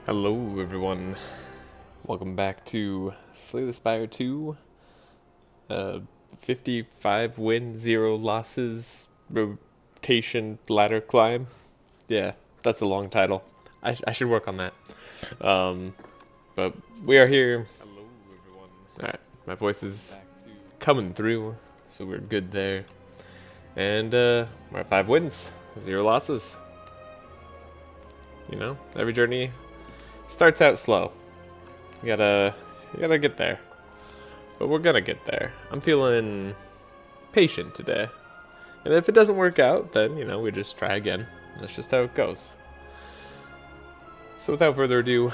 Hello everyone, welcome back to Slay the Spire 2, 55 win, 0 losses, rotation ladder climb. Yeah, that's a long title. I should work on that. Um, but we are here. Hello everyone. Alright, my voice is coming through, so we're good there. And we're at 5 wins, 0 losses. You know, every journey starts out slow. You gotta get there. But we're gonna get there. I'm feeling patient today. And if it doesn't work out, then, you know, we just try again. That's just how it goes. So without further ado,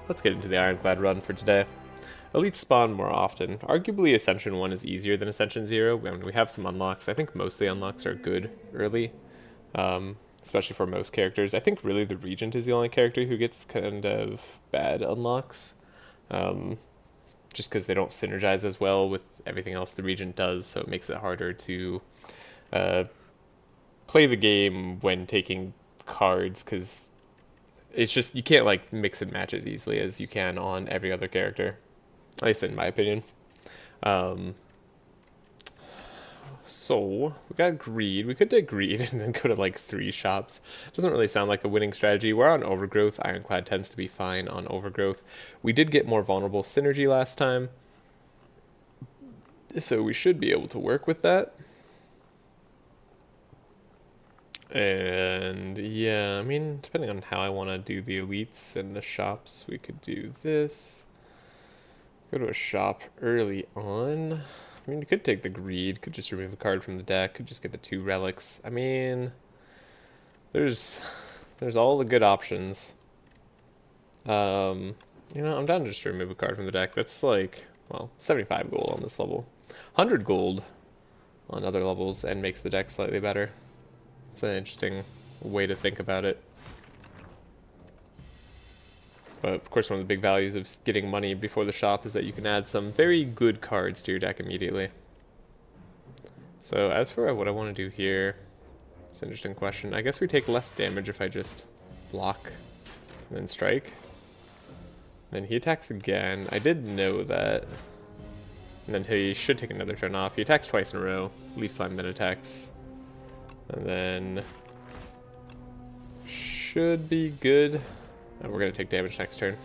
let's get into the Ironclad run for today. Elites spawn more often. Arguably Ascension 1 is easier than Ascension 0. We have some unlocks. I think most of the unlocks are good early. Especially for most characters. I think really the Regent is the only character who gets kind of bad unlocks. Just because they don't synergize as well with everything else the Regent does, so it makes it harder to play the game when taking cards, because it's just, you can't like mix and match as easily as you can on every other character. At least in my opinion. So, we got Greed. We could take Greed and then go to like 3 shops. Doesn't really sound like a winning strategy. We're on Overgrowth. Ironclad tends to be fine on Overgrowth. We did get more vulnerable synergy last time, so we should be able to work with that. And yeah, I mean, depending on how I want to do the elites and the shops, we could do this. Go to a shop early on. I mean, you could take the Greed, could just remove the card from the deck, could just get the 2 relics. I mean, there's all the good options. You know, I'm down to just remove a card from the deck. That's like, well, 75 gold on this level. 100 gold on other levels and makes the deck slightly better. It's an interesting way to think about it. But of course, one of the big values of getting money before the shop is that you can add some very good cards to your deck immediately. So as for what I want to do here, it's an interesting question. I guess we take less damage if I just block and then strike. Then he attacks again. I did know that. And then he should take another turn off. He attacks twice in a row. Leaf Slime then attacks. And then should be good. And we're going to take damage next turn.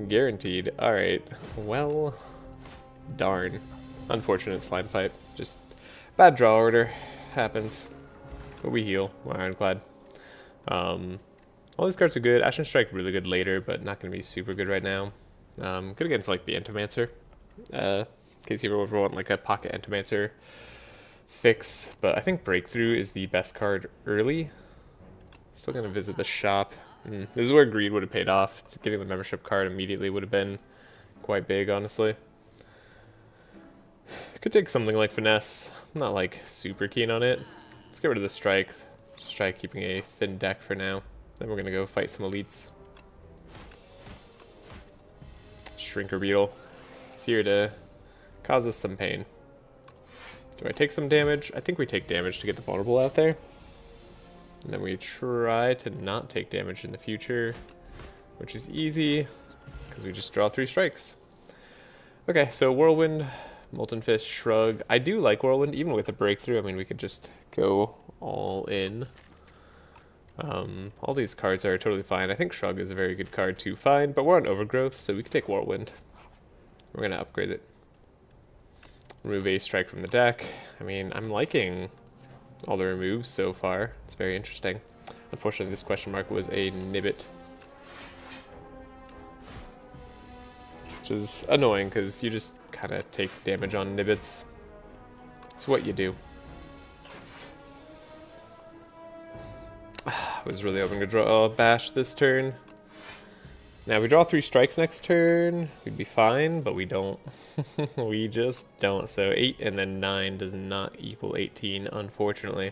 Guaranteed. Alright. Well, darn. Unfortunate slime fight. Just bad draw order. Happens. But we heal. We're Ironclad. All these cards are good. Ashen Strike really good later, but not going to be super good right now. Good against like the Entomancer. In case you ever want like a pocket Entomancer fix. But I think Breakthrough is the best card early. Still going to visit the shop. This is where Greed would have paid off. Getting the membership card immediately would have been quite big, honestly. Could take something like Finesse. I'm not like super keen on it. Let's get rid of the Strike. Just try keeping a thin deck for now. Then we're gonna go fight some elites. Shrinker Beetle. It's here to cause us some pain. Do I take some damage? I think we take damage to get the vulnerable out there. And then we try to not take damage in the future, which is easy, because we just draw 3 strikes. Okay, so Whirlwind, Molten Fist, Shrug. I do like Whirlwind, even with a Breakthrough. I mean, we could just go all in. All these cards are totally fine. I think Shrug is a very good card to find, but we're on Overgrowth, so we could take Whirlwind. We're going to upgrade it. Remove a strike from the deck. I mean, I'm liking all the removes so far. It's very interesting. Unfortunately, this question mark was a Nibbit, which is annoying because you just kind of take damage on Nibbits. It's what you do. I was really hoping to draw a Bash this turn. Now, if we draw 3 strikes next turn, we'd be fine, but we don't. We just don't. So 8 and then 9 does not equal 18, unfortunately.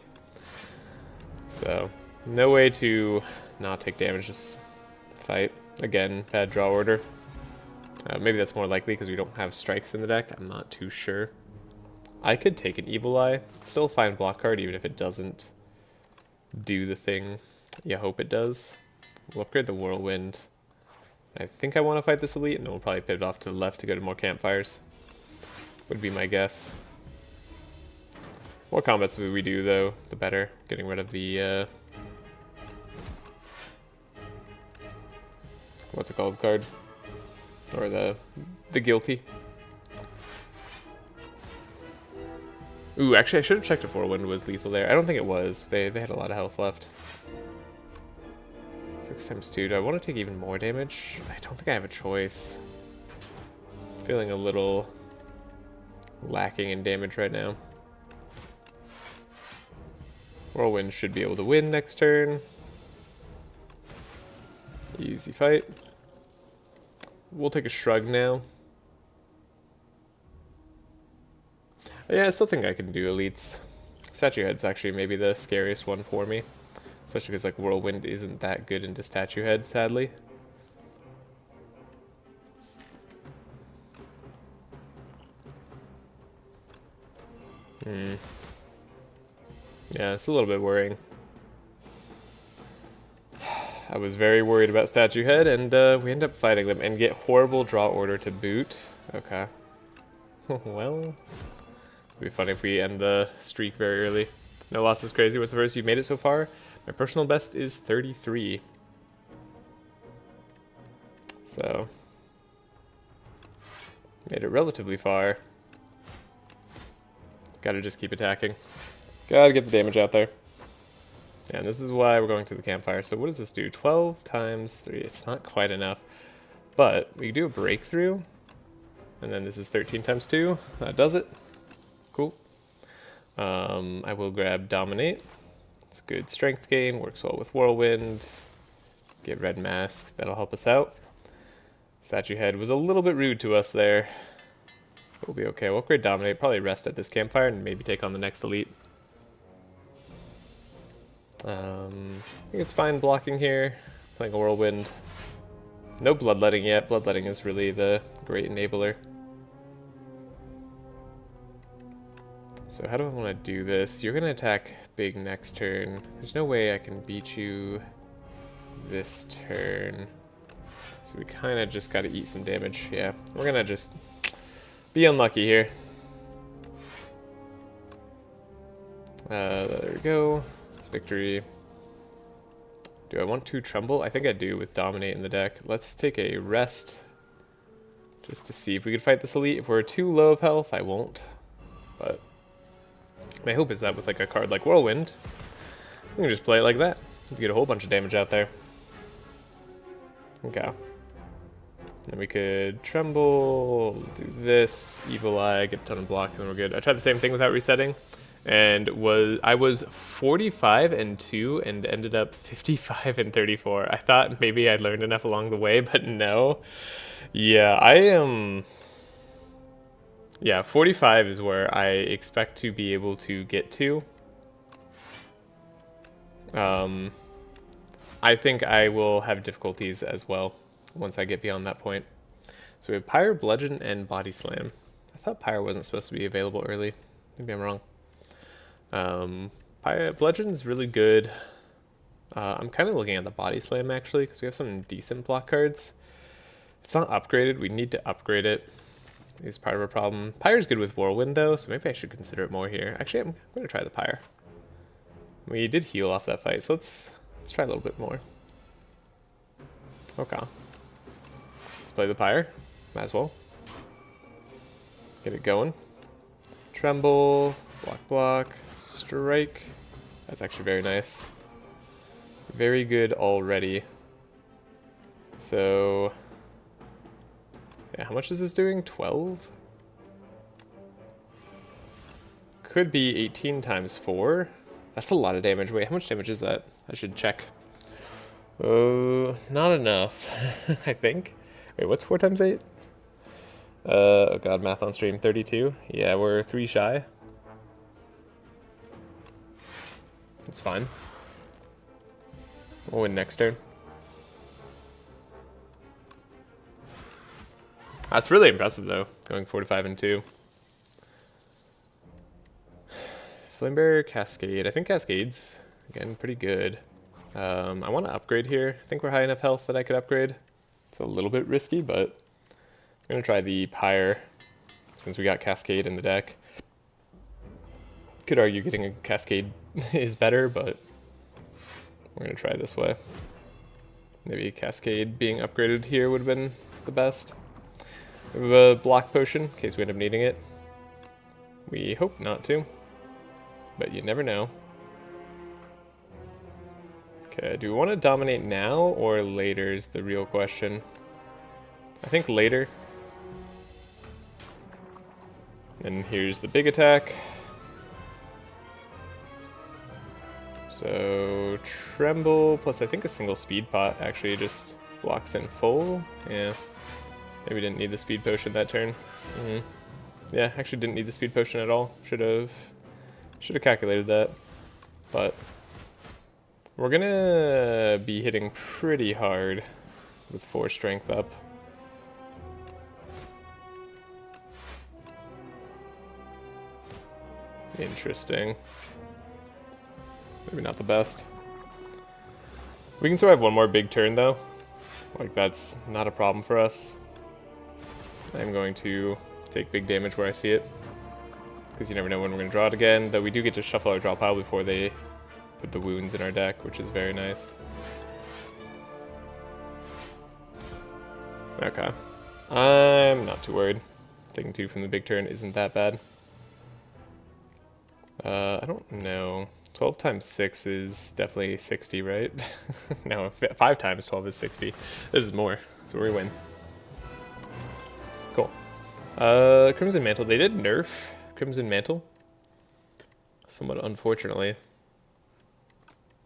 So, no way to not take damage this fight. Again, bad draw order. Maybe that's more likely because we don't have strikes in the deck. I'm not too sure. I could take an Evil Eye. Still a fine block card, even if it doesn't do the thing you hope it does. We'll upgrade the Whirlwind. I think I want to fight this elite, and then we'll probably pivot off to the left to go to more campfires. Would be my guess. More combats we do, though, the better. Getting rid of the, what's it called card? Or the guilty. Ooh, actually I should have checked if Whirlwind was lethal there. I don't think it was. They had a lot of health left. 6 times 2. Do I want to take even more damage? I don't think I have a choice. Feeling a little lacking in damage right now. Whirlwind should be able to win next turn. Easy fight. We'll take a shrug now. Yeah, I still think I can do elites. Statue Head's actually maybe the scariest one for me. Especially because like Whirlwind isn't that good into Statue Head, sadly. Yeah, it's a little bit worrying. I was very worried about Statue Head, and we end up fighting them and get horrible draw order to boot. Okay. Well, it'd be funny if we end the streak very early. No loss is crazy. What's the first you've made it so far? My personal best is 33. So, made it relatively far. Gotta just keep attacking. Gotta get the damage out there. And this is why we're going to the campfire. So what does this do? 12 times 3. It's not quite enough. But we do a breakthrough. And then this is 13 times 2. That does it. Cool. I will grab Dominate. It's a good strength gain. Works well with Whirlwind. Get Red Mask. That'll help us out. Statue Head was a little bit rude to us there. We'll be okay. We'll upgrade Dominate. Probably rest at this campfire and maybe take on the next elite. I think it's fine blocking here. Playing a Whirlwind. No Bloodletting yet. Bloodletting is really the great enabler. So how do I want to do this? You're going to attack big next turn. There's no way I can beat you this turn. So we kind of just got to eat some damage. Yeah, we're going to just be unlucky here. There we go. It's victory. Do I want to Tremble? I think I do with Dominate in the deck. Let's take a rest just to see if we can fight this elite. If we're too low of health, I won't. But my hope is that with like a card like Whirlwind, we can just play it like that to get a whole bunch of damage out there. Okay. Then we could Tremble, do this, Evil Eye, get a ton of block, and then we're good. I tried the same thing without resetting, and I was 45-2 and ended up 55-34. I thought maybe I'd learned enough along the way, but no. Yeah, I am. Yeah, 45 is where I expect to be able to get to. I think I will have difficulties as well once I get beyond that point. So we have Pyre, Bludgeon, and Body Slam. I thought Pyre wasn't supposed to be available early. Maybe I'm wrong. Bludgeon is really good. I'm kind of looking at the Body Slam actually, because we have some decent block cards. It's not upgraded. We need to upgrade it. It's part of a problem. Pyre's good with Whirlwind though, so maybe I should consider it more here. Actually, I'm going to try the Pyre. We did heal off that fight, so let's try a little bit more. Okay. Let's play the Pyre. Might as well. Get it going. Tremble, block, strike. That's actually very nice. Very good already. So, yeah, how much is this doing? 12? Could be 18 times 4. That's a lot of damage. Wait, how much damage is that? I should check. Oh, not enough, I think. Wait, what's 4 times 8? Oh god, math on stream. 32? Yeah, we're 3 shy. It's fine. We'll win next turn. That's really impressive though, going 45-2. Flamebearer, Cascade. I think Cascade's, again, pretty good. I want to upgrade here. I think we're high enough health that I could upgrade. It's a little bit risky, but I'm going to try the Pyre since we got Cascade in the deck. Could argue getting a Cascade is better, but we're going to try this way. Maybe Cascade being upgraded here would have been the best. We have a block potion in case we end up needing it. We hope not to, but you never know. Okay, do we want to dominate now or later is the real question. I think later. And here's the big attack. So Tremble plus I think a single speed pot actually just blocks in full. Yeah, maybe didn't need the speed potion that turn. Yeah, actually didn't need the speed potion at all. Should have calculated that, but we're gonna be hitting pretty hard with 4 strength up. Interesting. Maybe not the best. We can survive one more big turn though. Like, that's not a problem for us. I'm going to take big damage where I see it, because you never know when we're going to draw it again, though we do get to shuffle our draw pile before they put the wounds in our deck, which is very nice. Okay. I'm not too worried. Taking 2 from the big turn isn't that bad. I don't know. 12 times 6 is definitely 60, right? No, 5 times 12 is 60. This is more, so we win. Cool. Crimson Mantle. They did nerf Crimson Mantle. Somewhat unfortunately.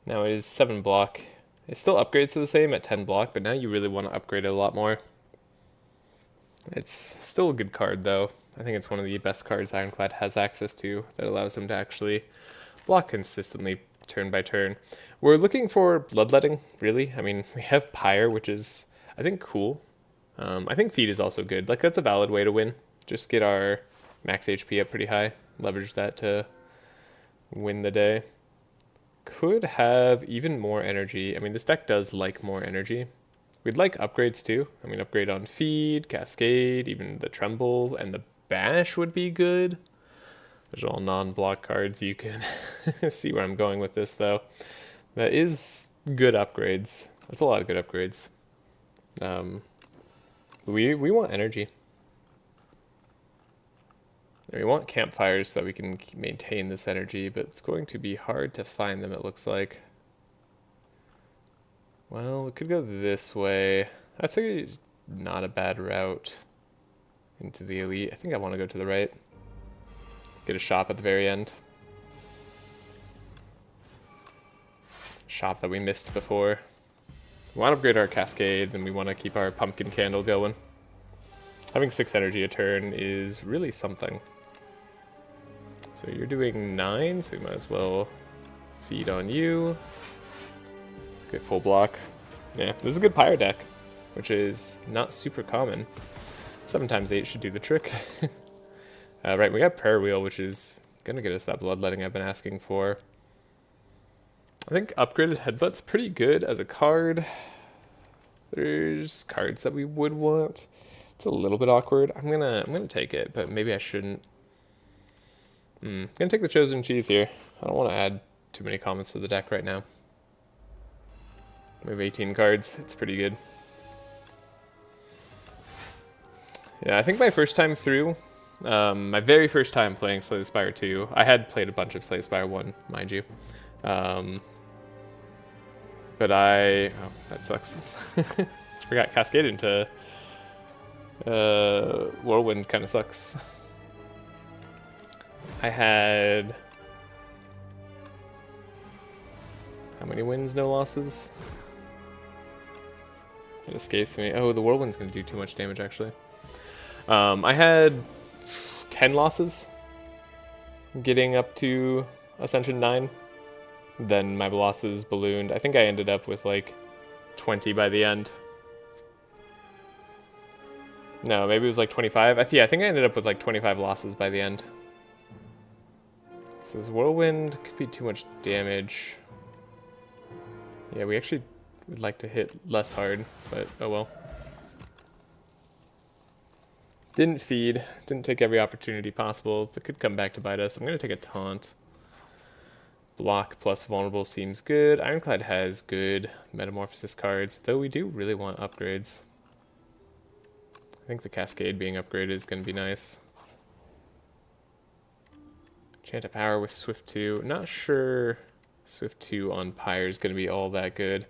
Now it is 7 block. It still upgrades to the same at 10 block, but now you really want to upgrade it a lot more. It's still a good card though. I think it's one of the best cards Ironclad has access to that allows him to actually block consistently turn by turn. We're looking for Bloodletting, really. I mean, we have Pyre, which is, I think, cool. I think Feed is also good. Like, that's a valid way to win. Just get our max HP up pretty high. Leverage that to win the day. Could have even more energy. I mean, this deck does like more energy. We'd like upgrades too. I mean, upgrade on Feed, Cascade, even the Tremble, and the Bash would be good. Those are all non-block cards. You can see where I'm going with this, though. That is good upgrades. That's a lot of good upgrades. We want energy. And we want campfires so that we can maintain this energy, but it's going to be hard to find them, it looks like. Well, we could go this way. That's not a bad route into the elite. I think I want to go to the right. Get a shop at the very end. Shop that we missed before. We want to upgrade our Cascade, and we want to keep our Pumpkin Candle going. Having 6 energy a turn is really something. So you're doing 9, so we might as well feed on you. Get full block. Yeah, this is a good Pyre deck, which is not super common. 7 times 8 should do the trick. Right, we got Prayer Wheel, which is going to get us that Bloodletting I've been asking for. I think Upgraded Headbutt's pretty good as a card. There's cards that we would want. It's a little bit awkward. I'm gonna take it, but maybe I shouldn't. Gonna take the Chosen Cheese here. I don't want to add too many comments to the deck right now. We have 18 cards. It's pretty good. Yeah, I think my first time through, my very first time playing Slay the Spire 2, I had played a bunch of Slay the Spire 1, mind you. But oh, that sucks. Forgot Cascade into Whirlwind kind of sucks. I had... How many wins, no losses? It escapes me. Oh, the Whirlwind's going to do too much damage, actually. I had 10 losses getting up to Ascension 9. Then my losses ballooned. I think I ended up with like 20 by the end. No, maybe it was like 25. Yeah, I think I ended up with like 25 losses by the end. So this Whirlwind could be too much damage. Yeah, we actually would like to hit less hard, but oh well. Didn't feed, didn't take every opportunity possible. It could come back to bite us. I'm going to take a taunt. Block plus vulnerable seems good. Ironclad has good metamorphosis cards, though we do really want upgrades. I think the Cascade being upgraded is going to be nice. Chant of Power with Swift 2. Not sure Swift 2 on Pyre is going to be all that good.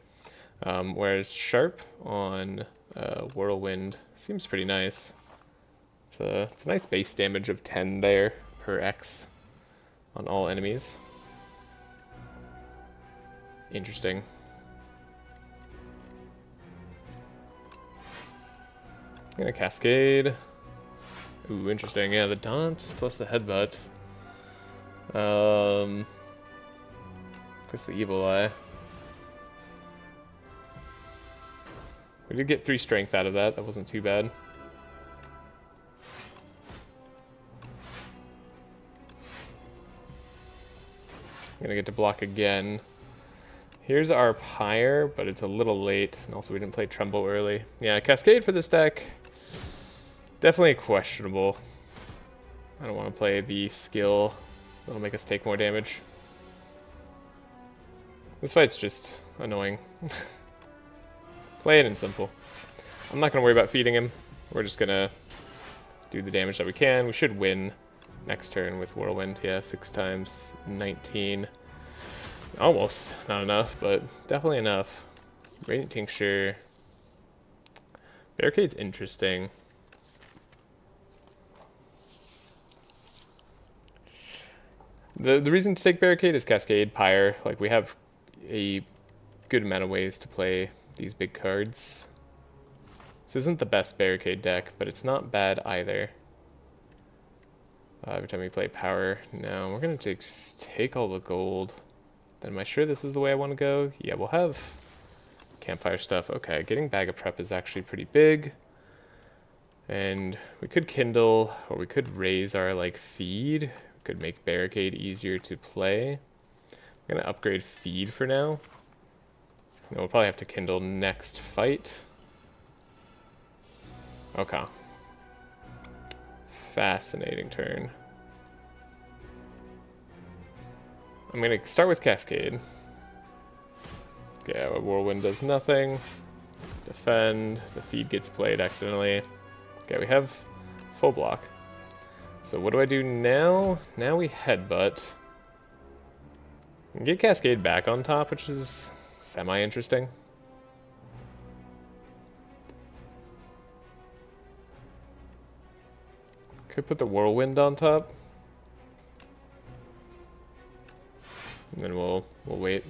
Whereas Sharp on Whirlwind seems pretty nice. It's a nice base damage of 10 there per X on all enemies. Interesting. I'm gonna Cascade. Ooh, interesting. Yeah, the Daunt plus the Headbutt. Plus the Evil Eye. We did get 3 strength out of that. That wasn't too bad. I'm gonna get to block again. Here's our Pyre, but it's a little late, and also we didn't play Tremble early. Yeah, Cascade for this deck, definitely questionable. I don't want to play the skill that'll make us take more damage. This fight's just annoying. Plain and simple. I'm not going to worry about feeding him. We're just going to do the damage that we can. We should win next turn with Whirlwind. Yeah, 6 times 19. Almost not enough, but definitely enough. Radiant Tincture. Barricade's interesting. The reason to take Barricade is Cascade, Pyre. Like, we have a good amount of ways to play these big cards. This isn't the best Barricade deck, but it's not bad either. Every time we play Power, no, we're going to take all the gold. Then am I sure this is the way I want to go? Yeah, we'll have campfire stuff. Okay, getting Bag of Prep is actually pretty big. And we could Kindle, or we could raise our, like, feed. We could make Barricade easier to play. I'm going to upgrade feed for now. And we'll probably have to Kindle next fight. Okay. Fascinating turn. I'm going to start with Cascade. Okay, our Whirlwind does nothing. Defend. The feed gets played accidentally. Okay, we have full block. So what do I do now? Now we Headbutt. And get Cascade back on top, which is semi-interesting. Could put the Whirlwind on top. And then we'll wait.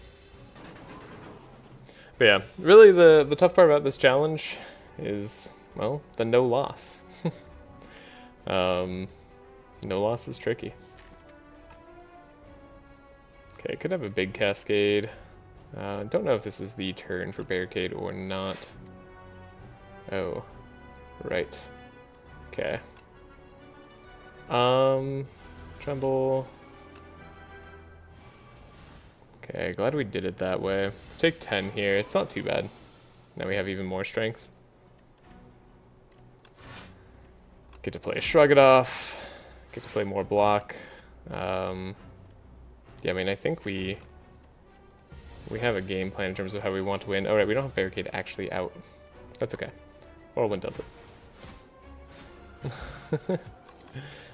But yeah, really the tough part about this challenge is, well, the no loss. No loss is tricky. Okay, could have a big Cascade. Don't know if this is the turn for Barricade or not. Oh, right. Okay. Tremble. Okay, glad we did it that way. Take 10 here. It's not too bad. Now we have even more strength. Get to play Shrug It Off. Get to play more block. Yeah, I mean, I think we have a game plan in terms of how we want to win. Oh, right, we don't have Barricade actually out. That's okay. Whirlwind does it.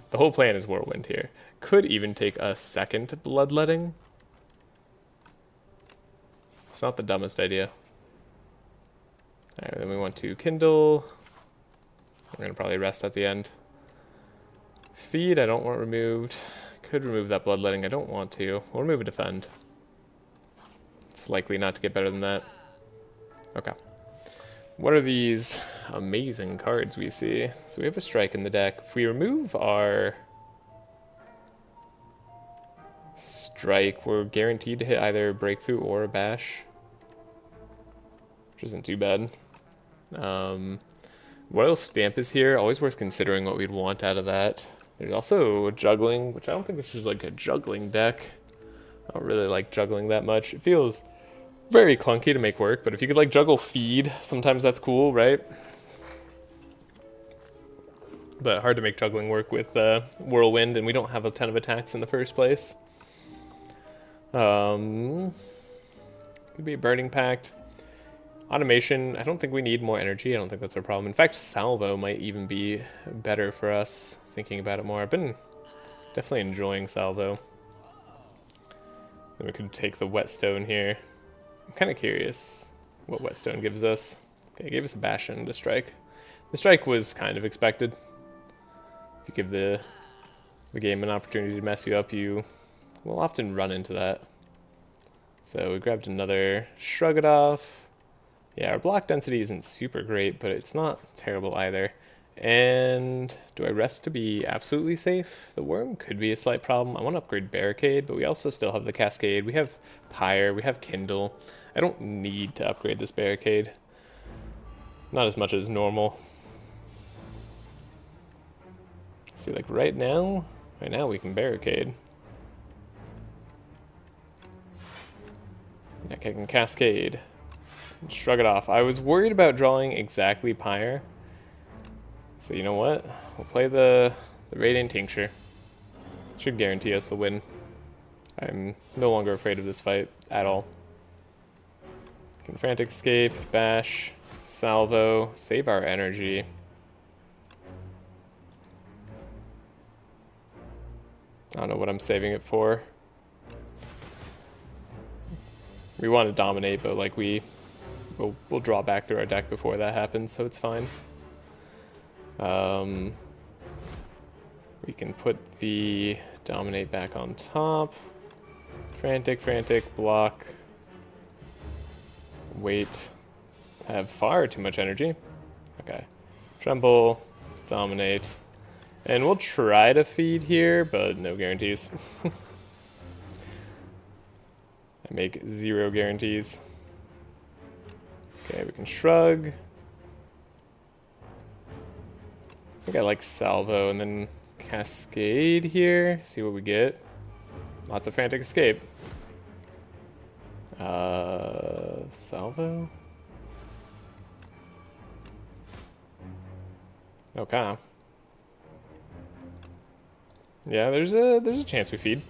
The whole plan is Whirlwind here. Could even take a second Bloodletting. It's not the dumbest idea. Alright, then we want to Kindle. We're going to probably rest at the end. Feed, I don't want removed. Could remove that Bloodletting, I don't want to. We'll remove a Defend. It's likely not to get better than that. Okay. What are these amazing cards we see? So we have a Strike in the deck. If we remove our Strike, we're guaranteed to hit either Breakthrough or a Bash, which isn't too bad. Royal Stamp is here. Always worth considering what we'd want out of that. There's also Juggling, which I don't think this is like a juggling deck. I don't really like juggling that much. It feels very clunky to make work, but if you could like juggle feed, sometimes that's cool, right? But hard to make juggling work with Whirlwind, and we don't have a ton of attacks in the first place. Could be a Burning Pact. Automation, I don't think we need more energy. I don't think that's our problem. In fact, Salvo might even be better for us, thinking about it more. I've been definitely enjoying Salvo. Then we could take the Whetstone here. I'm kind of curious what Whetstone gives us. Okay, it gave us a Bastion to strike. The strike was kind of expected. If you give the game an opportunity to mess you up, you will often run into that. So we grabbed another Shrug It Off. Yeah, our block density isn't super great, but it's not terrible either. And do I rest to be absolutely safe? The Worm could be a slight problem. I want to upgrade Barricade, but we also still have the Cascade. We have Pyre, we have Kindle. I don't need to upgrade this Barricade. Not as much as normal. See, like right now we can Barricade. Like I can Cascade. Shrug It Off. I was worried about drawing exactly Pyre. So you know what? We'll play the Radiant Tincture. Should guarantee us the win. I'm no longer afraid of this fight at all. Can Frantic Escape, Bash, Salvo, save our energy. I don't know what I'm saving it for. We want to dominate, but like we'll draw back through our deck before that happens, so it's fine. We can put the dominate back on top. Frantic, block. Wait. Have far too much energy. Okay. Tremble, dominate. And we'll try to feed here, but no guarantees. I make 0 guarantees. Okay, we can shrug. I think I like Salvo and then Cascade here. See what we get. Lots of Frantic Escape. Salvo? Okay. Yeah, there's a chance we feed.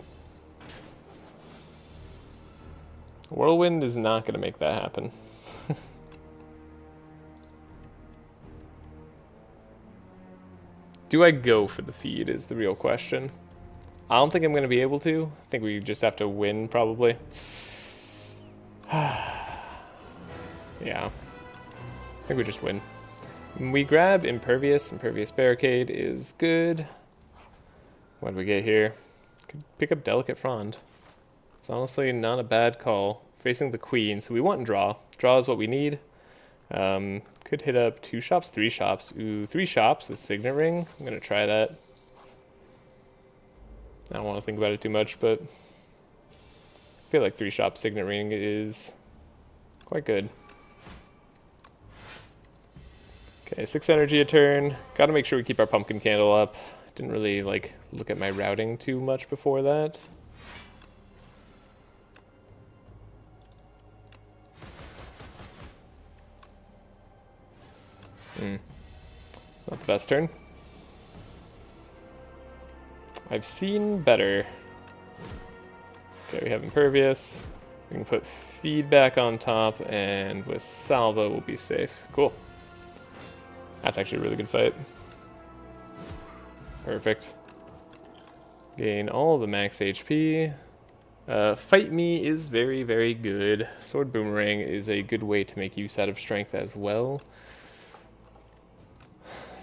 Whirlwind is not going to make that happen. Do I go for the feed is the real question. I don't think I'm going to be able to. I think we just have to win, probably. Yeah. I think we just win. We grab Impervious. Impervious Barricade is good. What do we get here? Could pick up Delicate Frond. It's honestly not a bad call. Facing the Queen, so we want draw. Draw is what we need. Could hit up 2 shops, 3 shops. Ooh, 3 shops with Signet Ring. I'm gonna try that. I don't want to think about it too much, but I feel like 3 shops Signet Ring is quite good. Okay, 6 energy a turn. Gotta make sure we keep our Pumpkin Candle up. Didn't really like look at my routing too much before that. Not the best turn. I've seen better. Okay, we have Impervious. We can put Feedback on top, and with Salvo we'll be safe. Cool. That's actually a really good fight. Perfect. Gain all the max HP. Fight Me is very, very good. Sword Boomerang is a good way to make use out of strength as well.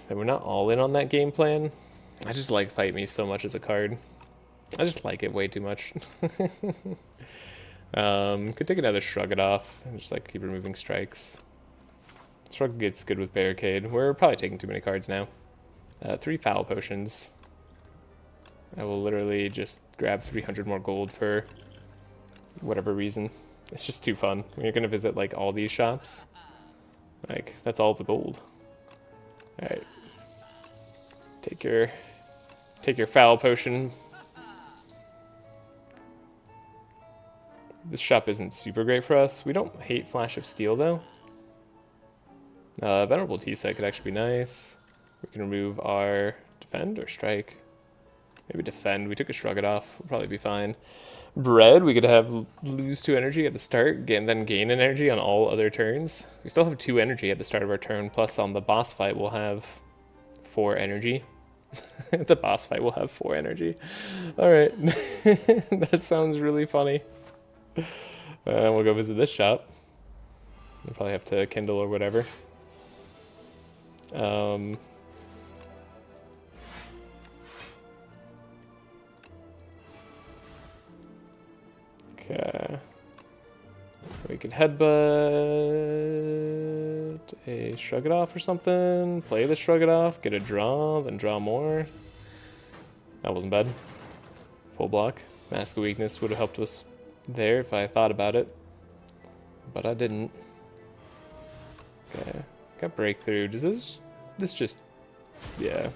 That we're not all in on that game plan. I just like Fight Me so much as a card. I just like it way too much. Could take another Shrug It Off and just like keep removing strikes. Shrug gets good with Barricade. We're probably taking too many cards now. 3 Foul Potions. I will literally just grab 300 more gold for whatever reason. It's just too fun. When you're gonna visit like all these shops, like that's all the gold. All right. Take your Foul Potion. This shop isn't super great for us. We don't hate Flash of Steel, though. Venerable T-Set could actually be nice. We can remove our defend or strike. Maybe defend. We took a Shrug It Off. We'll probably be fine. Bread, we could have lose 2 energy at the start, then gain an energy on all other turns. We still have 2 energy at the start of our turn, plus on the boss fight we'll have 4 energy. The boss fight will have 4 energy. Alright. That sounds really funny. We'll go visit this shop. We'll probably have to kindle or whatever. Okay. We could headbutt a Shrug It Off or something. Play the Shrug It Off, get a draw, then draw more. That wasn't bad. Full block. Mask of Weakness would have helped us there if I thought about it. But I didn't. Okay. Got Breakthrough. Does this just... Yeah.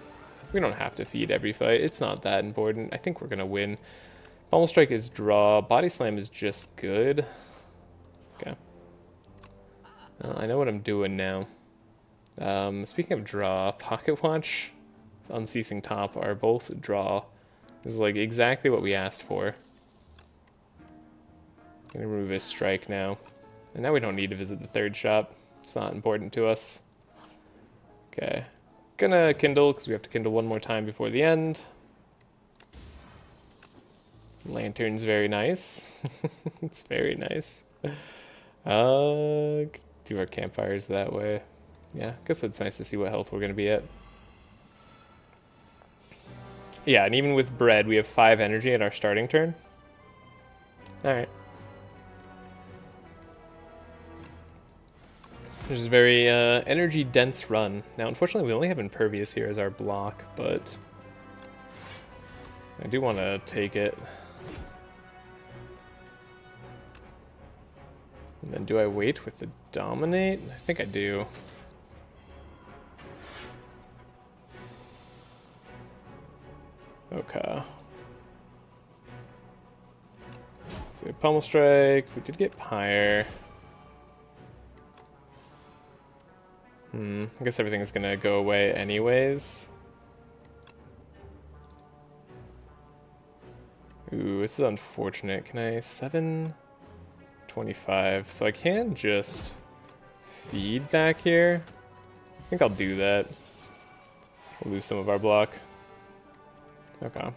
We don't have to feed every fight. It's not that important. I think we're going to win. Pommel Strike is draw. Body Slam is just good. Okay. I know what I'm doing now. Speaking of draw, Pocket Watch, Unceasing Top are both draw. This is like exactly what we asked for. I'm gonna remove his strike now. And now we don't need to visit the third shop. It's not important to us. Okay. Gonna kindle, because we have to kindle one more time before the end. Lantern's very nice. It's very nice. Do our campfires that way. Yeah, guess it's nice to see what health we're gonna be at. Yeah, and even with bread, we have 5 energy at our starting turn. Alright. This is a very energy-dense run. Now, unfortunately, we only have Impervious here as our block, but I do want to take it. And then do I wait with the Dominate? I think I do. Okay. So we have Pummel Strike. We did get Pyre. I guess everything's gonna go away anyways. Ooh, this is unfortunate. Can I 725? So I can just feed back here. I think I'll do that. We'll lose some of our block. Okay.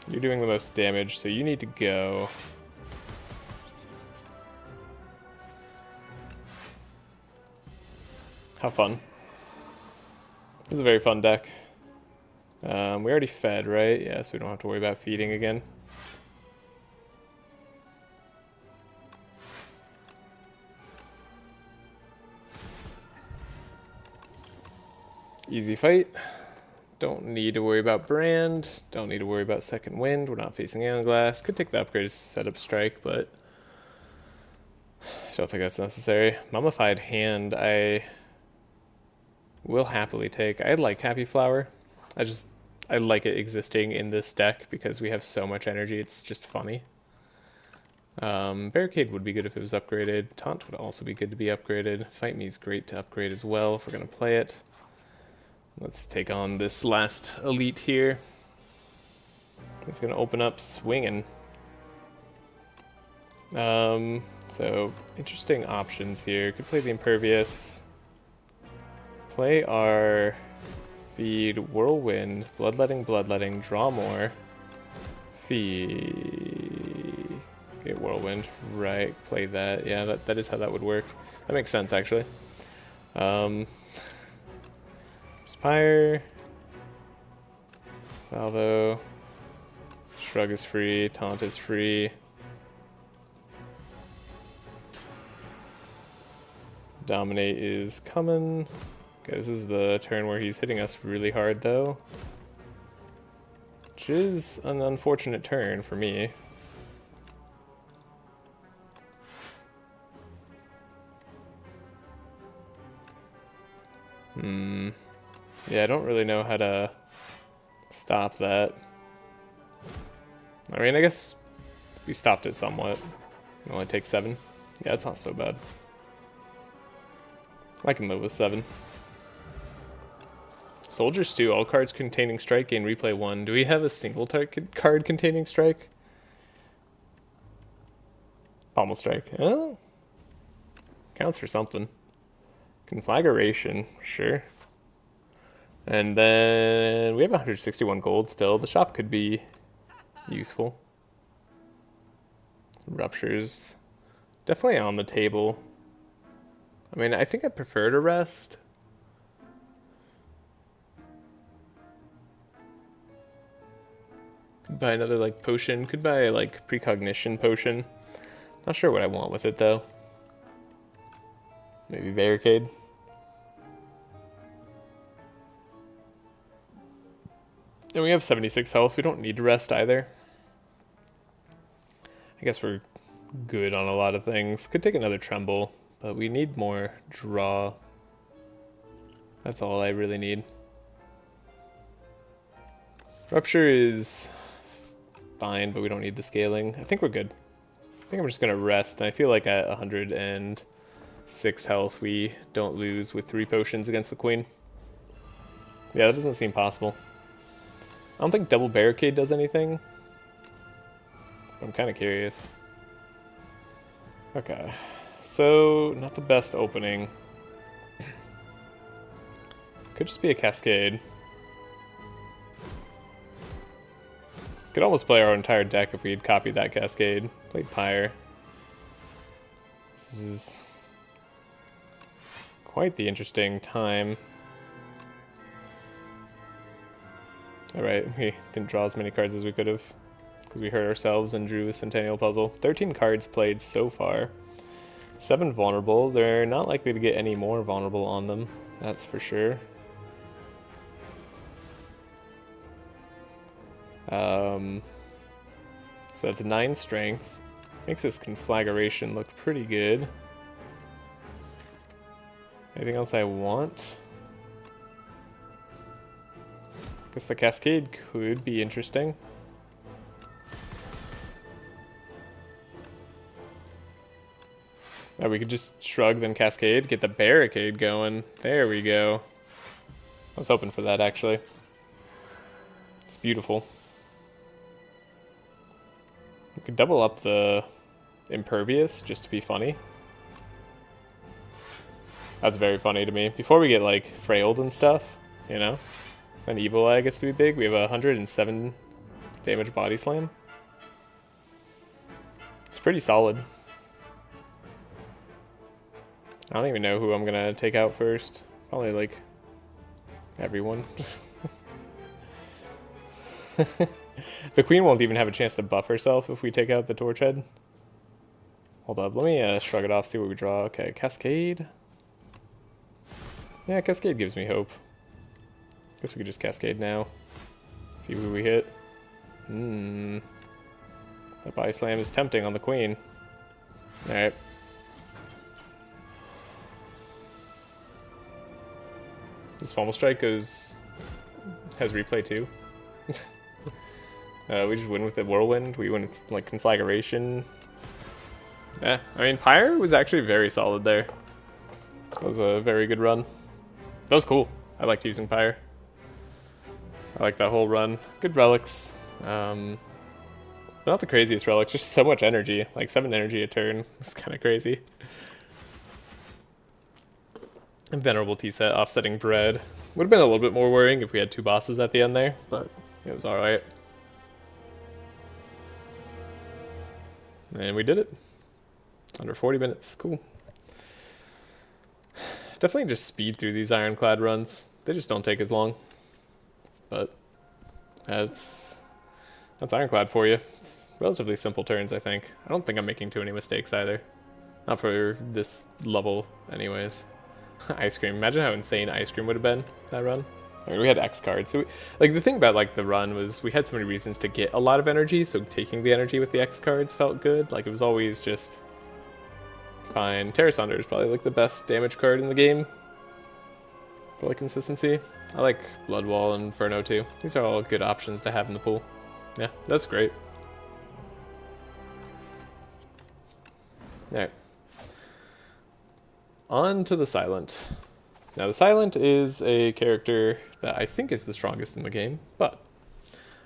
You're doing the most damage, so you need to go. How fun. This is a very fun deck. We already fed, right? Yeah, so we don't have to worry about feeding again. Easy fight. Don't need to worry about Brand. Don't need to worry about Second Wind. We're not facing Aeon Glass. Could take the upgrade setup strike, but I don't think that's necessary. Mummified Hand, I will happily take. I like Happy Flower. I like it existing in this deck because we have so much energy. It's just funny. Barricade would be good if it was upgraded. Taunt would also be good to be upgraded. Fight Me is great to upgrade as well if we're going to play it. Let's take on this last elite here. It's going to open up swinging. So interesting options here. Could play the Impervious. Play our feed Whirlwind, Bloodletting, draw more. Feed. Get Whirlwind, right? Play that. Yeah, that is how that would work. That makes sense actually. Spire. Salvo. Shrug is free. Taunt is free. Dominate is coming. Okay, this is the turn where he's hitting us really hard, though. Which is an unfortunate turn for me. Yeah, I don't really know how to Stop that. I mean, I guess we stopped it somewhat. It only takes 7. Yeah, it's not so bad. I can live with 7. Soldier Stew. All cards containing strike gain replay 1. Do we have a single card containing strike? Pommel Strike. Oh. Counts for something. Conflagration. Sure. And then we have 161 gold still. The shop could be useful. Ruptures. Definitely on the table. I mean, I think I prefer to rest. Could buy another, like, potion. Could buy, like, precognition potion. Not sure what I want with it, though. Maybe barricade. And we have 76 health. We don't need to rest either. I guess we're good on a lot of things. Could take another tremble, but we need more draw. That's all I really need. Rupture is fine, but we don't need the scaling. I think we're good. I think I'm just going to rest. And I feel like at 106 health, we don't lose with 3 potions against the queen. Yeah, that doesn't seem possible. I don't think double barricade does anything. I'm kind of curious. Okay, so not the best opening. Could just be a cascade. Could almost play our entire deck if we had copied that cascade. Played Pyre. This is quite the interesting time. Alright, we didn't draw as many cards as we could have, because we hurt ourselves and drew a Centennial Puzzle. 13 cards played so far. 7 vulnerable. They're not likely to get any more vulnerable on them, that's for sure. So that's a 9 strength. Makes this conflagration look pretty good. Anything else I want? Guess the cascade could be interesting. Oh, we could just shrug, then cascade, get the barricade going. There we go. I was hoping for that, actually. It's beautiful. We could double up the impervious just to be funny. That's very funny to me. Before we get, like, frailed and stuff, you know? And Evil Eye gets to be big. We have a 107 damage body slam. It's pretty solid. I don't even know who I'm gonna take out first. Probably like everyone. The queen won't even have a chance to buff herself if we take out the torch head. Hold up, let me shrug it off, see what we draw. Okay, cascade. Yeah, cascade gives me hope. Guess we could just cascade now. See who we hit. That body slam is tempting on the queen. Alright. This Pommel Strike has replay too. We just win with the Whirlwind. We win with like Conflagration. Yeah, I mean Pyre was actually very solid there. That was a very good run. That was cool. I liked using Pyre. I like that whole run. Good relics. But not the craziest relics, just so much energy. Like 7 energy a turn. It's kind of crazy. Venerable Tea Set, Offsetting Dread. Would have been a little bit more worrying if we had 2 bosses at the end there, but it was alright. And we did it. Under 40 minutes. Cool. Definitely just speed through these Ironclad runs. They just don't take as long. But that's Ironclad for you. It's relatively simple turns, I think. I don't think I'm making too many mistakes either. Not for this level anyways. Ice Cream. Imagine how insane Ice Cream would have been, that run. I mean, we had X cards. So like the thing about like the run was we had so many reasons to get a lot of energy, so taking the energy with the X cards felt good. Like it was always just fine. Terra Sunder is probably like the best damage card in the game for like consistency. I like Bloodwall and Inferno too. These are all good options to have in the pool. Yeah, that's great. Alright. On to the Silent. Now the Silent is a character that I think is the strongest in the game, but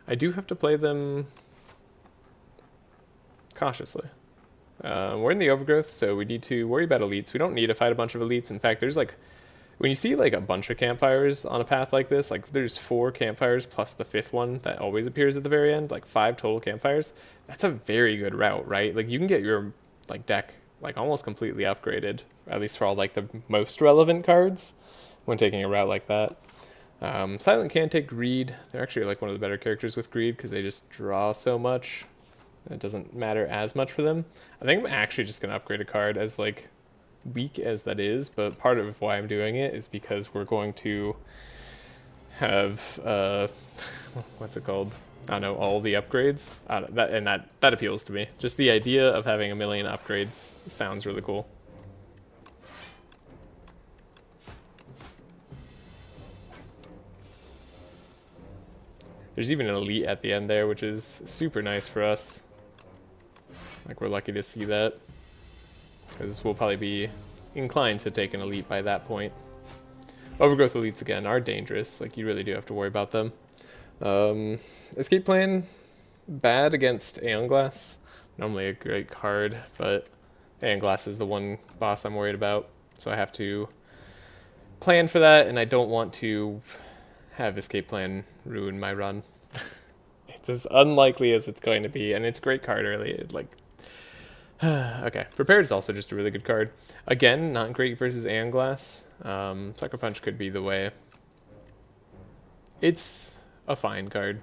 I do have to play them cautiously. We're in the Overgrowth, so we need to worry about elites. We don't need to fight a bunch of elites. In fact, there's like, when you see like a bunch of campfires on a path like this, like there's 4 campfires plus the 5th one that always appears at the very end, like 5 total campfires. That's a very good route, right? Like you can get your like deck like almost completely upgraded, at least for all like the most relevant cards when taking a route like that. Silent can take Greed. They're actually like one of the better characters with Greed because they just draw so much. It doesn't matter as much for them. I think I'm actually just going to upgrade a card, as like weak as that is, but part of why I'm doing it is because we're going to have, what's it called? I don't know, all the upgrades. That appeals to me. Just the idea of having a million upgrades sounds really cool. There's even an elite at the end there, which is super nice for us. Like, we're lucky to see that, because we'll probably be inclined to take an elite by that point. Overgrowth elites, again, are dangerous. Like, you really do have to worry about them. Escape Plan, bad against Aeon Glass. Normally a great card, but Aeon Glass is the one boss I'm worried about. So I have to plan for that, and I don't want to have Escape Plan ruin my run. It's as unlikely as it's going to be, and it's a great card early. Like, okay, Prepared is also just a really good card. Again, not great versus Aeon Glass. Sucker Punch could be the way. It's a fine card.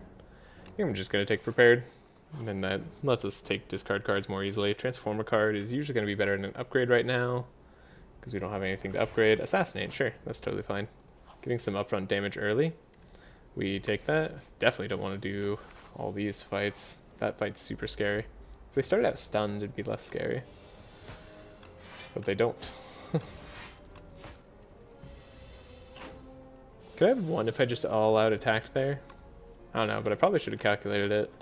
I think I'm just going to take Prepared, and then that lets us take discard cards more easily. Transformer card is usually going to be better than an upgrade right now, because we don't have anything to upgrade. Assassinate, sure, that's totally fine. Getting some upfront damage early. We take that. Definitely don't want to do all these fights. That fight's super scary. If they started out stunned, it'd be less scary. But they don't. Could I have won if I just all out attacked there? I don't know, but I probably should have calculated it.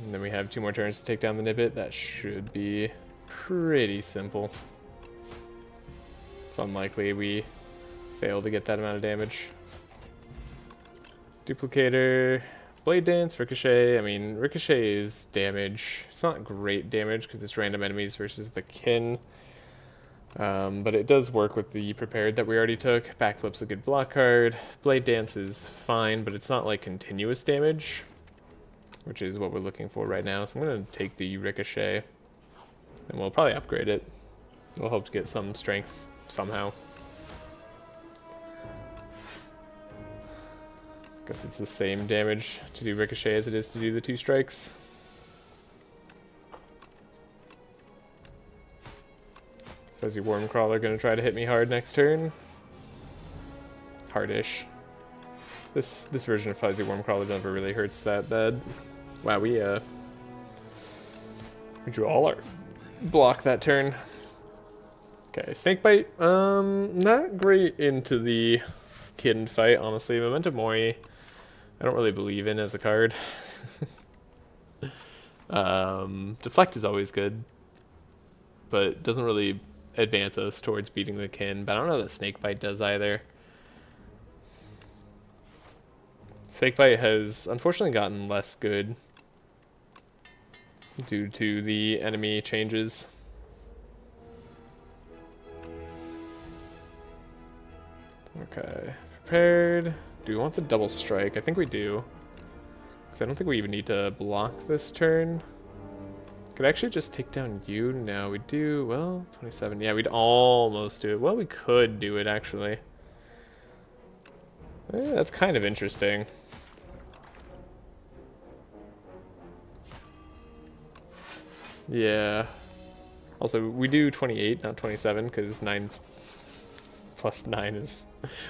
And then we have 2 more turns to take down the Nibbit. That should be pretty simple. It's unlikely we fail to get that amount of damage. Duplicator, Blade Dance, Ricochet. I mean, Ricochet is damage. It's not great damage because it's random enemies versus the kin. But it does work with the Prepared that we already took. Backflip's a good block card. Blade Dance is fine, but it's not like continuous damage, which is what we're looking for right now. So I'm going to take the Ricochet, and we'll probably upgrade it. We'll hope to get some strength somehow. Guess it's the same damage to do Ricochet as it is to do the 2 strikes. Fuzzy Wormcrawler gonna try to hit me hard next turn. Hardish. This version of Fuzzy Wormcrawler never really hurts that bad. Wow, we drew all our block that turn. Okay, Snakebite. Not great into the Kin fight, honestly. Memento Mori, I don't really believe in as a card. Deflect is always good, but doesn't really advance us towards beating the Kin. But I don't know that Snakebite does either. Snakebite has unfortunately gotten less good due to the enemy changes. Okay, Prepared. Do we want the double strike? I think we do. Because I don't think we even need to block this turn. Could I actually just take down you? No, we do. Well, 27. Yeah, we'd almost do it. Well, we could do it, actually. That's kind of interesting. Yeah. Also, we do 28, not 27, because 9 plus 9 is...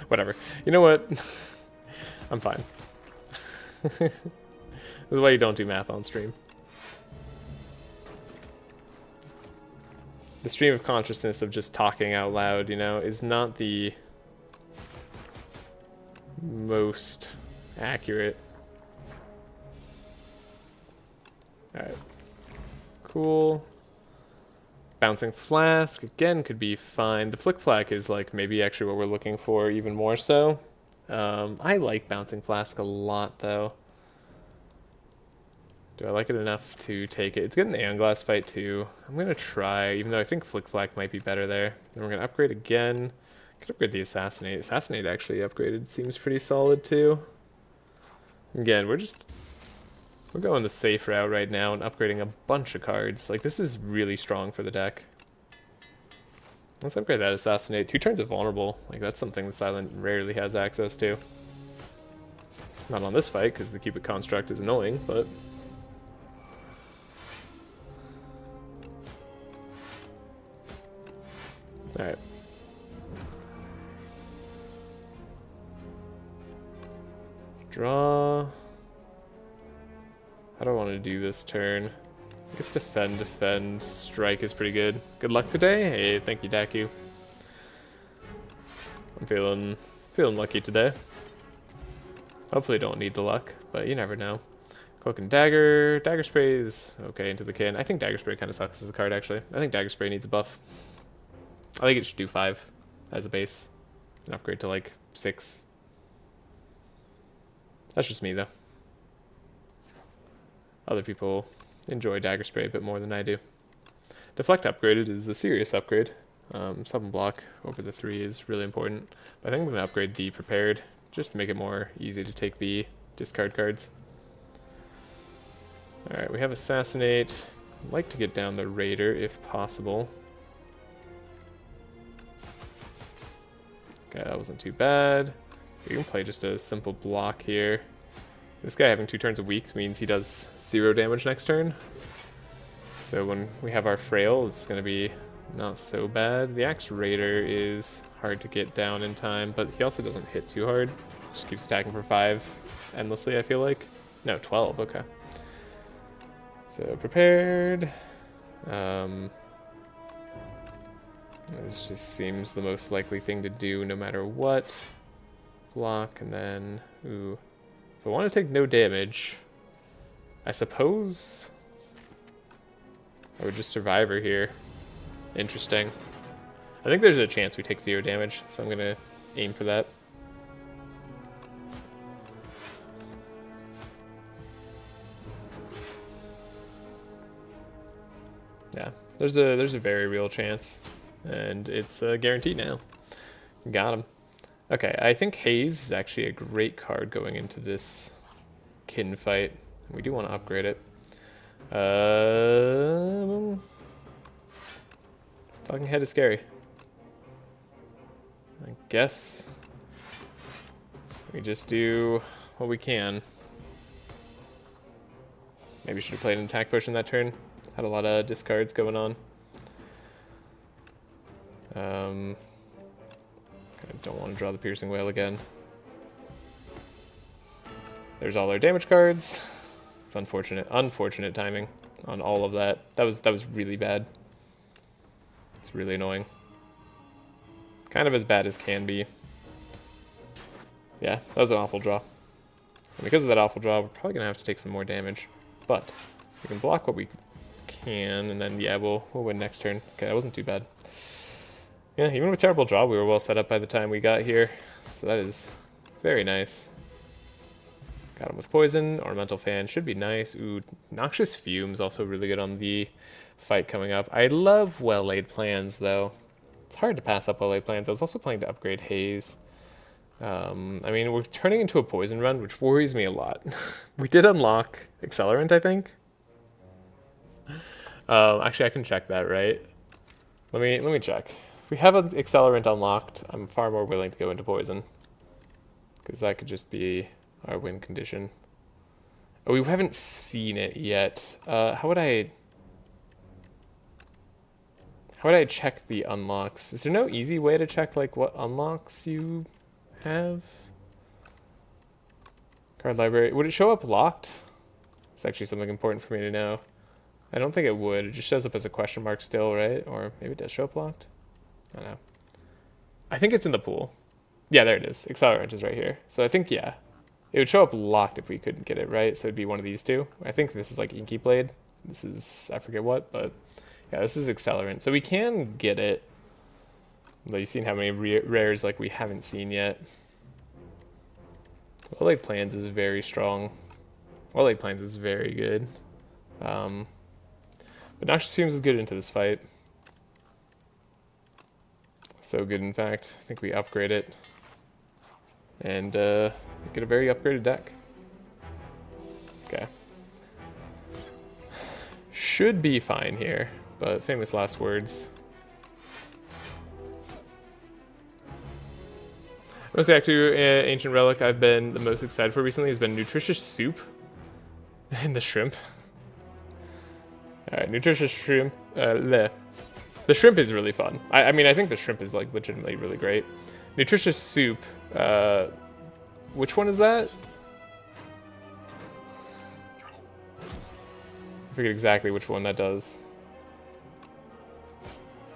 whatever. You know what? I'm fine. This is why you don't do math on stream. the stream of consciousness of just talking out loud, you know, is not the most accurate. Alright. Cool. Bouncing Flask, again, could be fine. The Flick Flack is like maybe actually what we're looking for even more so. I like Bouncing Flask a lot though. Do I like it enough to take it? It's good in the Aeon Glass fight too. I'm going to try, even though I think Flick Flack might be better there. Then we're going to upgrade again. Could upgrade the Assassinate. Assassinate actually upgraded seems pretty solid too. Again, we're going the safe route right now and upgrading a bunch of cards. Like, this is really strong for the deck. Let's upgrade that Assassinate. 2 turns of Vulnerable. Like, that's something that Silent rarely has access to. Not on this fight, because the Cupid Construct is annoying, but... Alright. Draw... How do I want to do this turn? I guess defend, strike is pretty good. Good luck today? Hey, thank you, Daku. I'm feeling lucky today. Hopefully don't need the luck, but you never know. Cloak and Dagger. Dagger Spray is okay into the can. I think Dagger Spray kind of sucks as a card, actually. I think Dagger Spray needs a buff. I think it should do 5 as a base. And upgrade to like 6. That's just me, though. Other people enjoy Dagger Spray a bit more than I do. Deflect upgraded is a serious upgrade. Summon block over the 3 is really important. But I think I'm going to upgrade the Prepared just to make it more easy to take the discard cards. Alright, we have Assassinate. I'd like to get down the Raider if possible. Okay, that wasn't too bad. We can play just a simple block here. This guy having 2 turns a week means he does 0 damage next turn. So when we have our Frail, it's going to be not so bad. The Axe Raider is hard to get down in time, but he also doesn't hit too hard. Just keeps attacking for 5 endlessly, I feel like. No, 12, okay. So Prepared. This just seems the most likely thing to do no matter what. Block, and then... Ooh. If I want to take no damage, I suppose I would just Survivor here. Interesting. I think there's a chance we take 0 damage, so I'm going to aim for that. Yeah, there's a very real chance, and it's guaranteed now. Got him. Okay, I think Haze is actually a great card going into this kin fight. We do want to upgrade it. Talking Head is scary. I guess we just do what we can. Maybe should have played an attack potion that turn. Had a lot of discards going on. I don't want to draw the Piercing Wail again. There's all our damage cards. It's unfortunate timing on all of that. That was really bad. It's really annoying. Kind of as bad as can be. Yeah, that was an awful draw. And because of that awful draw, we're probably gonna have to take some more damage. But we can block what we can, and then yeah, we'll win next turn. Okay, that wasn't too bad. Yeah, even with terrible draw, we were well set up by the time we got here. So that is very nice. Got him with Poison. Ornamental Fan should be nice. Ooh, Noxious Fume's also really good on the fight coming up. I love well-laid plans, though. It's hard to pass up well-laid plans. I was also planning to upgrade Haze. I mean, we're turning into a Poison run, which worries me a lot. We did unlock Accelerant, I think. Actually, I can check that, right? Let me check. If we have an Accelerant unlocked, I'm far more willing to go into Poison. Because that could just be our win condition. Oh, we haven't seen it yet. How would I check the unlocks? Is there no easy way to check like what unlocks you have? Card library. Would it show up locked? It's actually something important for me to know. I don't think it would. It just shows up as a question mark still, right? Or maybe it does show up locked. I don't know. I think it's in the pool. Yeah, there it is. Accelerant is right here. So I think, yeah, it would show up locked if we couldn't get it, right? So it'd be one of these two. I think this is like Inky Blade. This is, I forget what, but yeah, this is Accelerant. So we can get it. But you've seen how many rares like we haven't seen yet. Warlike Plans is very strong. Warlike Plans is very good. But Noxious Fumes is good into this fight. So good, in fact. I think we upgrade it. And get a very upgraded deck. Okay. Should be fine here, but famous last words. Most active ancient relic I've been the most excited for recently has been nutritious soup and the shrimp. All right, nutritious shrimp. The shrimp is really fun. I mean, I think the shrimp is like legitimately really great. Nutritious soup. Which one is that? I forget exactly which one that does.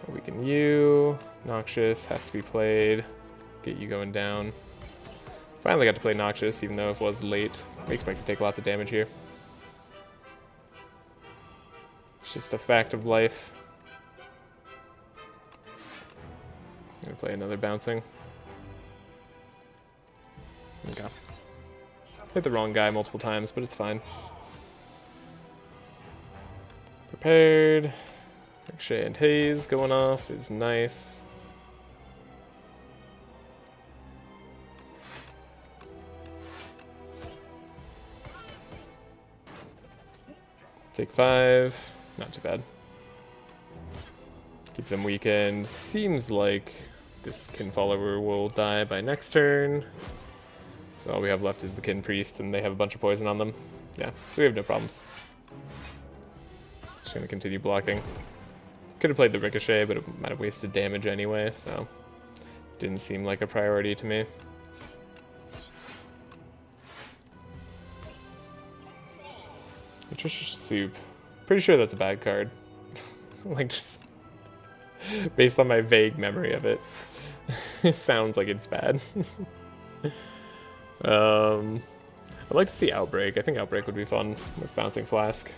Weaken you. Noxious has to be played. Get you going down. Finally got to play Noxious, even though it was late. I expect to take lots of damage here. It's just a fact of life. I'm gonna play another bouncing. Okay. Hit the wrong guy multiple times, but it's fine. Prepared. Trashe and Haze going off is nice. Take 5. Not too bad. Keep them weakened. Seems like this Kin Follower will die by next turn. So all we have left is the Kin Priest, and they have a bunch of poison on them. Yeah, so we have no problems. Just gonna continue blocking. Could have played the Ricochet, but it might have wasted damage anyway, so didn't seem like a priority to me. Nutritious Soup. Pretty sure that's a bad card. Like, just based on my vague memory of it. It sounds like it's bad. I'd like to see Outbreak. I think Outbreak would be fun with Bouncing Flask.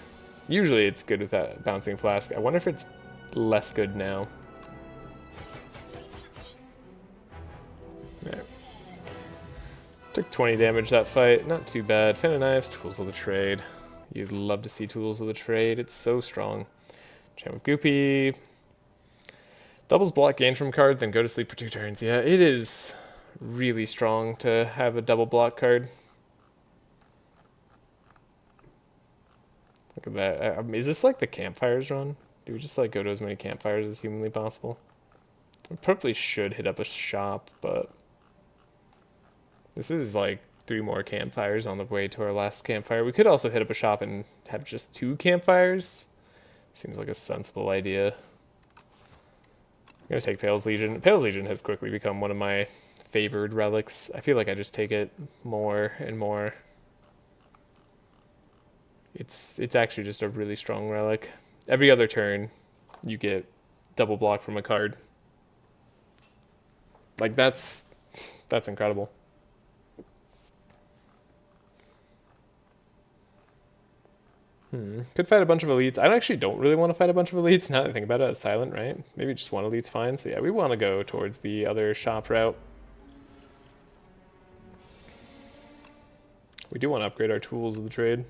Usually it's good with that Bouncing Flask. I wonder if it's less good now. Yeah. Took 20 damage that fight. Not too bad. Fan of Knives, Tools of the Trade. You'd love to see Tools of the Trade. It's so strong. Chant with Goopy. Doubles block gain from card, then go to sleep for 2 turns. Yeah, it is really strong to have a double block card. Look at that. Is this like the Campfires run? Do we just like go to as many campfires as humanly possible? We probably should hit up a shop, but this is like 3 more campfires on the way to our last campfire. We could also hit up a shop and have just 2 campfires. Seems like a sensible idea. I'm gonna take Pale's Legion. Pale's Legion has quickly become one of my favored relics. I feel like I just take it more and more. It's actually just a really strong relic. Every other turn, you get double block from a card. Like, that's incredible. Could fight a bunch of elites. I actually don't really want to fight a bunch of elites now that I think about it. It's silent, right? Maybe just one elite's fine. So yeah, we want to go towards the other shop route. We do want to upgrade our Tools of the Trade.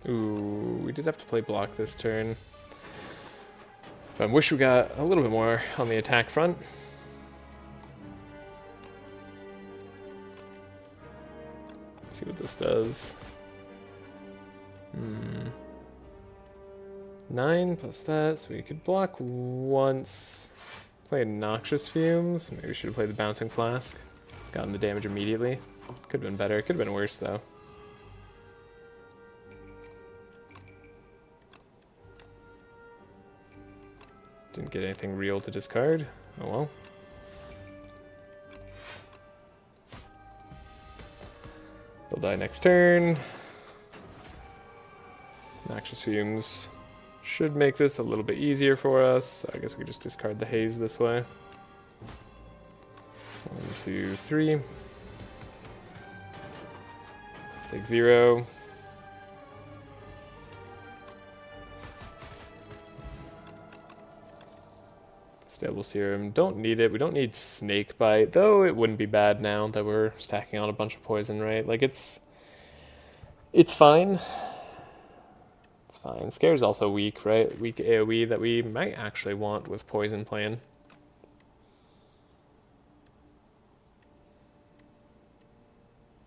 Ooh, we did have to play block this turn. But I wish we got a little bit more on the attack front. Let's see what this does. 9 plus that, so we could block once. Play Noxious Fumes. Maybe we should have played the Bouncing Flask. Gotten the damage immediately. Could have been better. Could have been worse, though. Didn't get anything real to discard. Oh well. They'll die next turn. Noxious Fumes should make this a little bit easier for us. I guess we could just discard the haze this way. 1, 2, 3. Take 0. Stable Serum, don't need it. We don't need Snake Bite, though it wouldn't be bad now that we're stacking on a bunch of poison, right? Like, it's fine. It's fine. Scare's also weak, right? Weak AoE that we might actually want with Poison playing.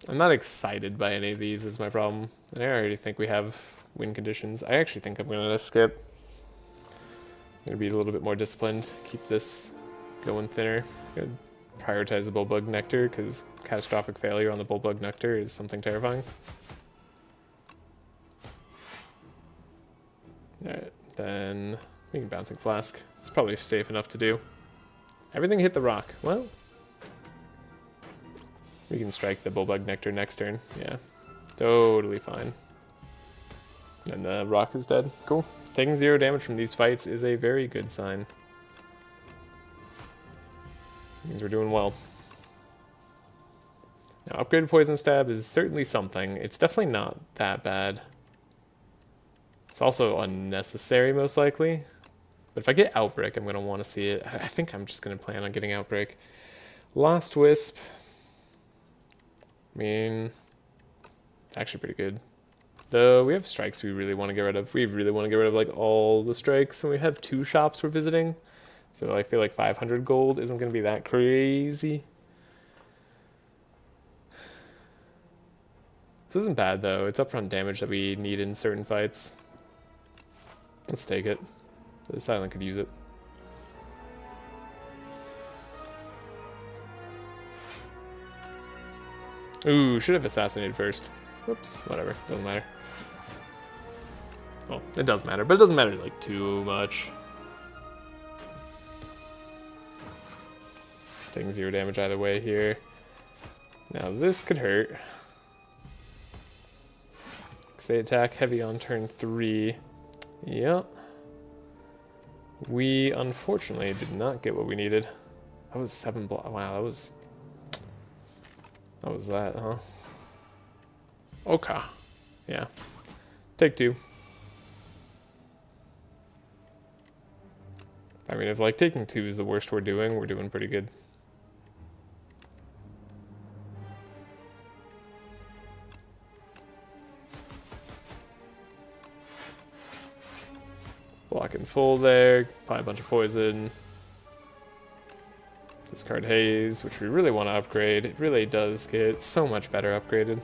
I'm not excited by any of these is my problem. And I already think we have win conditions. I actually think I'm going to skip. I'm going to be a little bit more disciplined. Keep this going thinner. Gonna prioritize the Bullbug Nectar because catastrophic failure on the Bullbug Nectar is something terrifying. Alright, then we can Bouncing Flask. It's probably safe enough to do. Everything hit the rock. Well, we can strike the Bullbug Nectar next turn. Yeah, totally fine. And the rock is dead. Cool. Taking 0 damage from these fights is a very good sign. Means we're doing well. Now, upgraded Poison Stab is certainly something. It's definitely not that bad. It's also unnecessary, most likely. But if I get Outbreak, I'm going to want to see it. I think I'm just going to plan on getting Outbreak. Lost Wisp. I mean, it's actually pretty good. Though we have strikes we really want to get rid of. We really want to get rid of like all the strikes. And we have 2 shops we're visiting. So I feel like 500 gold isn't going to be that crazy. This isn't bad though. It's upfront damage that we need in certain fights. Let's take it. The Silent could use it. Ooh, should have assassinated first. Whoops, whatever, doesn't matter. Well, it does matter, but it doesn't matter like too much. Taking 0 damage either way here. Now this could hurt. Because they attack heavy on turn 3. Yep. We unfortunately did not get what we needed. That was 7 block. Wow, that was that, huh? Okay. Yeah. Take 2. I mean, if like taking 2 is the worst we're doing pretty good. Block in full there, apply a bunch of poison. Discard Haze, which we really want to upgrade. It really does get so much better upgraded.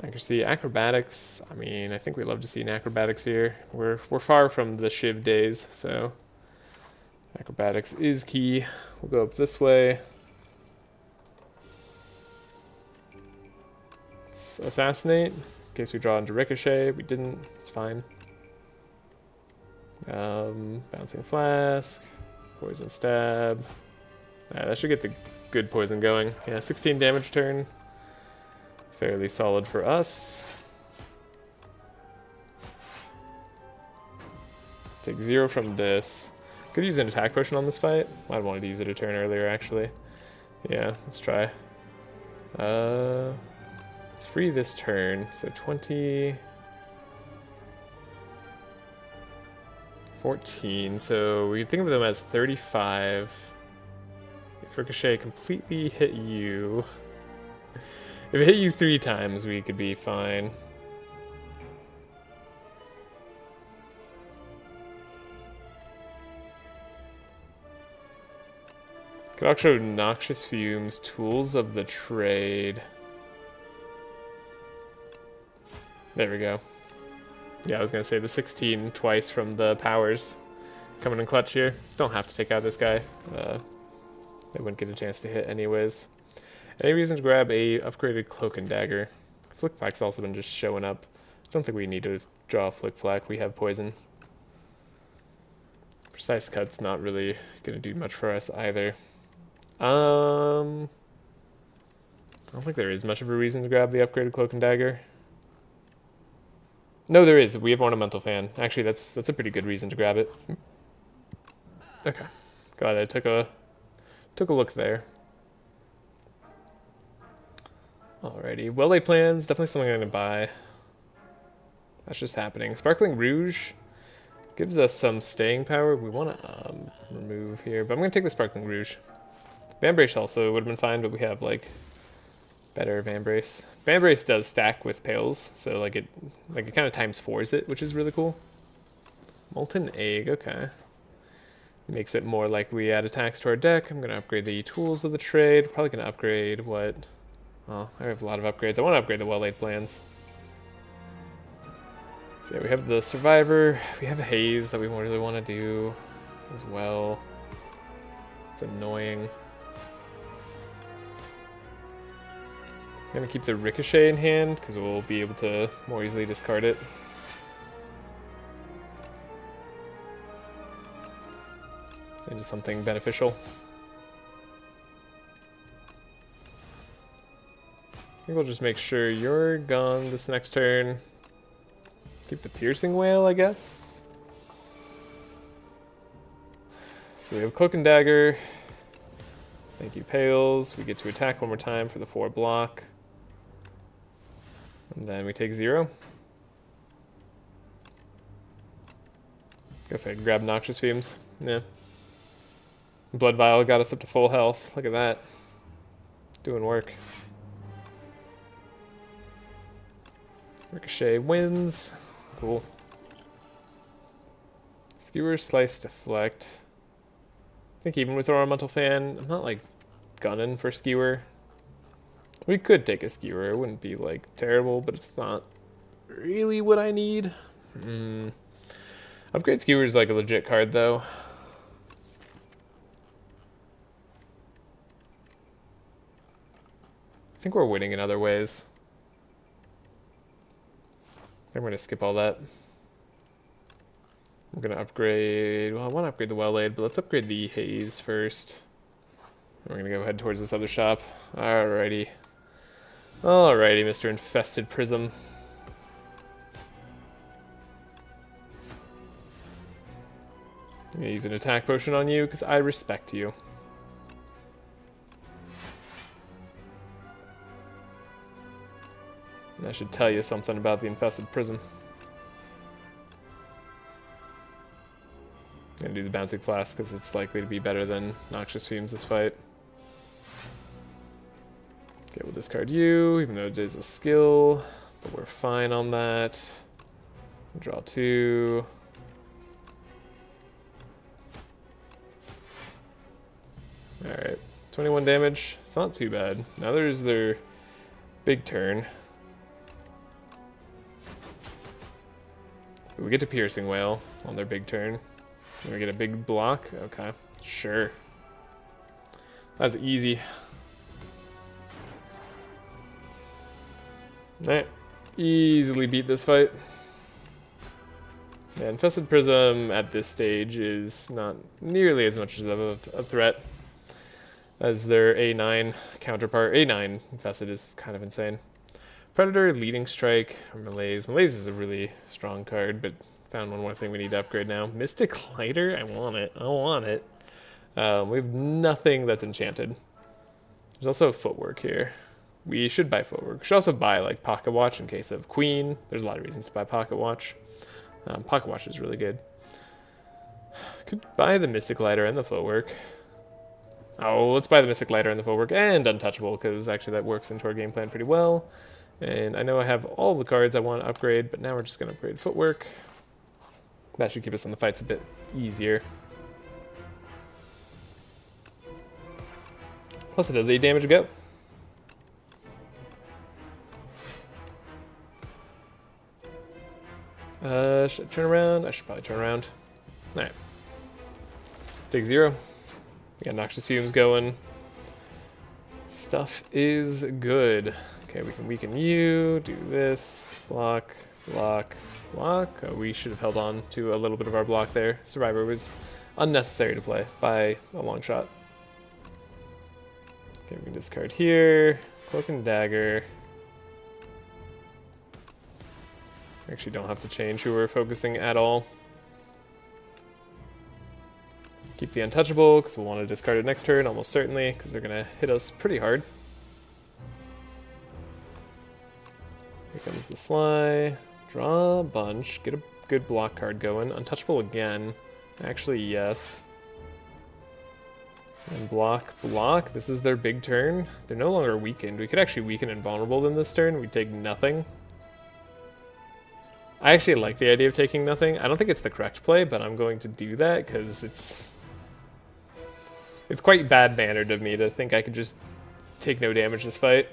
Accuracy, Acrobatics. I mean, I think we love to see an Acrobatics here. We're far from the Shiv days, so Acrobatics is key. We'll go up this way. Let's assassinate. In case we draw into Ricochet. We didn't. It's fine. Bouncing Flask. Poison Stab. That should get the good poison going. Yeah, 16 damage turn. Fairly solid for us. Take 0 from this. Could use an attack potion on this fight. I'd wanted to use it a turn earlier, actually. Yeah, let's try. It's free this turn, so 20... 14, so we think of them as 35. If Ricochet completely hit you... If it hit you 3 times, we could be fine. Could also Noxious Fumes, Tools of the Trade. There we go. Yeah, I was gonna say the 16 twice from the powers coming in clutch here. Don't have to take out this guy. They wouldn't get a chance to hit anyways. Any reason to grab a upgraded Cloak and Dagger? Flick Flack's also been just showing up. I don't think we need to draw a Flick Flack. We have poison. Precise Cut's not really gonna do much for us either. don't think there is much of a reason to grab the upgraded Cloak and Dagger. No, there is. We have Ornamental Fan. Actually, that's a pretty good reason to grab it. Okay. Glad I took a look there. Alrighty. Well-laid plans. Definitely something I'm going to buy. That's just happening. Sparkling Rouge gives us some staying power. We want to remove here, but I'm going to take the Sparkling Rouge. Vambrace also would have been fine, but we have, like, better Vambrace. Vambrace does stack with Pails, so like it kind of times 4s it, which is really cool. Molten Egg, okay. Makes it more likely we add attacks to our deck. I'm going to upgrade the Tools of the Trade. Probably going to upgrade what? Oh, I have a lot of upgrades. I want to upgrade the Well-Laid Plans. So yeah, we have the Survivor. We have a Haze that we really want to do as well. It's annoying. I'm going to keep the Ricochet in hand because we'll be able to more easily discard it. Into something beneficial. I think we'll just make sure you're gone this next turn. Keep the Piercing Wail, I guess. So we have Cloak and Dagger. Thank you, Pails. We get to attack one more time for the 4 block. And then we take 0. Guess I can grab Noxious Fumes. Yeah. Blood Vial got us up to full health. Look at that. Doing work. Ricochet wins. Cool. Skewer, Slice, Deflect. I think even with Ornamental Fan, I'm not like gunning for Skewer. We could take a Skewer. It wouldn't be like terrible, but it's not really what I need. Upgrade Skewer is like a legit card though. I think we're winning in other ways. I'm going to skip all that. I'm going to upgrade... Well, I want to upgrade the Well-Laid, but let's upgrade the Haze first. We're going to go head towards this other shop. Alrighty. Alrighty, Mr. Infested Prism. I'm going to use an attack potion on you because I respect you. That should tell you something about the Infested Prism. I'm gonna do the Bouncing Flask because it's likely to be better than Noxious Fumes this fight. Okay, we'll discard you, even though it is a skill, but we're fine on that. Draw 2. Alright, 21 damage. It's not too bad. Now there's their big turn. We get to Piercing Wail on their big turn. We get a big block? Okay, sure. That's easy. Alright, easily beat this fight. Yeah, Infested Prism at this stage is not nearly as much of a threat as their A9 counterpart. A9 Infested is kind of insane. Predator, Leading Strike, or Malaise. Malaise is a really strong card, but found one more thing we need to upgrade now. Mystic Lighter? I want it. I want it. We have nothing that's enchanted. There's also Footwork here. We should buy Footwork. We should also buy like Pocket Watch in case of Queen. There's a lot of reasons to buy Pocket Watch. Pocket Watch is really good. Could buy the Mystic Lighter and the Footwork. Oh, let's buy the Mystic Lighter and the Footwork and Untouchable, because actually that works into our game plan pretty well. And I know I have all the cards I want to upgrade, but now we're just going to upgrade Footwork. That should keep us in the fights a bit easier. Plus it does 8 damage a go. Should I turn around? I should probably turn around. Alright. Take 0. We got Noxious Fumes going. Stuff is good. Okay, we can weaken you, do this, block, block, block. Oh, we should have held on to a little bit of our block there. Survivor was unnecessary to play by a long shot. Okay, we can discard here. Cloak and Dagger. Actually don't have to change who we're focusing at all. Keep the Untouchable, because we'll want to discard it next turn, almost certainly, because they're going to hit us pretty hard. Here comes the Sly. Draw a bunch. Get a good block card going. Untouchable again. Actually, yes. And block, block. This is their big turn. They're no longer weakened. We could actually weaken Invulnerable them this turn. We'd take nothing. I actually like the idea of taking nothing. I don't think it's the correct play, but I'm going to do that because it's quite bad-mannered of me to think I could just take no damage this fight.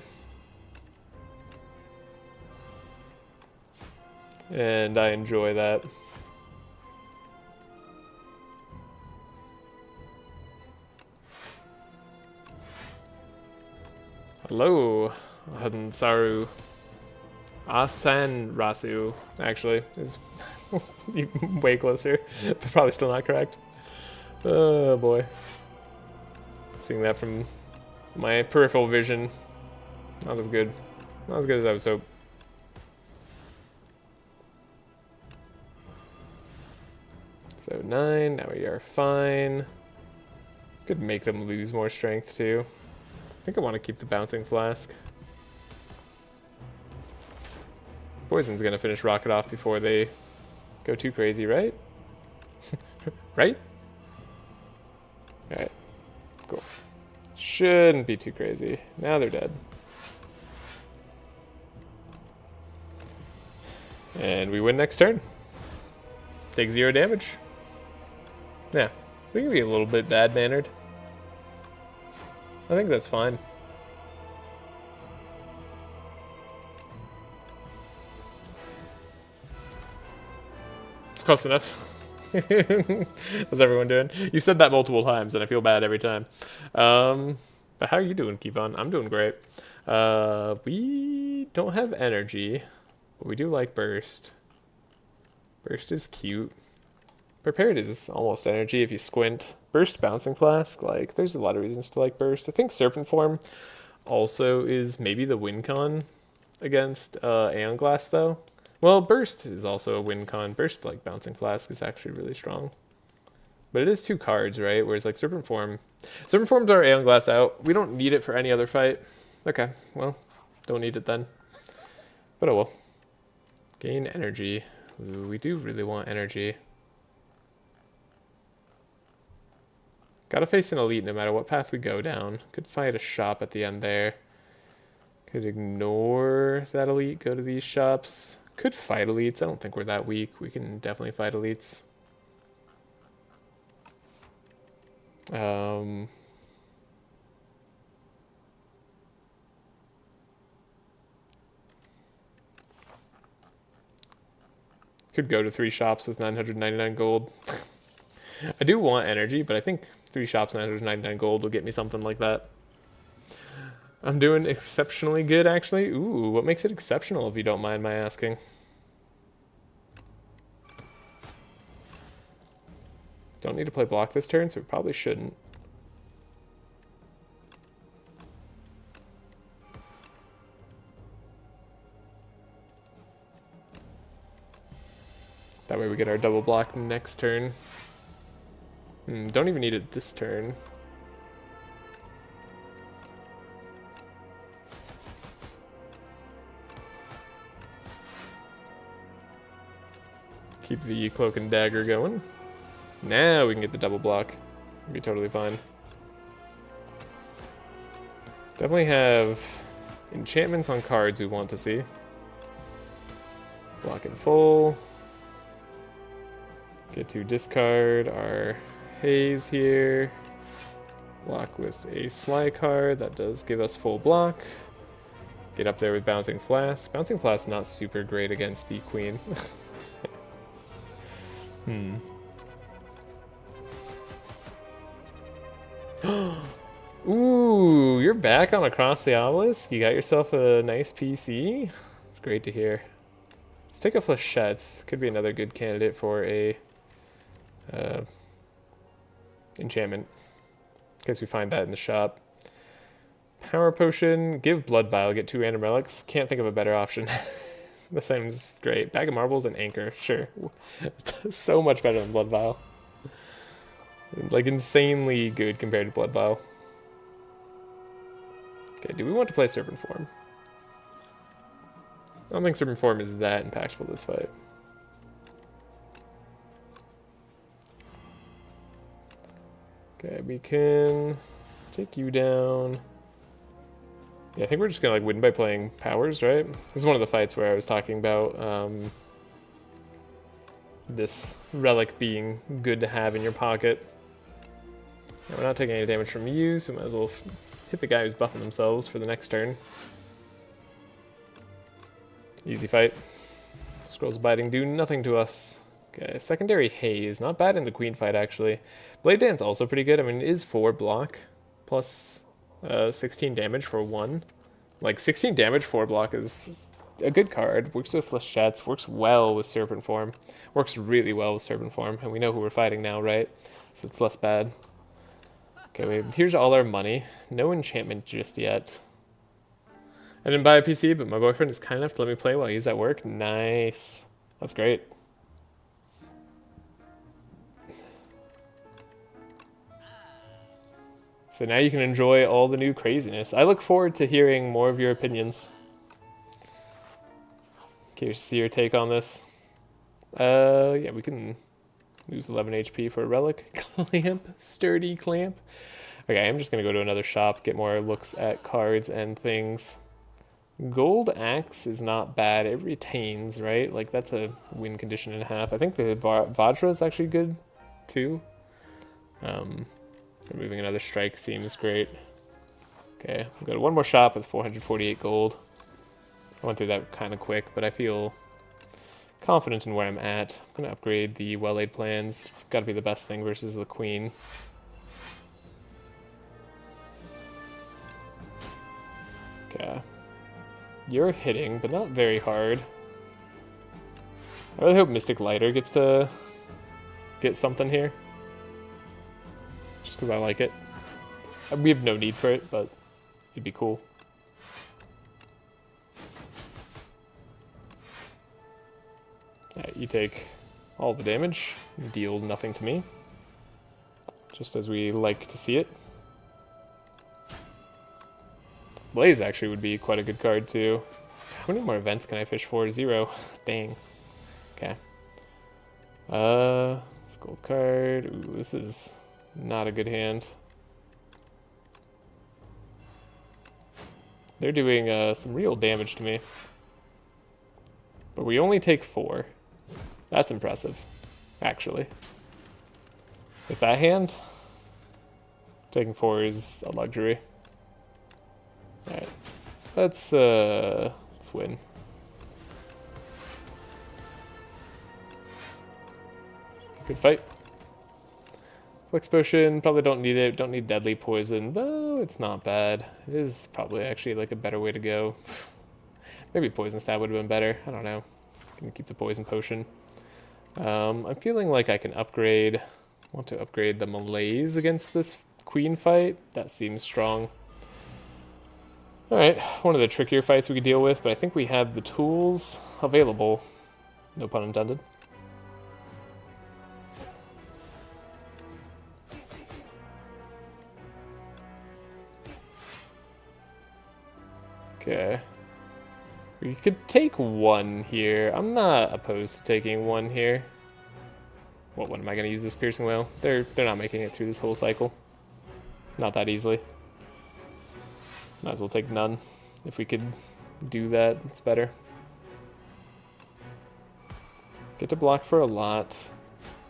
And I enjoy that. Hello, Hansaru. Asan Rasu, actually, is way closer, but probably still not correct. Oh boy. Seeing that from my peripheral vision, not as good. Not as good as I was hoping. So 9, now we are fine. Could make them lose more strength too. I think I want to keep the Bouncing Flask. Poison's gonna finish Rocket off before they go too crazy, right? Right? Alright, cool. Shouldn't be too crazy. Now they're dead. And we win next turn. Take 0 damage. Yeah, we can be a little bit bad-mannered. I think that's fine. It's close enough. How's everyone doing? You said that multiple times, and I feel bad every time. But how are you doing, Kevon? I'm doing great. We don't have energy, but we do like Burst. Burst is cute. Prepared is almost energy if you squint. Burst, Bouncing Flask, like, there's a lot of reasons to like Burst. I think Serpent Form also is maybe the win con against Aeon Glass, though. Well, Burst is also a win con. Burst, like Bouncing Flask, is actually really strong. But it is 2 cards, right? Whereas, like, Serpent Form's our Aeon Glass out. We don't need it for any other fight. Okay, well, don't need it then. But oh well. Gain energy. Ooh, we do really want energy. Gotta face an elite no matter what path we go down. Could fight a shop at the end there. Could ignore that elite, go to these shops. Could fight elites. I don't think we're that weak. We can definitely fight elites. Could go to 3 shops with 999 gold. I do want energy, but I think 3 shops, 999 gold will get me something like that. I'm doing exceptionally good, actually. Ooh, what makes it exceptional, if you don't mind my asking? Don't need to play block this turn, so we probably shouldn't. That way we get our double block next turn. Don't even need it this turn. Keep the Cloak and Dagger going. Now we can get the double block. It'll be totally fine. Definitely have enchantments on cards we want to see. Block in full. Get to discard our Haze here. Block with a Sly card. That does give us full block. Get up there with Bouncing Flask. Bouncing Flask not super great against the Queen. Ooh, you're back on Across the Obelisk? You got yourself a nice PC? It's great to hear. Let's take a Fléchettes. Could be another good candidate for a enchantment, in case we find that in the shop. Power Potion, give Blood Vial, get 2 random relics. Can't think of a better option. That seems great. Bag of Marbles and Anchor, sure. So much better than Blood Vial. Like, insanely good compared to Blood Vial. Okay, do we want to play Serpent Form? I don't think Serpent Form is that impactful this fight. Okay, we can take you down. Yeah, I think we're just gonna like win by playing powers, right? This is one of the fights where I was talking about this relic being good to have in your pocket. Now, we're not taking any damage from you, so we might as well hit the guy who's buffing themselves for the next turn. Easy fight. Scrolls of Biting do nothing to us. Okay, Secondary Haze, not bad in the Queen fight actually. Blade Dance also pretty good. I mean, it is 4 block plus 16 damage for 1. Like 16 damage 4 block is a good card. Works with Flechettes, works well with Serpent Form. Works really well with Serpent Form, and we know who we're fighting now, right? So it's less bad. Okay, wait, here's all our money. No enchantment just yet. I didn't buy a PC, but my boyfriend is kind enough to let me play while he's at work. Nice. That's great. So now you can enjoy all the new craziness. I look forward to hearing more of your opinions. Curious to see your take on this. Yeah, we can lose 11 HP for a relic. Clamp, sturdy clamp. Okay, I'm just gonna go to another shop, get more looks at cards and things. Gold Axe is not bad. It retains, right? Like, that's a win condition and a half. I think the Vajra is actually good, too. Removing another strike seems great. Okay, we'll go to one more shop with 448 gold. I went through that kind of quick, but I feel confident in where I'm at. I'm going to upgrade the Well-Laid Plans. It's got to be the best thing versus the Queen. Okay. You're hitting, but not very hard. I really hope Mystic Lighter gets to get something here. Just because I like it. We have no need for it, but it'd be cool. Alright, you take all the damage, deal nothing to me. Just as we like to see it. Blaze actually would be quite a good card too. How many more events can I fish for? 0. Dang. Okay. This gold card. Ooh, this is not a good hand. They're doing some real damage to me. But we only take 4. That's impressive, actually. With that hand, taking 4 is a luxury. Alright, let's win. Good fight. Flex Potion, probably don't need it. Don't need Deadly Poison, though it's not bad. It is probably actually like a better way to go. Maybe Poison Stab would have been better. I don't know. Can keep the Poison Potion. I'm feeling like I can upgrade. Want to upgrade the Malaise against this Queen fight. That seems strong. Alright, one of the trickier fights we could deal with, but I think we have the tools available. No pun intended. Okay. We could take 1 here. I'm not opposed to taking 1 here. What am I going to use this Piercing Wail? They're not making it through this whole cycle. Not that easily. Might as well take none. If we could do that, it's better. Get to block for a lot.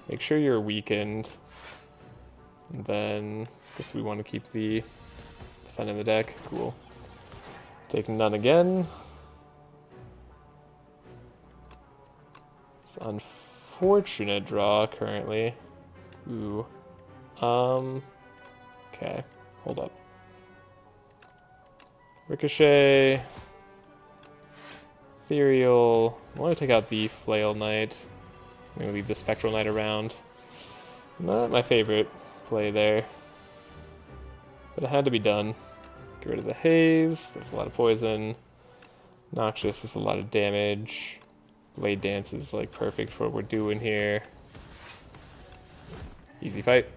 Make sure you're weakened. And then, I guess we want to keep the defend in the deck. Cool. Take none again. It's unfortunate draw currently. Ooh. Okay. Hold up. Ricochet. Ethereal. I want to take out the Flail Knight. I'm going to leave the Spectral Knight around. Not my favorite play there. But it had to be done. Get rid of the haze. That's a lot of poison. Noxious is a lot of damage. Blade Dance is like perfect for what we're doing here. Easy fight.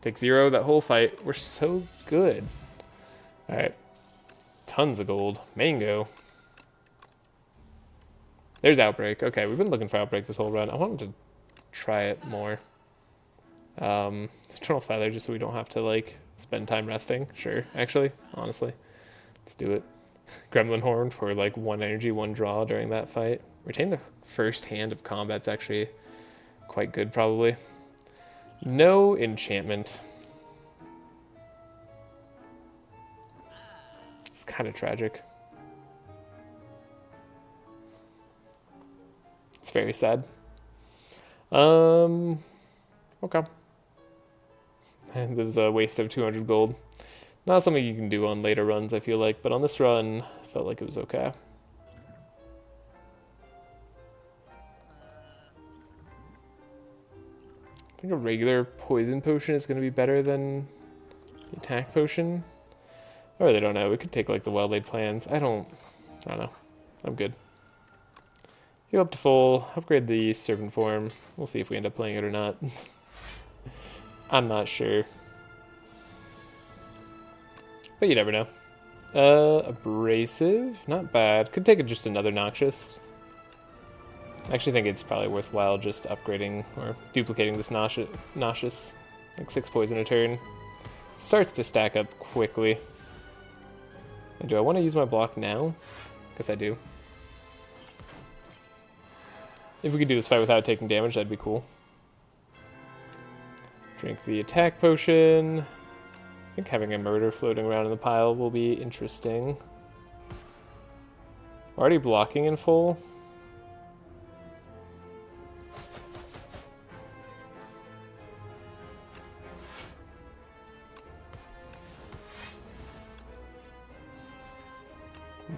Take 0 that whole fight. We're so good. Alright. Tons of gold. Mango. There's Outbreak. Okay, we've been looking for Outbreak this whole run. I wanted to try it more. Eternal Feather, just so we don't have to, like, spend time resting. Sure, actually, honestly. Let's do it. Gremlin Horn for, like, 1 energy, 1 draw during that fight. Retain the first hand of combat's actually quite good, probably. No enchantment. It's kind of tragic. It's very sad. Okay. And there was a waste of 200 gold. Not something you can do on later runs, I feel like, but on this run, I felt like it was okay. I think a regular poison potion is going to be better than the attack potion. I really don't know. We could take like the Well-Laid Plans. I don't know. I'm good. Heal up to full. Upgrade the Serpent Form. We'll see if we end up playing it or not. I'm not sure. But you never know. Abrasive. Not bad. Could take it just another Noxious. I actually think it's probably worthwhile just upgrading or duplicating this Noxious. Like 6 poison a turn. Starts to stack up quickly. And do I want to use my block now? Guess I do. If we could do this fight without taking damage, that'd be cool. Drink the attack potion. I think having a murder floating around in the pile will be interesting. Already blocking in full.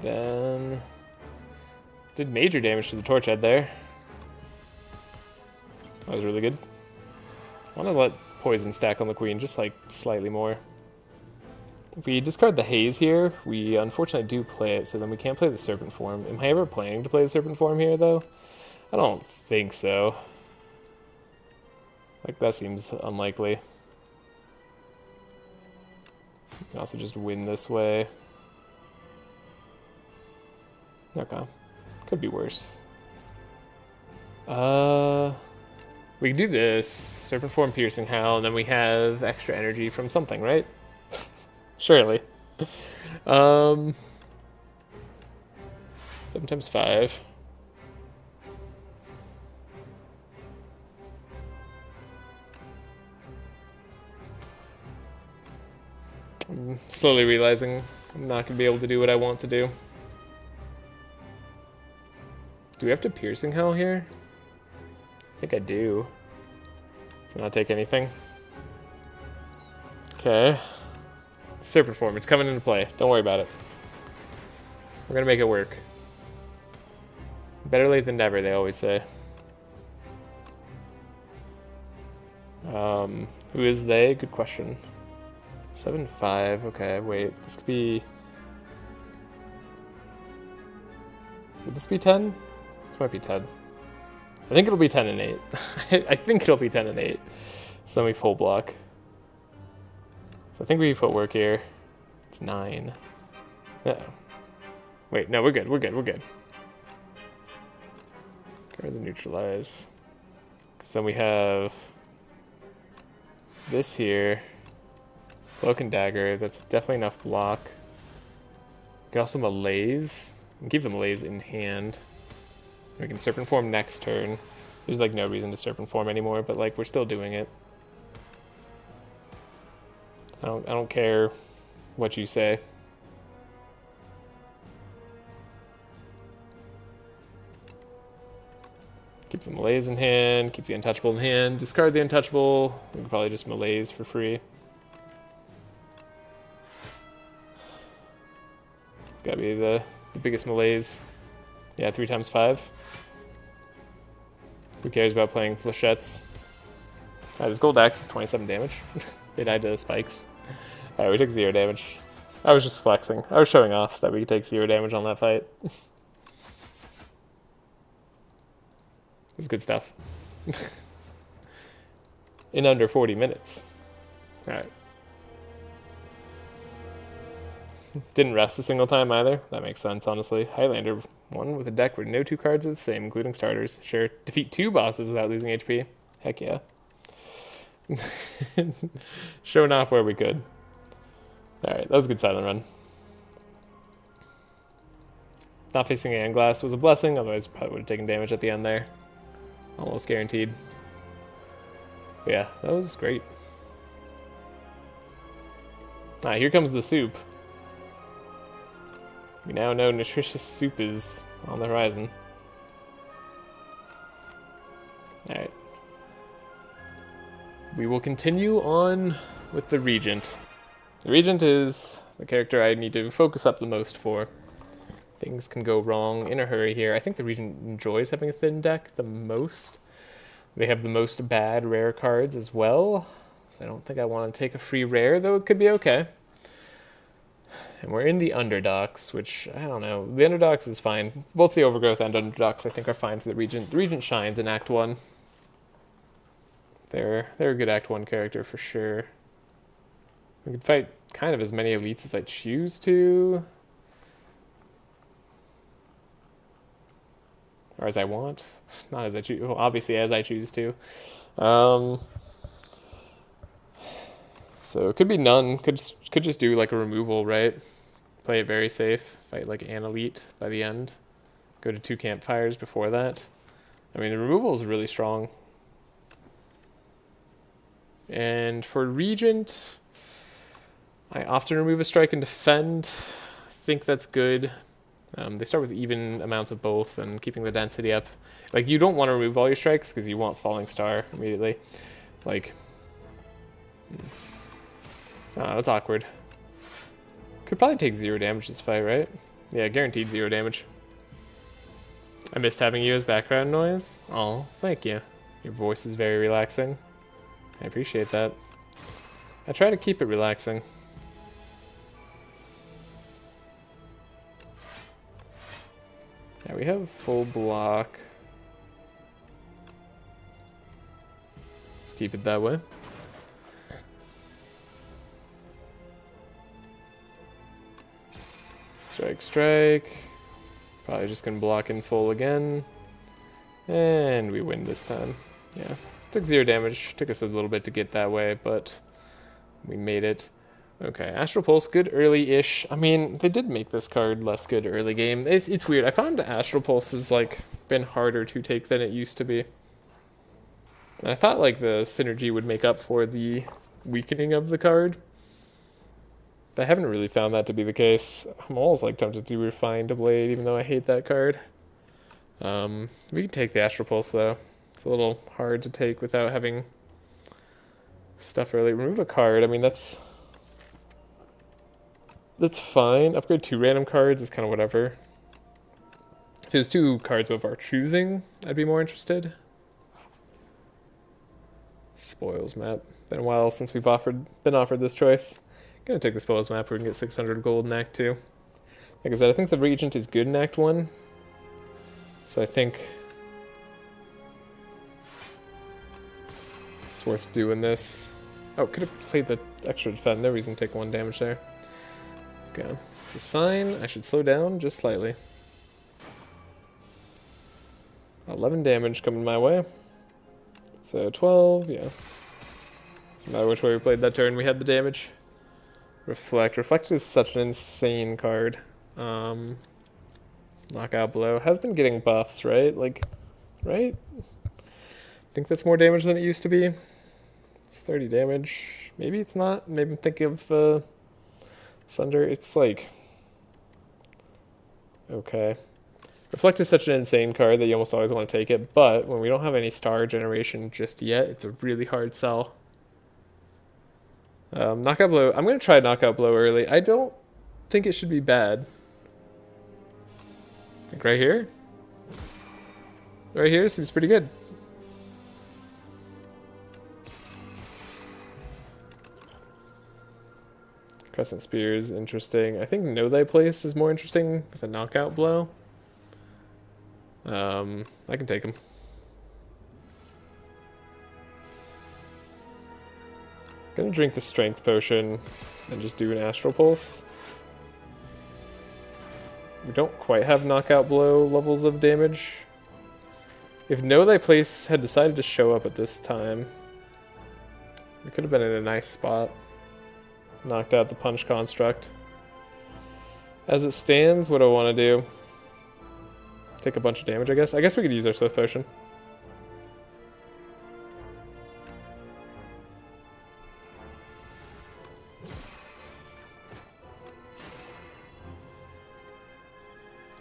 Then did major damage to the torch head there. That was really good. I want to let poison stack on the queen just like slightly more. If we discard the haze here, we unfortunately do play it, so then we can't play the serpent form. Am I ever planning to play the serpent form here though? I don't think so. Like that seems unlikely. You can also just win this way. Okay. Could be worse. We can do this. Serpent Form, Piercing Howl, and then we have extra energy from something, right? Surely. 7 times 5. I'm slowly realizing I'm not going to be able to do what I want to do. Do we have to Piercing Hell here? I think I do. Can I take anything? Okay. Serpent Form, it's coming into play. Don't worry about it. We're gonna make it work. Better late than never, they always say. Who is they? Good question. 7-5. Okay, wait. This could be. Would this be 10? This might be 10. I think it'll be 10 and 8. I think it'll be 10 and 8. So then we full block. So I think we footwork here. It's 9. Uh-oh. Wait, no, we're good. We're good. We're good. Get rid of the neutralize. Because then we have this here. Cloak and Dagger. That's definitely enough block. We can also malaise. We can keep the malaise in hand. We can Serpent Form next turn. There's like no reason to Serpent Form anymore, but like we're still doing it. I don't care what you say. Keep the malaise in hand, keep the untouchable in hand, discard the untouchable. We can probably just malaise for free. It's gotta be the biggest malaise. Yeah, 3 times 5. Who cares about playing flechettes? This gold axe is 27 damage. They died to the spikes. Alright, we took 0 damage. I was just flexing. I was showing off that we could take 0 damage on that fight. It's good stuff. In under 40 minutes. Alright. Didn't rest a single time either. That makes sense, honestly. Highlander, one with a deck where no 2 cards are the same, including starters. Sure. Defeat 2 bosses without losing HP. Heck yeah. Showing off where we could. Alright, that was a good silent run. Not facing Iron Glass was a blessing, otherwise probably would have taken damage at the end there. Almost guaranteed. But yeah, that was great. Ah, here comes the soup. We now know nutritious soup is on the horizon. Alright. We will continue on with the Regent. The Regent is the character I need to focus up the most for. Things can go wrong in a hurry here. I think the Regent enjoys having a thin deck the most. They have the most bad rare cards as well. So I don't think I want to take a free rare, though it could be okay. And we're in the Underdogs, which, I don't know. The Underdogs is fine. Both the Overgrowth and Underdogs, I think, are fine for the Regent. The Regent shines in Act 1. They're a good Act 1 character for sure. We can fight kind of as many elites as I choose to. Or as I want. Not as I choose. Well, obviously as I choose to. So it could be none. Could just do like a removal, right? Play it very safe. Fight like an elite by the end. Go to 2 campfires before that. I mean, the removal is really strong. And for Regent, I often remove a strike and defend. I think that's good. They start with even amounts of both and keeping the density up. Like, you don't want to remove all your strikes because you want Falling Star immediately. Like, oh, that's awkward. Could probably take 0 damage this fight, right? Yeah, guaranteed 0 damage. I missed having you as background noise. Oh, thank you. Your voice is very relaxing. I appreciate that. I try to keep it relaxing. Yeah, we have full block. Let's keep it that way. Strike, strike. Probably just gonna block in full again. And we win this time. Yeah. Took 0 damage. Took us a little bit to get that way, but we made it. Okay, Astral Pulse, good early-ish. I mean, they did make this card less good early game. It's weird. I found Astral Pulse has, like, been harder to take than it used to be. And I thought, like, the synergy would make up for the weakening of the card. But I haven't really found that to be the case. I'm almost, like, tempted to refine the Blade, even though I hate that card. We can take the Astral Pulse, though. It's a little hard to take without having stuff early. Remove a card. I mean, that's fine. Upgrade 2 random cards is kind of whatever. If it was 2 cards of our choosing, I'd be more interested. Spoils map. Been a while since we've been offered this choice. Gonna take the spoils map where we can get 600 gold in Act 2. Like I said, I think the Regent is good in Act 1. So I think it's worth doing this. Oh, could have played the extra defend. No reason to take 1 damage there. Okay, it's a sign. I should slow down just slightly. 11 damage coming my way. So 12, yeah. No matter which way we played that turn, we had the damage. Reflect. Reflect is such an insane card. Knockout Blow. Has been getting buffs, right? Like, right? I think that's more damage than it used to be. It's 30 damage. Maybe it's not. Maybe think of Sunder. It's like, okay. Reflect is such an insane card that you almost always want to take it, but when we don't have any star generation just yet, it's a really hard sell. Knockout Blow. I'm going to try Knockout Blow early. I don't think it should be bad. Like right here? Right here seems pretty good. Crescent Spear is interesting. I think Know Thy Place is more interesting with a knockout blow. I can take him. Gonna drink the Strength Potion and just do an Astral Pulse. We don't quite have knockout blow levels of damage. If Know Thy Place had decided to show up at this time, we could have been in a nice spot. Knocked out the Punch Construct. As it stands, what do I want to do? Take a bunch of damage, I guess. I guess we could use our Swift Potion.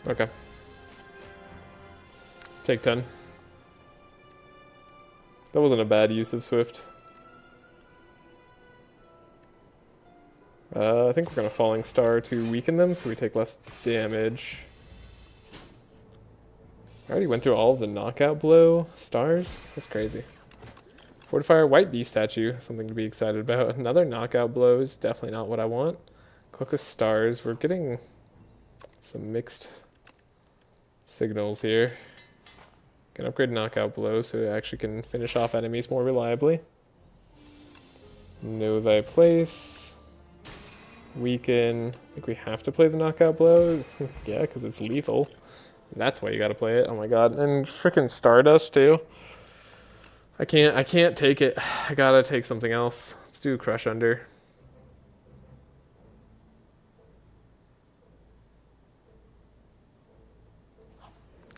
Okay. Take 10. That wasn't a bad use of Swift. I think we're going to Falling Star to weaken them, so we take less damage. I already went through all of the knockout blow stars. That's crazy. Fortifier White Bee statue, something to be excited about. Another knockout blow is definitely not what I want. Cloak of Stars, we're getting some mixed signals here. Can upgrade knockout blow so it actually can finish off enemies more reliably. Know Thy Place. Weaken. I think we have to play the knockout blow. Yeah, because it's lethal. That's why you gotta play it. Oh my god. And freaking Stardust too. I can't take it. I gotta take something else. Let's do Crush Under.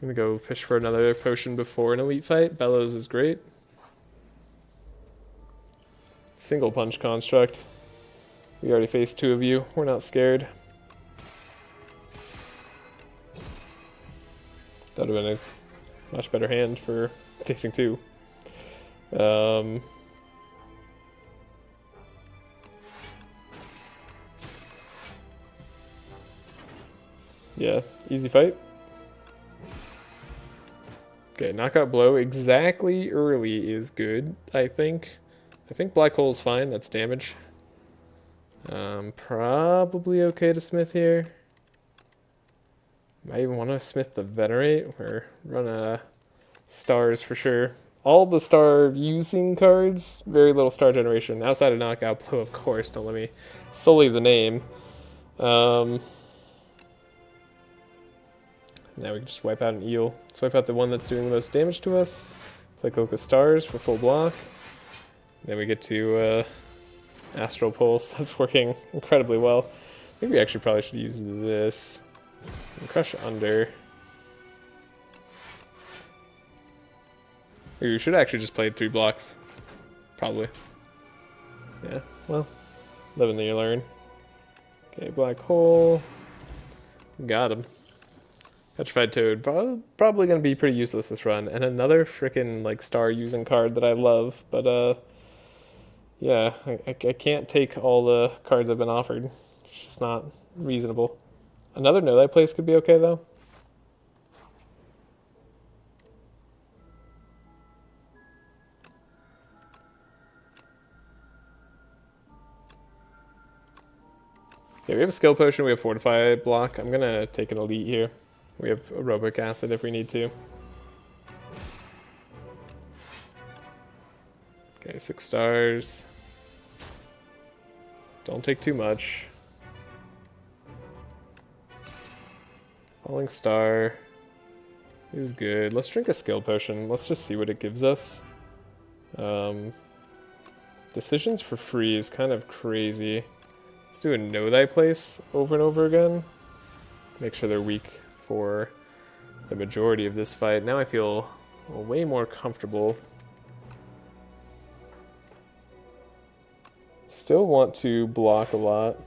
I'm gonna go fish for another potion before an elite fight. Bellows is great. Single Punch Construct. We already faced 2 of you. We're not scared. That would have been a much better hand for facing 2. Yeah, easy fight. Okay, knockout blow exactly early is good, I think. I think Black Hole is fine, that's damage. Probably okay to smith here. Might even want to smith the Venerate or run a stars for sure. All the star using cards, very little star generation. Outside of knockout blow, of course, don't let me sully the name. Now we can just wipe out an eel. Let's wipe out the one that's doing the most damage to us. Play Cloak of Stars for full block. Then we get to Astral Pulse. That's working incredibly well. I think we actually probably should use this. And Crush Under. We should actually just play 3 blocks. Probably. Yeah, well, live and then you learn. Okay, Black Hole. Got him. Petrified Toad. Probably going to be pretty useless this run. And another freaking like star using card that I love. But yeah, I can't take all the cards I've been offered. It's just not reasonable. Another Know Thy Place could be okay though. Okay, we have a skill potion, we have Fortify block. I'm gonna take an elite here. We have aerobic acid if we need to. Okay, 6 stars. Don't take too much. Falling Star is good. Let's drink a skill potion. Let's just see what it gives us. Decisions for free is kind of crazy. Let's do a Know Thy Place over and over again. Make sure they're weak for the majority of this fight. Now I feel way more comfortable. Still want to block a lot.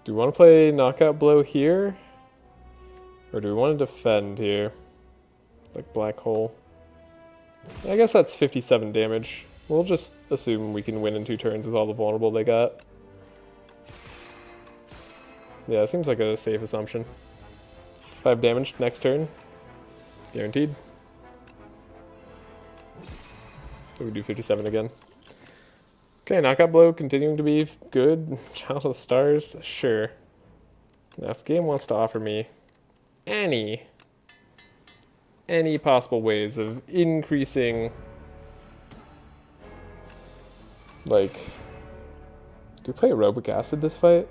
Do we want to play Knockout Blow here? Or do we want to defend here? Like Black Hole. I guess that's 57 damage. We'll just assume we can win in 2 turns with all the vulnerable they got. Yeah, it seems like a safe assumption. 5 damage next turn. Guaranteed. So we do 57 again. Okay, knockout blow continuing to be good. Child of the Stars, sure. Now, if the game wants to offer me any possible ways of increasing, like, do we play aerobic acid this fight?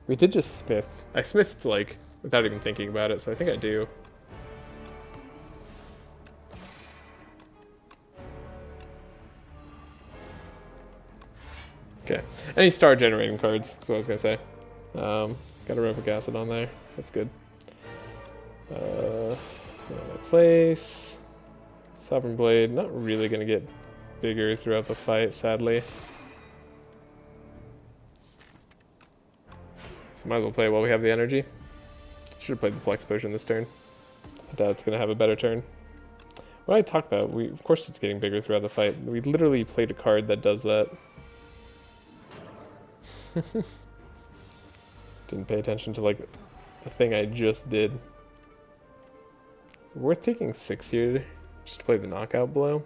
We did just smith. I smithed, like, without even thinking about it, so I think I do. Okay, any star generating cards, that's what I was gonna say. Got aerobic acid on there, that's good. Place. Sovereign Blade, not really gonna get bigger throughout the fight, sadly. So might as well play it while we have the energy. Should have played the Flex Potion this turn. I doubt it's gonna have a better turn. What I talked about, of course it's getting bigger throughout the fight. We literally played a card that does that. Didn't pay attention to, like, the thing I just did. Worth taking 6 here just to play the knockout blow?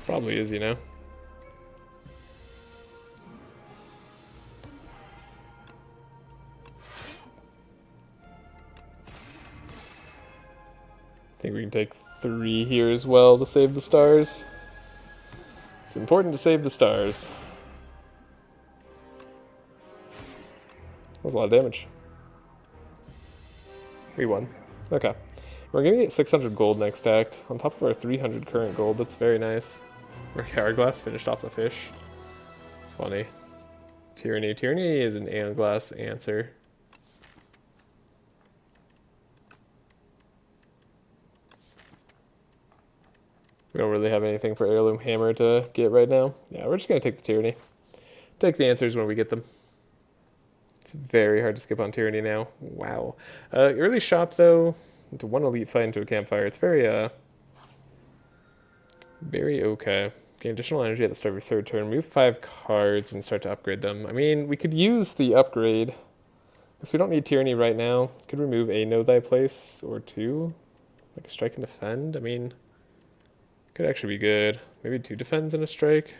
Probably is, you know. I think we can take 3 here as well to save the stars. It's important to save the stars. That was a lot of damage. We won. Okay. We're gonna get 600 gold next act, on top of our 300 current gold. That's very nice. Hourglass finished off the fish. Funny. Tyranny. Tyranny is an Aeon Glass answer. We don't really have anything for Heirloom Hammer to get right now. Yeah, we're just gonna take the Tyranny. Take the answers when we get them. It's very hard to skip on Tyranny now. Wow. Early shop, though, into 1 elite fight into a campfire. It's very okay. Gain additional energy at the start of your 3rd turn. Move 5 cards and start to upgrade them. I mean, we could use the upgrade. Because we don't need Tyranny right now. Could remove a Know Thy Place or 2. Like a strike and defend. I mean, could actually be good. Maybe 2 defends and a strike.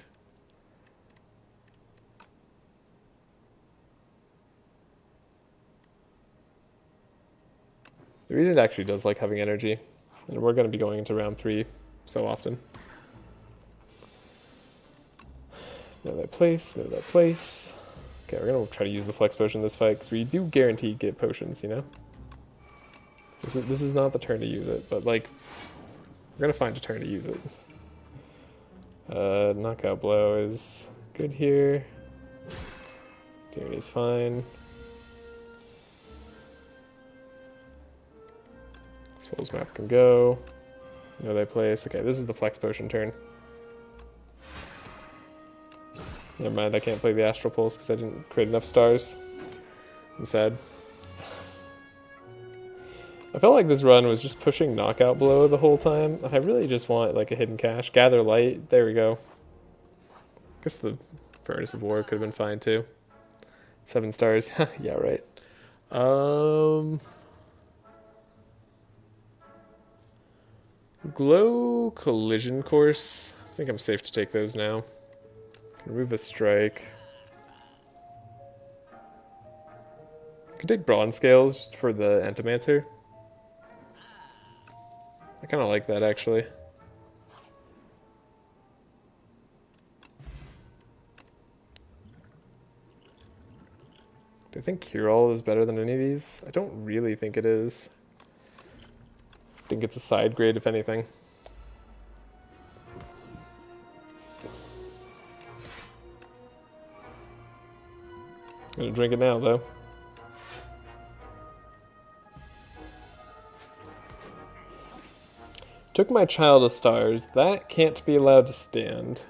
The reason it actually does like having energy, and we're going to be going into round 3 so often. Know that place, know that place. Okay, we're going to try to use the Flex Potion this fight, because we do guarantee get potions, you know? This is not the turn to use it, but, like, we're going to find a turn to use it. Knockout Blow is good here. Tyranny is fine. Swell's map can go. Know Thy Place. Okay, this is the Flex Potion turn. Never mind, I can't play the Astral Pulse because I didn't create enough stars. I'm sad. I felt like this run was just pushing Knockout Blow the whole time, and I really just want, like, a hidden cache. Gather Light, there we go. I guess the Furnace of War could have been fine too. 7 stars, yeah, right. Glow Collision Course. I think I'm safe to take those now. Remove a strike. Could take Bronze Scales just for the Entomancer. I kind of like that, actually. Do I think Cure-All is better than any of these? I don't really think it is. I think it's a side grade, if anything. I'm gonna drink it now, though. Took my Child of Stars. That can't be allowed to stand.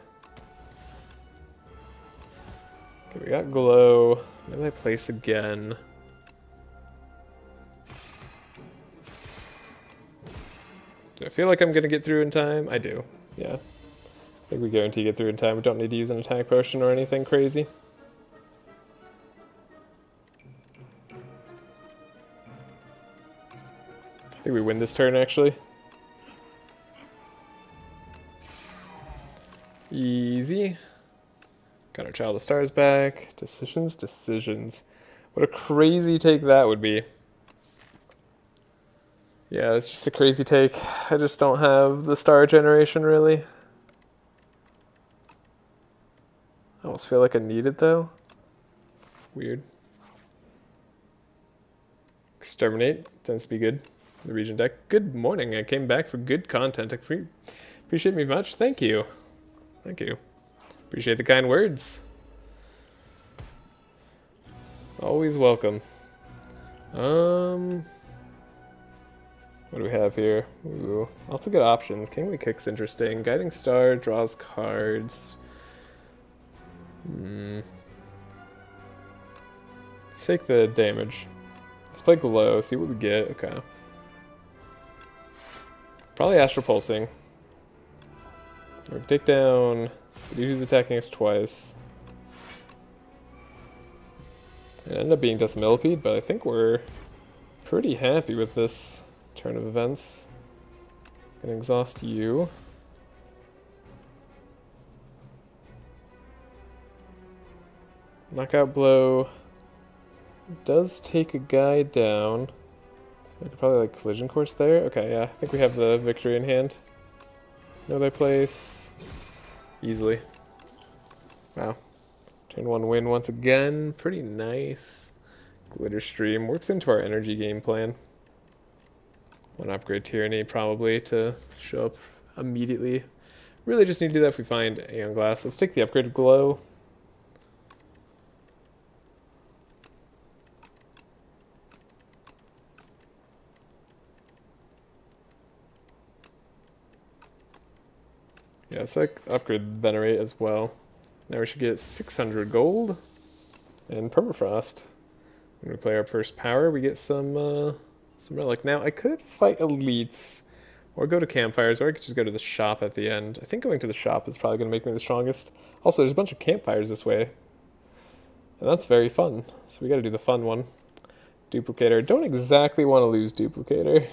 Okay, we got Glow. Know Thy Place again. Do I feel like I'm gonna get through in time? I do. Yeah. I think we guarantee get through in time. We don't need to use an attack potion or anything crazy. I think we win this turn, actually. Easy. Got our Child of Stars back. Decisions. What a crazy take that would be. Yeah, it's just a crazy take. I just don't have the star generation, really. I almost feel like I need it, though. Weird. Exterminate tends to be good. The region deck. Good morning. I came back for good content. Appreciate me much. Thank you. Thank you. Appreciate the kind words. Always welcome. What do we have here? Ooh, lots of good options. Kingly Kick's interesting. Guiding Star draws cards. Let's take the damage. Let's play Glow, see what we get. Okay. Probably Astral Pulsing. Or take down who's attacking us twice. It ended up being Decimillipede, but I think we're pretty happy with this turn of events. Gonna exhaust you. Knockout Blow does take a guy down. I could probably like Collision Course there. Okay, yeah, I think we have the victory in hand. Know their place. Easily. Wow. Turn 1 win once again. Pretty nice. Glitter Stream works into our energy game plan. One upgrade Tyranny probably to show up immediately. Really just need to do that if we find Aeon Glass. Let's take the upgraded Glow. Yeah, let's like upgrade Venerate as well. Now we should get 600 gold and Permafrost. When we play our first power, we get some relic. Now, I could fight elites, or go to campfires, or I could just go to the shop at the end. I think going to the shop is probably going to make me the strongest. Also, there's a bunch of campfires this way, and that's very fun. So we got to do the fun one. Duplicator. Don't exactly want to lose Duplicator.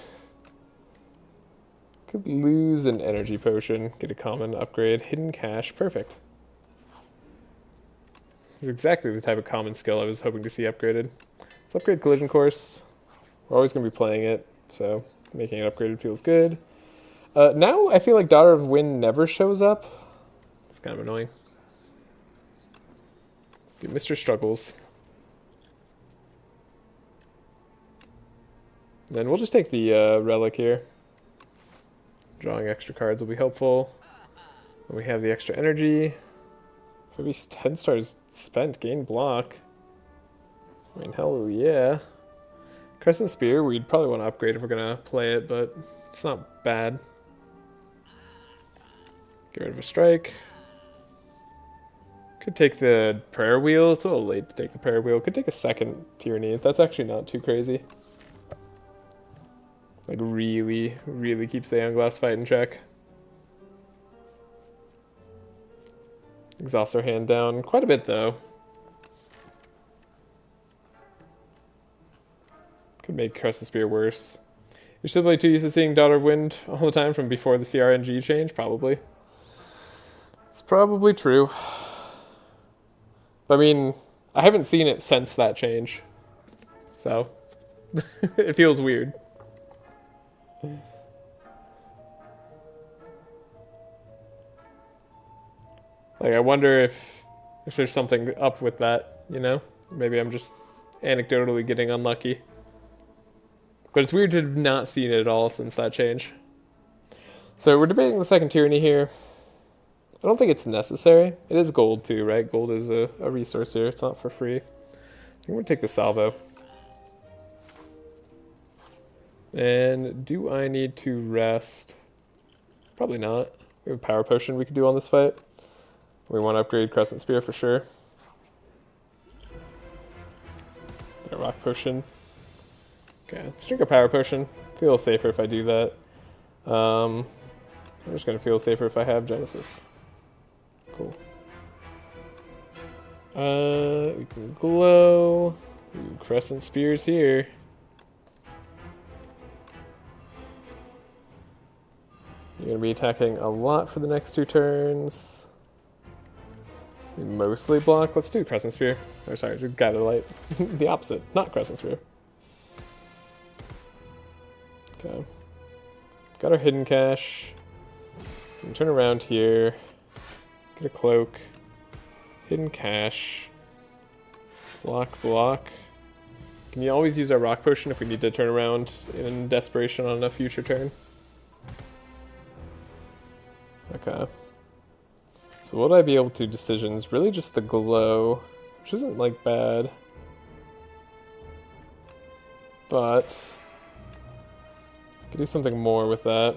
Could lose an energy potion, get a common upgrade. Hidden Cache. Perfect. This is exactly the type of common skill I was hoping to see upgraded. Let's upgrade Collision Course. We're always going to be playing it, so making it upgraded feels good. Now I feel like Daughter of Wind never shows up. It's kind of annoying. Get Mr. Struggles. Then we'll just take the relic here. Drawing extra cards will be helpful. When we have the extra energy. Maybe 10 stars spent, gain block. I mean, hell yeah. Crescent Spear, we'd probably want to upgrade if we're going to play it, but it's not bad. Get rid of a strike. Could take the Prayer Wheel. It's a little late to take the Prayer Wheel. Could take a second Tyranny. That's actually not too crazy. Like, really, really keeps the Aeon Glass fight in check. Exhaust our hand down quite a bit, though. Could make Crescent Spear worse. You're simply too used to seeing Daughter of Wind all the time from before the CRNG change? Probably. It's probably true. I mean, I haven't seen it since that change. So, it feels weird. Like, I wonder if there's something up with that, you know? Maybe I'm just anecdotally getting unlucky. But it's weird to have not seen it at all since that change. So we're debating the second Tyranny here. I don't think it's necessary. It is gold too, right? Gold is a resource here. It's not for free. I think we're going to take the Salvo. And do I need to rest? Probably not. We have a Power Potion we could do on this fight. We want to upgrade Crescent Spear for sure. A Rock Potion. Okay, let's drink a Power Potion. Feel safer if I do that. I'm just going to feel safer if I have Genesis. Cool. We can glow. Ooh, Crescent Spear's here. You're going to be attacking a lot for the next 2 turns. We mostly block. Let's do Crescent Spear. Or sorry, do Gather Light. The opposite, not Crescent Spear. Okay. Got our hidden cache. We can turn around here. Get a cloak. Hidden cache. Block, block. Can you always use our rock potion if we need to turn around in desperation on a future turn? Okay. So would I be able to decisions? Really just the glow, which isn't like bad. But I could do something more with that.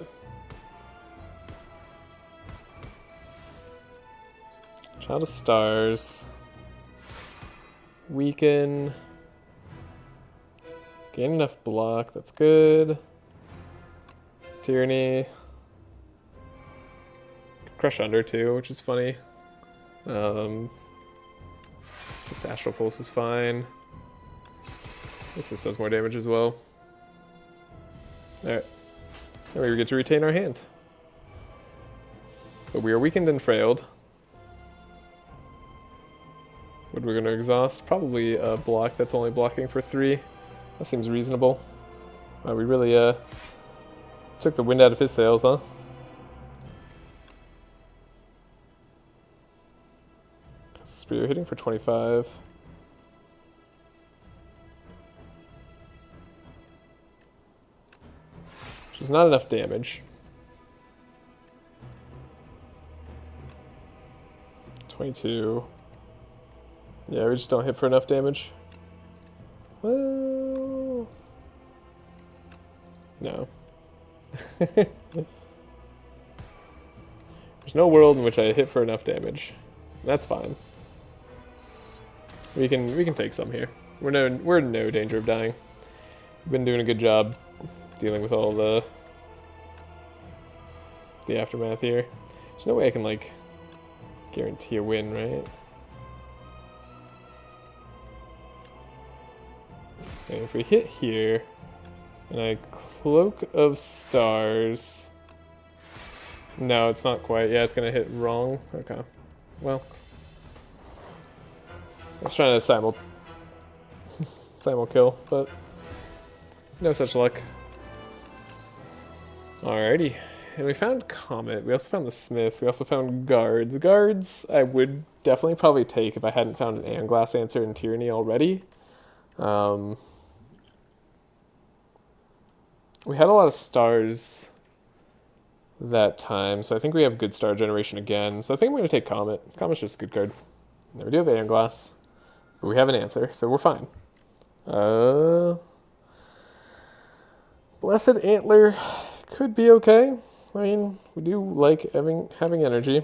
Child of Stars. Weaken. Gain enough block, that's good. Tyranny. Crush under too, which is funny. This Astral Pulse is fine. This does more damage as well. Alright. Now we get to retain our hand. But we are weakened and frailed. What we're going to exhaust? Probably a block that's only blocking for 3. That seems reasonable. Wow, we really took the wind out of his sails, huh? Spear hitting for 25. Which is not enough damage. 22. Yeah, we just don't hit for enough damage. Well, no. There's no world in which I hit for enough damage. That's fine. We can take some here. We're in no danger of dying. We've been doing a good job dealing with all the aftermath here. There's no way I can like guarantee a win, right? And if we hit here, and I Cloak of Stars. No, it's not quite. Yeah, it's gonna hit wrong. Okay. Well, I was trying to simul kill, but no such luck. Alrighty. And we found Comet. We also found the Smith. We also found Guards. Guards I would definitely probably take if I hadn't found an Aeon Glass Answer in Tyranny already. We had a lot of stars that time, so I think we have good star generation again. So I think I'm going to take Comet. Comet's just a good card. Now we do have Aeon Glass, but we have an answer, so we're fine. Blessed Antler could be okay. I mean, we do like having energy.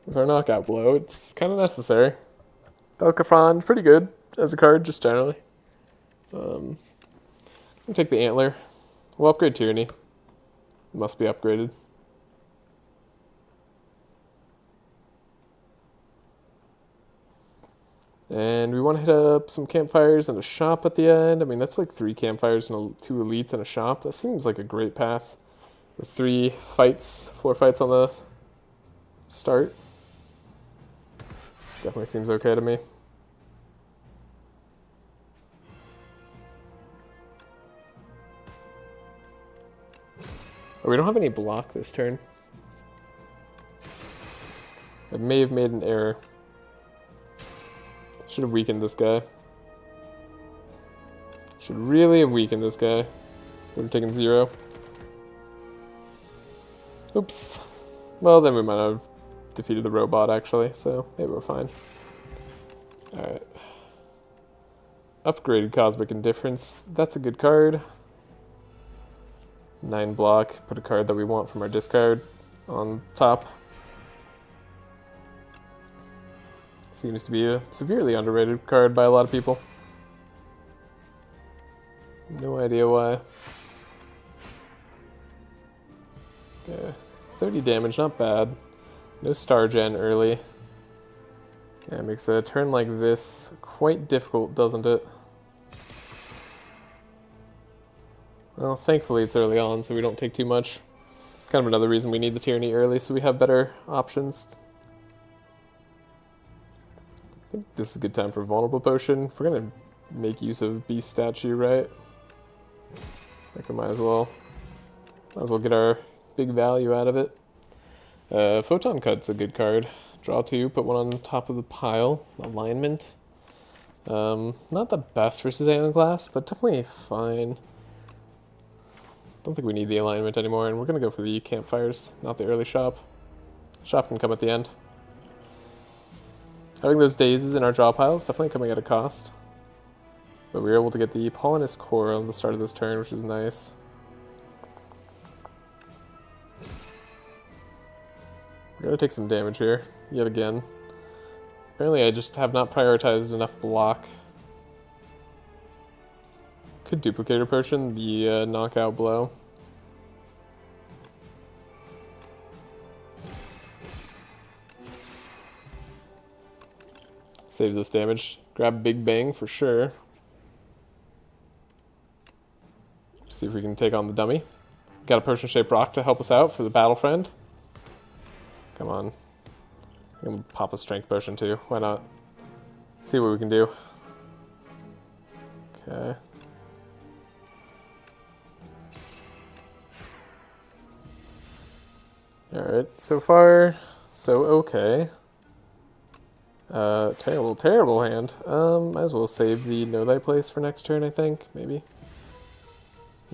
With our knockout blow, it's kind of necessary. Delcafron's pretty good as a card, just generally. I'm gonna take the Antler. We'll upgrade Tyranny. Must be upgraded. And we want to hit up some campfires and a shop at the end. I mean, that's like 3 campfires and 2 elites and a shop. That seems like a great path. With 3 fights, floor fights on the start. Definitely seems okay to me. Oh, we don't have any block this turn. I may have made an error. Should have weakened this guy. Should really have weakened this guy. Would have taken 0. Oops. Well, then we might have defeated the robot, actually, so maybe we're fine. Alright. Upgraded Cosmic Indifference. That's a good card. 9 block. Put a card that we want from our discard on top. Seems to be a severely underrated card by a lot of people. No idea why. Okay. 30 damage, not bad. No star gen early. Yeah, it makes a turn like this quite difficult, doesn't it? Well, thankfully it's early on, so we don't take too much. kind of another reason we need the Tyranny early, so we have better options. I think this is a good time for Vulnerable Potion. If we're going to make use of Beast Statue, right? I think we might as well get our big value out of it. Photon Cut's a good card. Draw 2, put one on top of the pile. Alignment. Not the best versus Alien Glass, but definitely fine. Don't think we need the alignment anymore, and we're going to go for the campfires, not the early shop. Shop can come at the end. Having those dazes in our draw pile is definitely coming at a cost. But we were able to get the Polonist Core on the start of this turn, which is nice. We're going to take some damage here, yet again. Apparently I just have not prioritized enough block. Could Duplicator Potion the knockout blow. Saves us damage. Grab Big Bang for sure. See if we can take on the dummy. Got a Potion-shaped rock to help us out for the Battle Friend. Come on. I'm gonna pop a Strength Potion too. Why not? See what we can do. Okay. Alright, so far, so okay. Terrible hand. Might as well save the Know Thy Place for next turn, I think, maybe.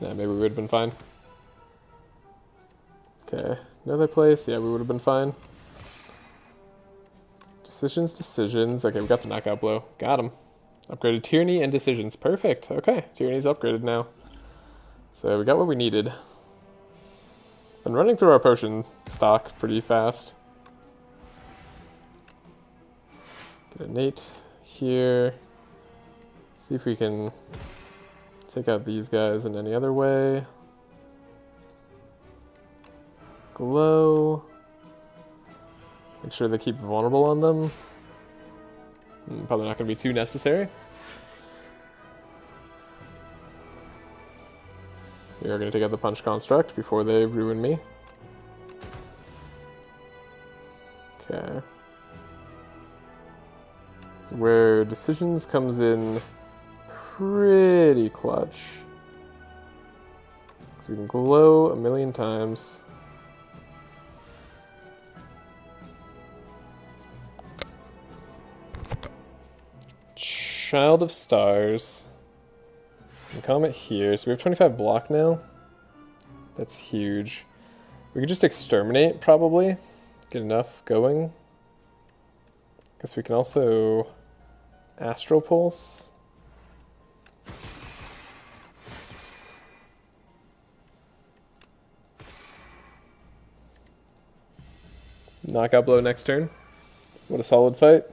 Yeah, maybe we would have been fine. Okay, Know Thy Place, yeah, we would have been fine. Decisions. Okay, we got the knockout blow. Got him. Upgraded Tyranny and Decisions. Perfect. Okay, Tyranny's upgraded now. So we got what we needed. Been running through our potion stock pretty fast. Get a Nate here. See if we can take out these guys in any other way. Glow. Make sure they keep vulnerable on them. Probably not going to be too necessary. We are going to take out the Punch Construct before they ruin me. Okay. So where Decisions comes in pretty clutch. So we can glow 1,000,000 times. Child of Stars. And Comet here. So we have 25 block now. That's huge. We could just Exterminate, probably. Get enough going. Guess we can also Astral Pulse. Knockout blow next turn. What a solid fight.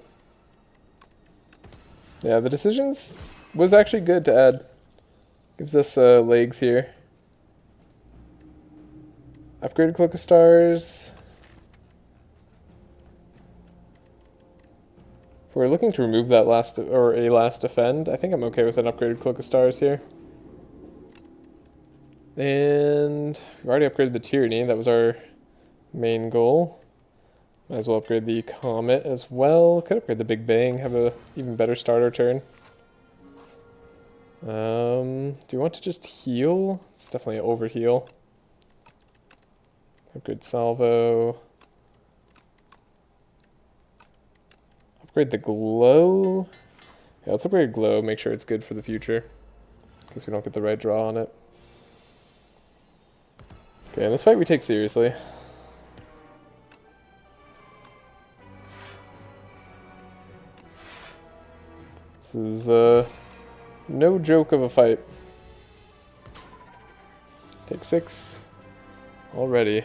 Yeah, the Decisions was actually good to add. Gives us legs here. Upgraded Cloak of Stars. If we're looking to remove that last defend, I think I'm okay with an upgraded Cloak of Stars here. And we've already upgraded the Tyranny. That was our main goal. Might as well upgrade the Comet as well. Could upgrade the Big Bang, have a even better starter turn. Do you want to just heal? It's definitely an overheal. Upgrade Salvo. Upgrade the Glow. Yeah, let's upgrade Glow, make sure it's good for the future. In case we don't get the right draw on it. Okay, in this fight we take seriously. This is no joke of a fight. Take 6 already.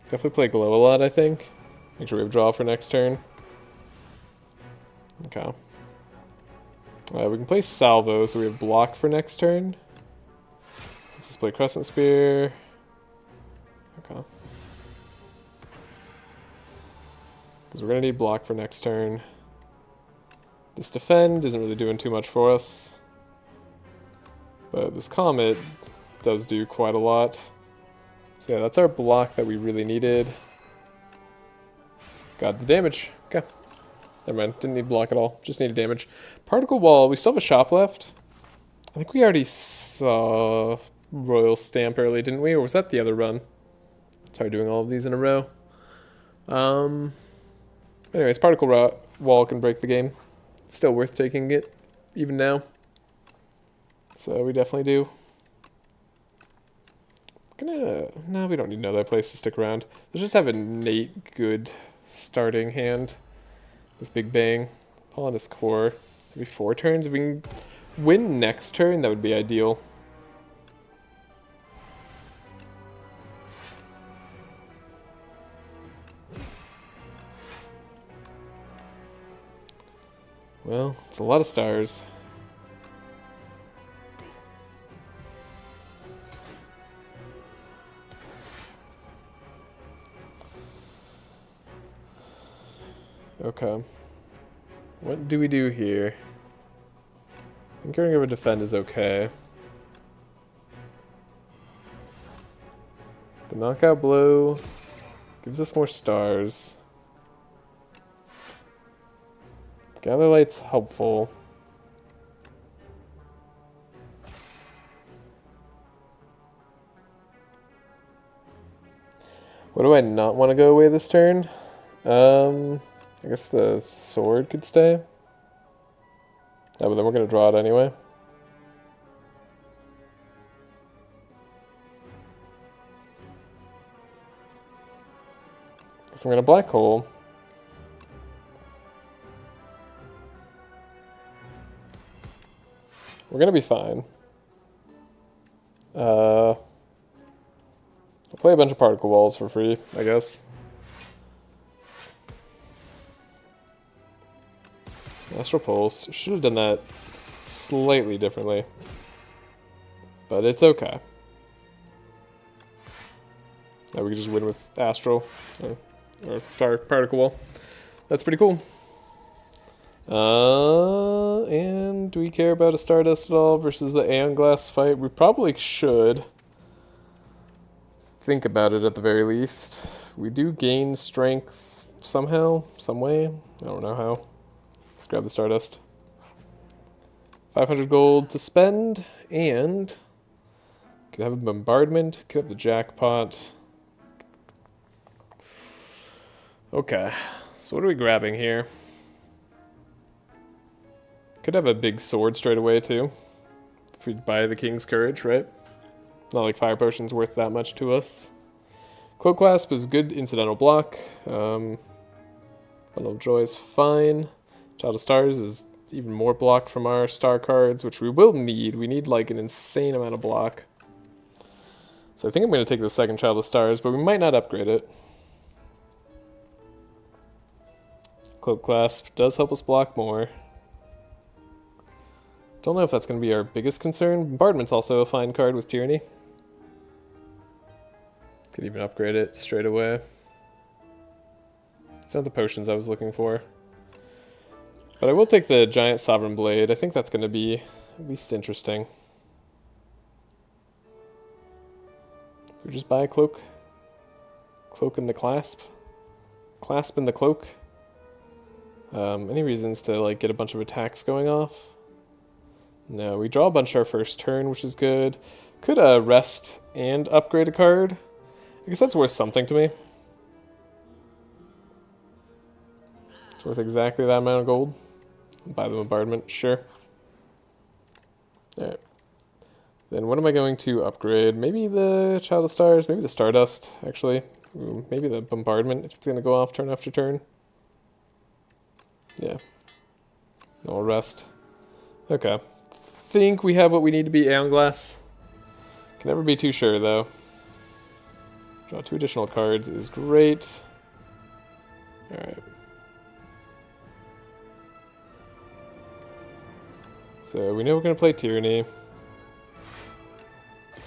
Definitely play Glow a lot, I think. Make sure we have draw for next turn. Okay. We can play Salvo, so we have block for next turn. Let's just play Crescent Spear. Okay. Because we're going to need block for next turn. This defend isn't really doing too much for us. But this comet does do quite a lot. So yeah, that's our block that we really needed. Got the damage. Okay. Never mind. Didn't need block at all. Just needed damage. Particle wall. We still have a shop left. I think we already saw Royal Stamp early, didn't we? Or was that the other run? Sorry, doing all of these in a row. Anyways, particle wall can break the game. Still worth taking it, even now. So we definitely do. No, we don't need another place to stick around. Let's just have a innate good starting hand with Big Bang. Polonus Core. Maybe 4 turns. If we can win next turn, that would be ideal. Well, it's a lot of stars. Okay. What do we do here? I think getting rid of defend is okay. The knockout blow gives us more stars. Gather Light's helpful. What do I not want to go away this turn? I guess the sword could stay. Yeah, but then we're going to draw it anyway. So I'm going to black hole. We're going to be fine. I'll play a bunch of particle walls for free, I guess. Astral Pulse. Should have done that slightly differently. But it's okay. Now we can just win with Astral. Or Particle Wall. That's pretty cool. And do we care about a Stardust at all versus the Aeon Glass fight? We probably should think about it at the very least. We do gain strength somehow, some way. I don't know how. Let's grab the Stardust. 500 gold to spend, and could have a bombardment, could have the jackpot. Okay, so what are we grabbing here? Could have a big sword straight away too. If we buy the King's Courage, right? Not like Fire Potion's worth that much to us. Cloak Clasp is good incidental block. Bundle of Joy is fine. Child of Stars is even more block from our star cards, which we will need. We need like an insane amount of block. So I think I'm going to take the second Child of Stars, but we might not upgrade it. Cloak Clasp does help us block more. Don't know if that's going to be our biggest concern. Bombardment's also a fine card with Tyranny. Could even upgrade it straight away. It's not the potions I was looking for. But I will take the Giant Sovereign Blade. I think that's going to be at least interesting. We just buy a cloak. Cloak and the clasp. Clasp and the cloak. Any reasons to like get a bunch of attacks going off? No, we draw a bunch our first turn, which is good. Could rest and upgrade a card. I guess that's worth something to me. It's worth exactly that amount of gold. Buy the bombardment, sure. Alright. Then what am I going to upgrade? Maybe the Child of Stars, maybe the Stardust, actually. Ooh, maybe the bombardment if it's going to go off turn after turn. Yeah. No rest. Okay. Think we have what we need to be Aeon Glass. Can never be too sure though. Draw 2 additional cards is great. Alright. So we know we're going to play Tyranny.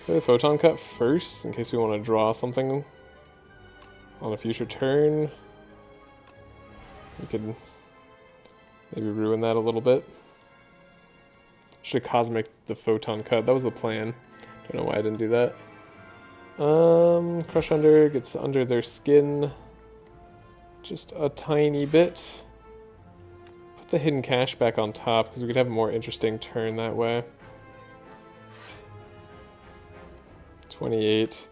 Play the Photon Cut first, in case we want to draw something on a future turn. We could maybe ruin that a little bit. Should have Cosmic the Photon Cut. That was the plan. Don't know why I didn't do that. Crush Under gets under their skin just a tiny bit. Put the Hidden Cache back on top because we could have a more interesting turn that way. 28.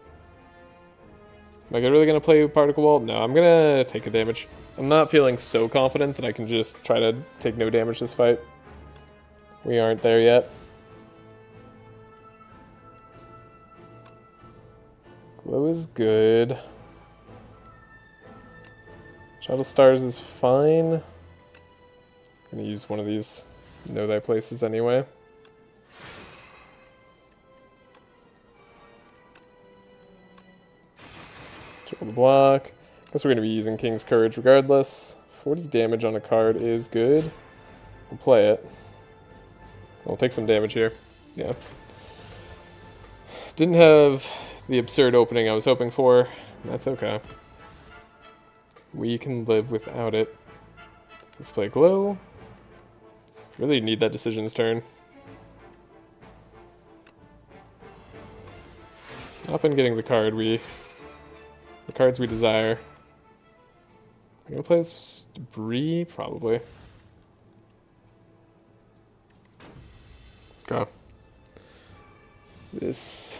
Am I really going to play Particle Wall? No, I'm going to take a damage. I'm not feeling so confident that I can just try to take no damage this fight. We aren't there yet. Glow is good. Child of Stars is fine. I'm going to use one of these Know Thy Places anyway. Triple the block. Guess we're going to be using King's Courage regardless. 40 damage on a card is good. We'll play it. We'll take some damage here. Yeah. Didn't have the absurd opening I was hoping for. That's okay. We can live without it. Let's play Glow. Really need that Decisions turn. Up and getting the cards we desire. I'm gonna play this Debris, probably. Okay. This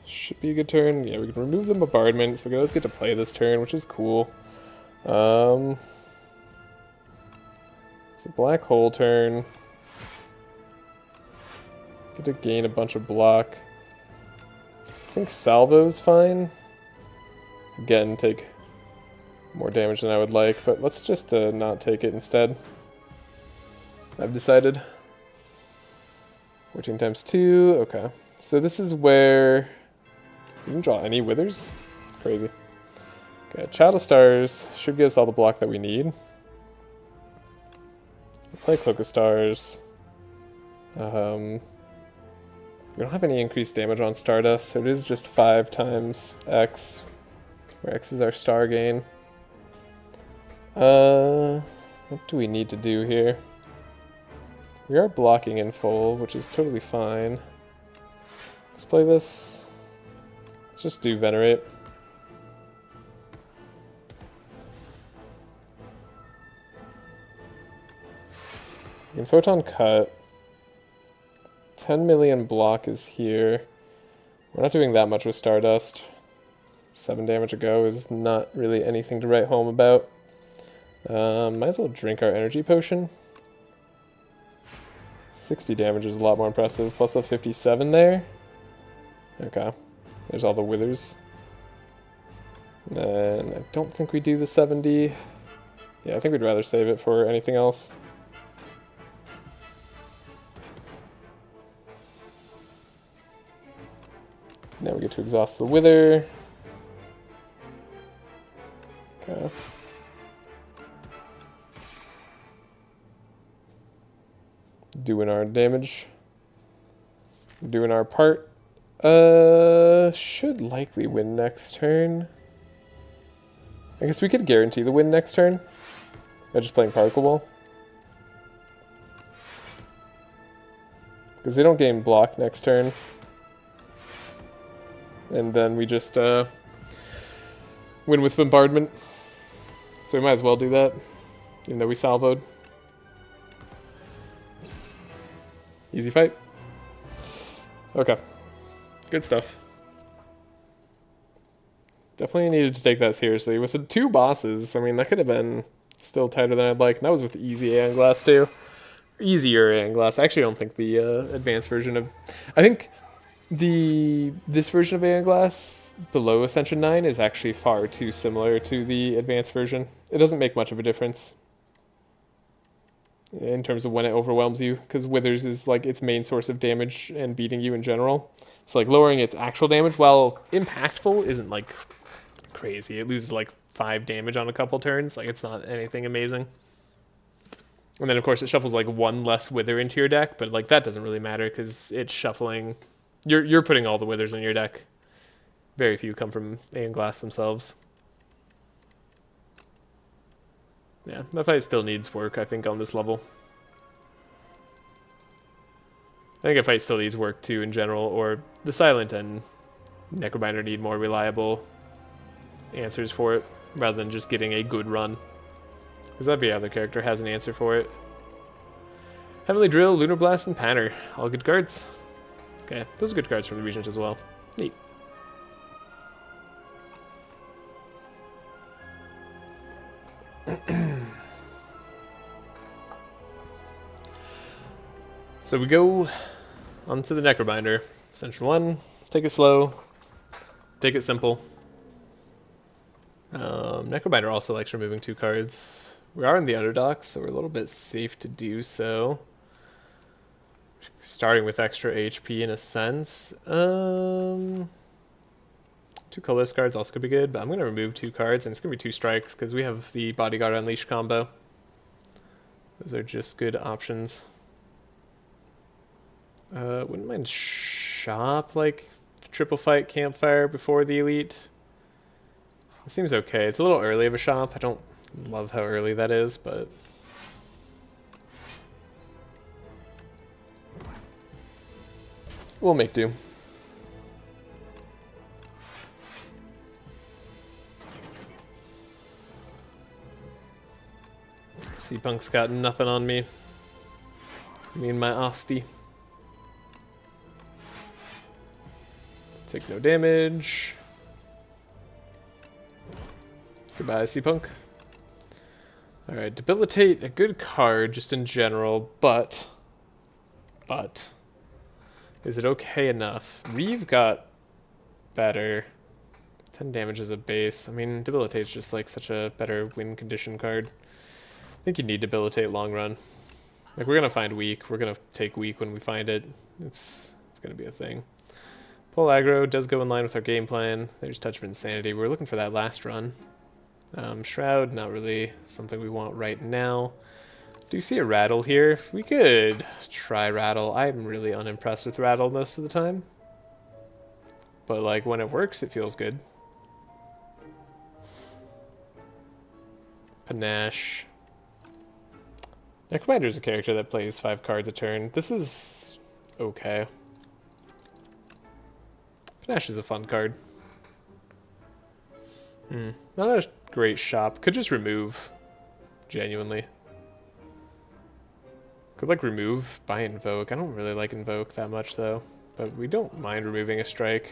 should be a good turn. Yeah, we can remove the Bombardment, so we always get to play this turn, which is cool. It's a Black Hole turn. Get to gain a bunch of block. I think Salvo's fine. Again, take more damage than I would like, but let's just not take it instead. I've decided. 14 times 2, okay. So this is where you can draw any Withers. Crazy. Okay, Child of Stars should give us all the block that we need. We'll play Cloak of Stars. We don't have any increased damage on Stardust, so it is just 5 times X, where X is our star gain. What do we need to do here? We are blocking in full, which is totally fine. Let's play this. Let's just do Venerate. We can Photon Cut. 10 million block is here. We're not doing that much with Stardust. 7 damage a go is not really anything to write home about. Might as well drink our energy potion. 60 damage is a lot more impressive, plus a 57 there. Okay, there's all the Withers. And then I don't think we do the 70. Yeah, I think we'd rather save it for anything else. Now we get to exhaust the Wither. Okay. Doing our damage. Doing our part. Should likely win next turn. I guess we could guarantee the win next turn by just playing Particle Wall. Because they don't gain block next turn. And then we just win with Bombardment. So we might as well do that, even though we salvoed. Easy fight. Okay. Good stuff. Definitely needed to take that seriously. With the 2 bosses, I mean, that could have been still tighter than I'd like. And that was with easy Aeon Glass, too. Easier Aeon Glass. I actually don't think the advanced version of... I think this version of Aeon Glass below Ascension 9 is actually far too similar to the advanced version. It doesn't make much of a difference in terms of when it overwhelms you, because Withers is like its main source of damage and beating you in general. So like lowering its actual damage, while impactful, isn't like crazy. It loses like 5 damage on a couple turns. Like it's not anything amazing. And then of course it shuffles like 1 less Wither into your deck, but like that doesn't really matter because it's shuffling. You're putting all the Withers in your deck. Very few come from Aeon Glass themselves. Yeah, that fight still needs work, I think, on this level. I think a fight still needs work, too, in general, or the Silent and Necrobinder need more reliable answers for it, rather than just getting a good run. Because every other character has an answer for it. Heavenly Drill, Lunar Blast, and Panner. All good cards. Okay, those are good cards from the Regent as well. Neat. So we go onto the Necrobinder. Ascension 1, take it slow, take it simple. Necrobinder also likes removing 2 cards. We are in the underdock, so we're a little bit safe to do so. Starting with extra HP in a sense. 2 colorless cards also could be good, but I'm going to remove 2 cards, and it's going to be 2 strikes because we have the Bodyguard Unleash combo. Those are just good options. Wouldn't mind shop, like, triple fight campfire before the elite. It seems okay. It's a little early of a shop. I don't love how early that is, but... we'll make do. C-Punk's got nothing on me. Me and my Asti. Take no damage. Goodbye, C-Punk. Alright, Debilitate, a good card just in general, but... is it okay enough? Reeve got better. 10 damage as a base. I mean, Debilitate's just like such a better win condition card. I think you need Debilitate long run. Like, we're gonna find weak. We're gonna take weak when we find it. It's gonna be a thing. Pull aggro does go in line with our game plan. There's Touch of Insanity. We're looking for that last run. Shroud, not really something we want right now. Do you see a Rattle here? We could try Rattle. I'm really unimpressed with Rattle most of the time. But like when it works, it feels good. Panache. Necrobinder is a character that plays 5 cards a turn. This is okay. Panache is a fun card. Not a great shop. Could just remove. Genuinely. Could like remove by Invoke. I don't really like Invoke that much though. But we don't mind removing a strike.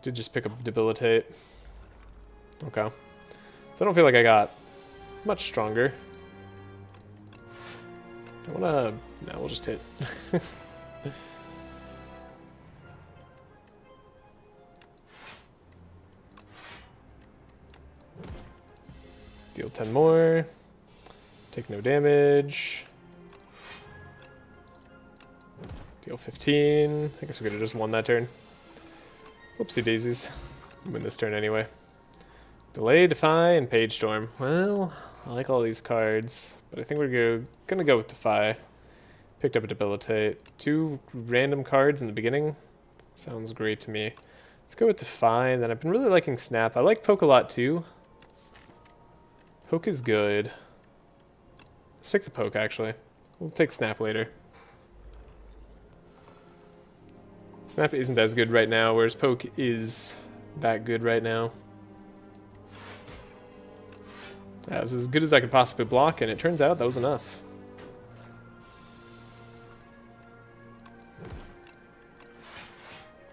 Did just pick up Debilitate. Okay. So I don't feel like I got much stronger. I wanna... no, we'll just hit. Deal 10 more. Take no damage. Deal 15. I guess we could have just won that turn. Whoopsie daisies. Win this turn anyway. Delay, Defy, and Page Storm. Well, I like all these cards, but I think we're gonna go with Defy. Picked up a Debilitate. 2 random cards in the beginning. Sounds great to me. Let's go with Defy, and then I've been really liking Snap. I like Poke a lot too. Poke is good. Let's take the Poke, actually. We'll take Snap later. Snap isn't as good right now, whereas Poke is that good right now. That was as good as I could possibly block, and it turns out that was enough.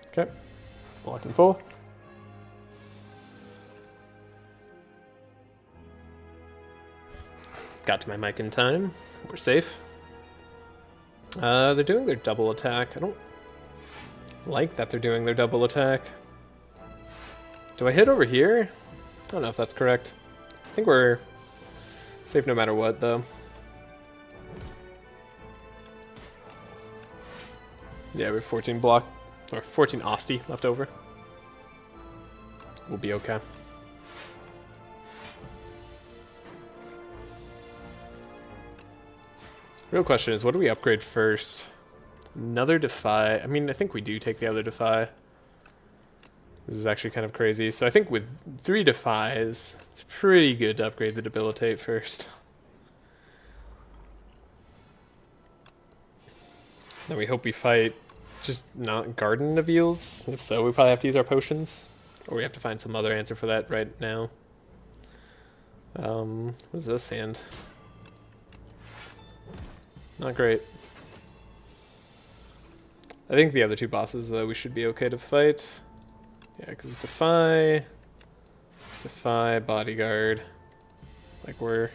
Okay. Blocking full. Got to my mic in time. We're safe. They're doing their double attack. I don't like that they're doing their double attack. Do I hit over here? I don't know if that's correct. I think we're safe no matter what, though. Yeah, we have 14 block, or 14 Asti left over. We'll be okay. Real question is, what do we upgrade first? Another Defy. I mean, I think we do take the other Defy. This is actually kind of crazy. So I think with 3 defies, it's pretty good to upgrade the debilitate first. Then we hope we fight just not Garden of Eels. If so, we probably have to use our potions. Or we have to find some other answer for that right now. What is this hand? Not great. I think the other 2 bosses, though, we should be okay to fight. Yeah, because Defy, Bodyguard. Like, we're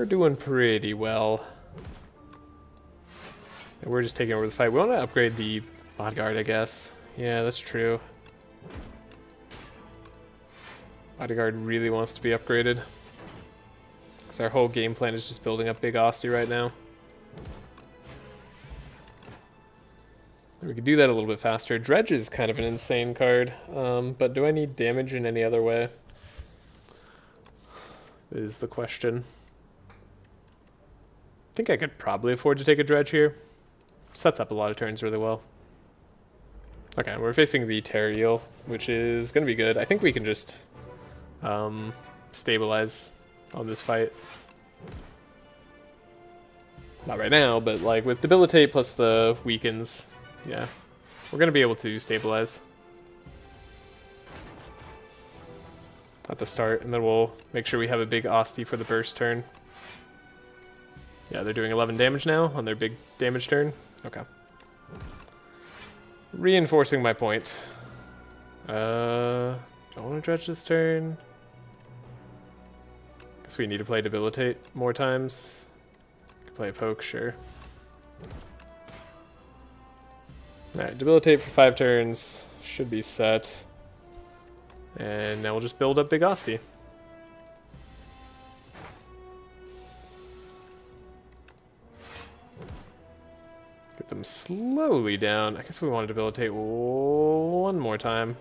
doing pretty well. And we're just taking over the fight. We want to upgrade the Bodyguard, I guess. Yeah, that's true. Bodyguard really wants to be upgraded. Because our whole game plan is just building up Big Asti right now. We could do that a little bit faster. Dredge is kind of an insane card, but do I need damage in any other way? Is the question. I think I could probably afford to take a Dredge here. Sets up a lot of turns really well. Okay, we're facing the Terror Eel, which is going to be good. I think we can just stabilize on this fight. Not right now, but like with Debilitate plus the weakens, yeah, we're going to be able to stabilize at the start, and then we'll make sure we have a big Asti for the burst turn. Yeah, they're doing 11 damage now on their big damage turn. Okay. Reinforcing my point. Don't want to dredge this turn. Guess we need to play Debilitate more times. Could play a poke, sure. Alright, Debilitate for 5 turns. Should be set. And now we'll just build up Big Asti. Get them slowly down. I guess we want to Debilitate one more time.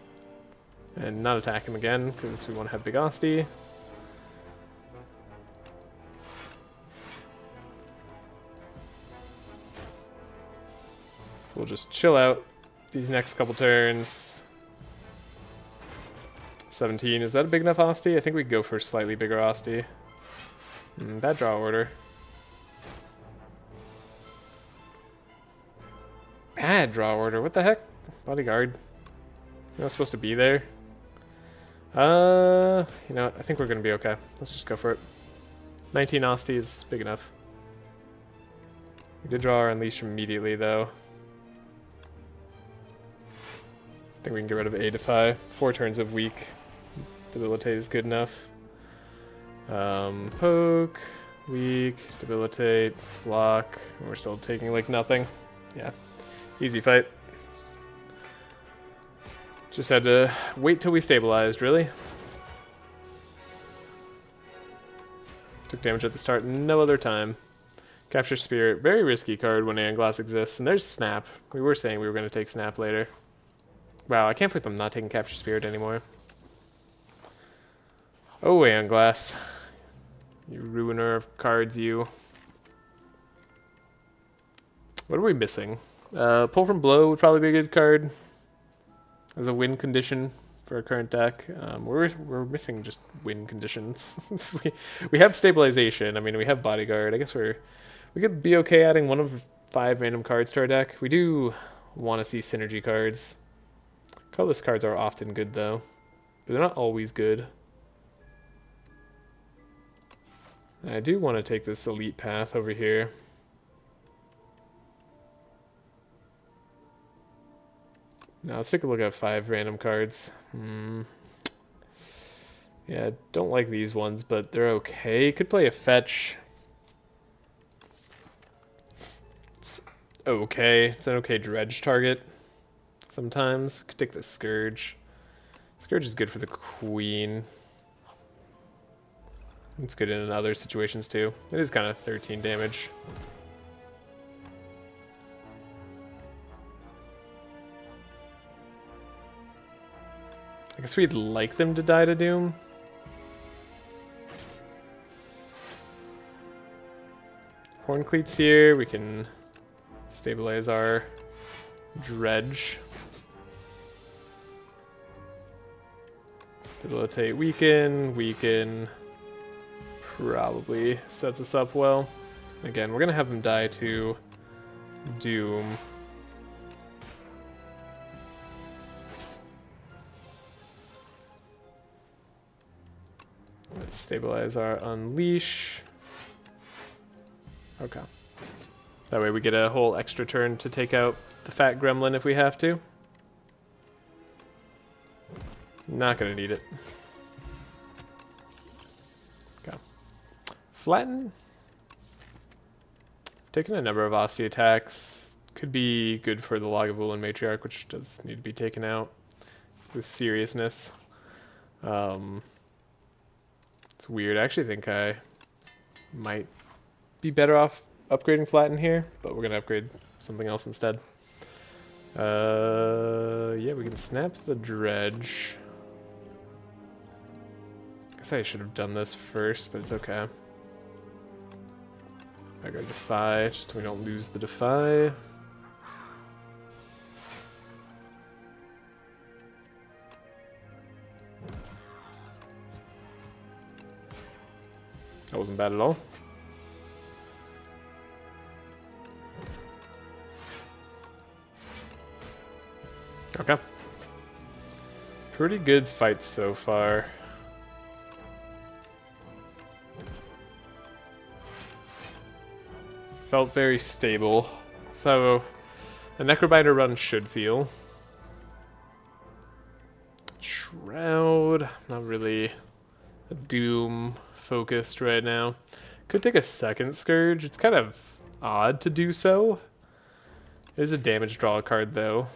And not attack him again, because we want to have Big Asti. So we'll just chill out these next couple turns. 17, is that a big enough Asti? I think we could go for a slightly bigger Asti. Bad draw order. Bad draw order, what the heck? Bodyguard. You're not supposed to be there. You know what? I think we're gonna be okay. Let's just go for it. 19 Asti is big enough. We did draw our Unleash immediately, though. I think we can get rid of A Defy. 4 turns of weak. Debilitate is good enough. Poke, weak, Debilitate, block. And we're still taking like nothing. Yeah, easy fight. Just had to wait till we stabilized, really. Took damage at the start, no other time. Capture Spirit, very risky card when Aeon Glass exists. And there's Snap. We were saying we were going to take Snap later. Wow, I can't believe I'm not taking Capture Spirit anymore. Oh, Aeon Glass. You ruiner of cards, you. What are we missing? Pull from Blow would probably be a good card as a win condition for our current deck. We're missing just win conditions. we have Stabilization. I mean, we have Bodyguard. I guess we could be okay adding 1 of 5 random cards to our deck. We do want to see synergy cards. Colorless cards are often good, though, but they're not always good. I do want to take this elite path over here. Now let's take a look at 5 random cards. Yeah, don't like these ones, but they're okay. Could play a fetch. It's okay. It's an okay dredge target. Sometimes could take the Scourge. Scourge is good for the Queen. It's good in other situations too. It is kind of 13 damage. I guess we'd like them to die to Doom. Horn Cleats here. We can stabilize our Dredge. Debilitate, weaken, weaken. Probably sets us up well. Again, we're going to have him die to Doom. Let's stabilize our Unleash. Okay. That way we get a whole extra turn to take out the fat gremlin if we have to. Not going to need it. Okay. Flatten. Taking a number of Aussie attacks could be good for the Lagavulin Matriarch, which does need to be taken out with seriousness. It's weird. I actually think I might be better off upgrading Flatten here, but we're going to upgrade something else instead. Yeah, we can snap the Dredge. I guess I should have done this first, but it's okay. I go Defy, just so we don't lose the Defy. That wasn't bad at all. Okay. Pretty good fights so far. Felt very stable. So, a Necrobinder run should feel. Shroud, not really a Doom focused right now. Could take a second Scourge. It's kind of odd to do so. It is a damage draw card though.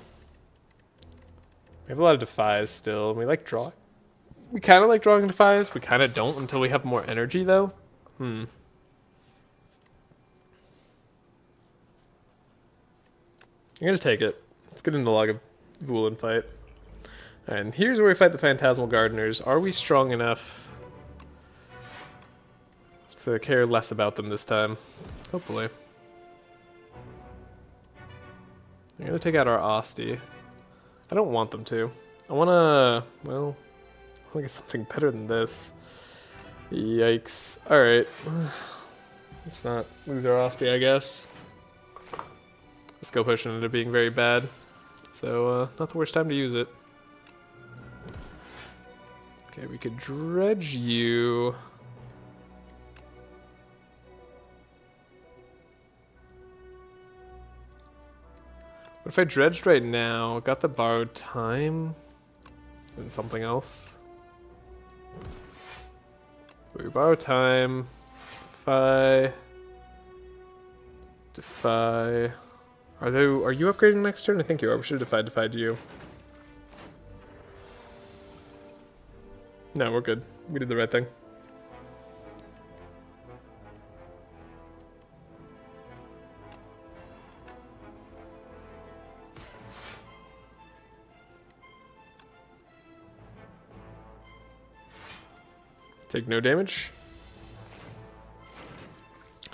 We have a lot of Defies still. We like draw. We kind of like drawing Defies. We kind of don't until we have more energy though. I'm gonna take it. Let's get into the Lagavulin fight. And here's where we fight the Phantasmal Gardeners. Are we strong enough to care less about them this time? Hopefully. I'm gonna take out our Osti. I don't want them to. I wanna, well, I want to get something better than this. Yikes. Alright. Let's not lose our Osti, I guess. The skill potion ended up being very bad. So, not the worst time to use it. Okay, we could dredge you. What if I dredged right now, got the borrowed time, and something else? We borrow time, defy. Are you upgrading next turn? I think you are. We should have defied to you. No, we're good. We did the right thing. Take no damage.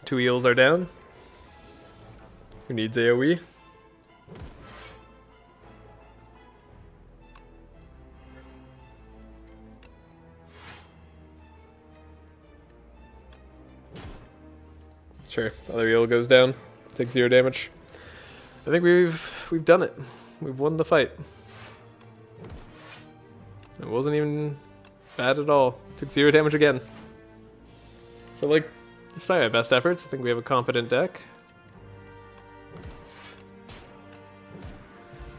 2 eels are down. Who needs AoE? Sure, other eel goes down. Take 0 damage. I think we've done it. We've won the fight. It wasn't even bad at all. Took 0 damage again. So like, despite my best efforts, I think we have a competent deck.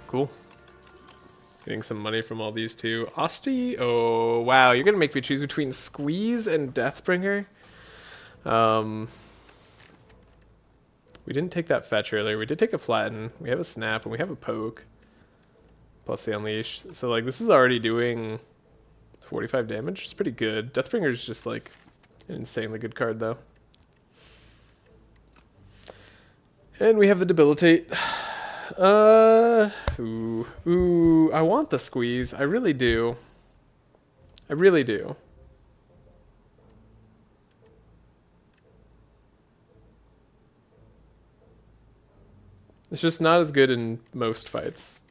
Cool. Getting some money from all these two. Osti? Oh, wow. You're going to make me choose between Squeeze and Deathbringer? We didn't take that fetch earlier. We did take a Flatten. We have a Snap, and we have a Poke. Plus the Unleash. So, like, this is already doing 45 damage. It's pretty good. Deathbringer is just, like, an insanely good card, though. And we have the Debilitate. Ooh, I want the Squeeze. I really do. I really do. It's just not as good in most fights.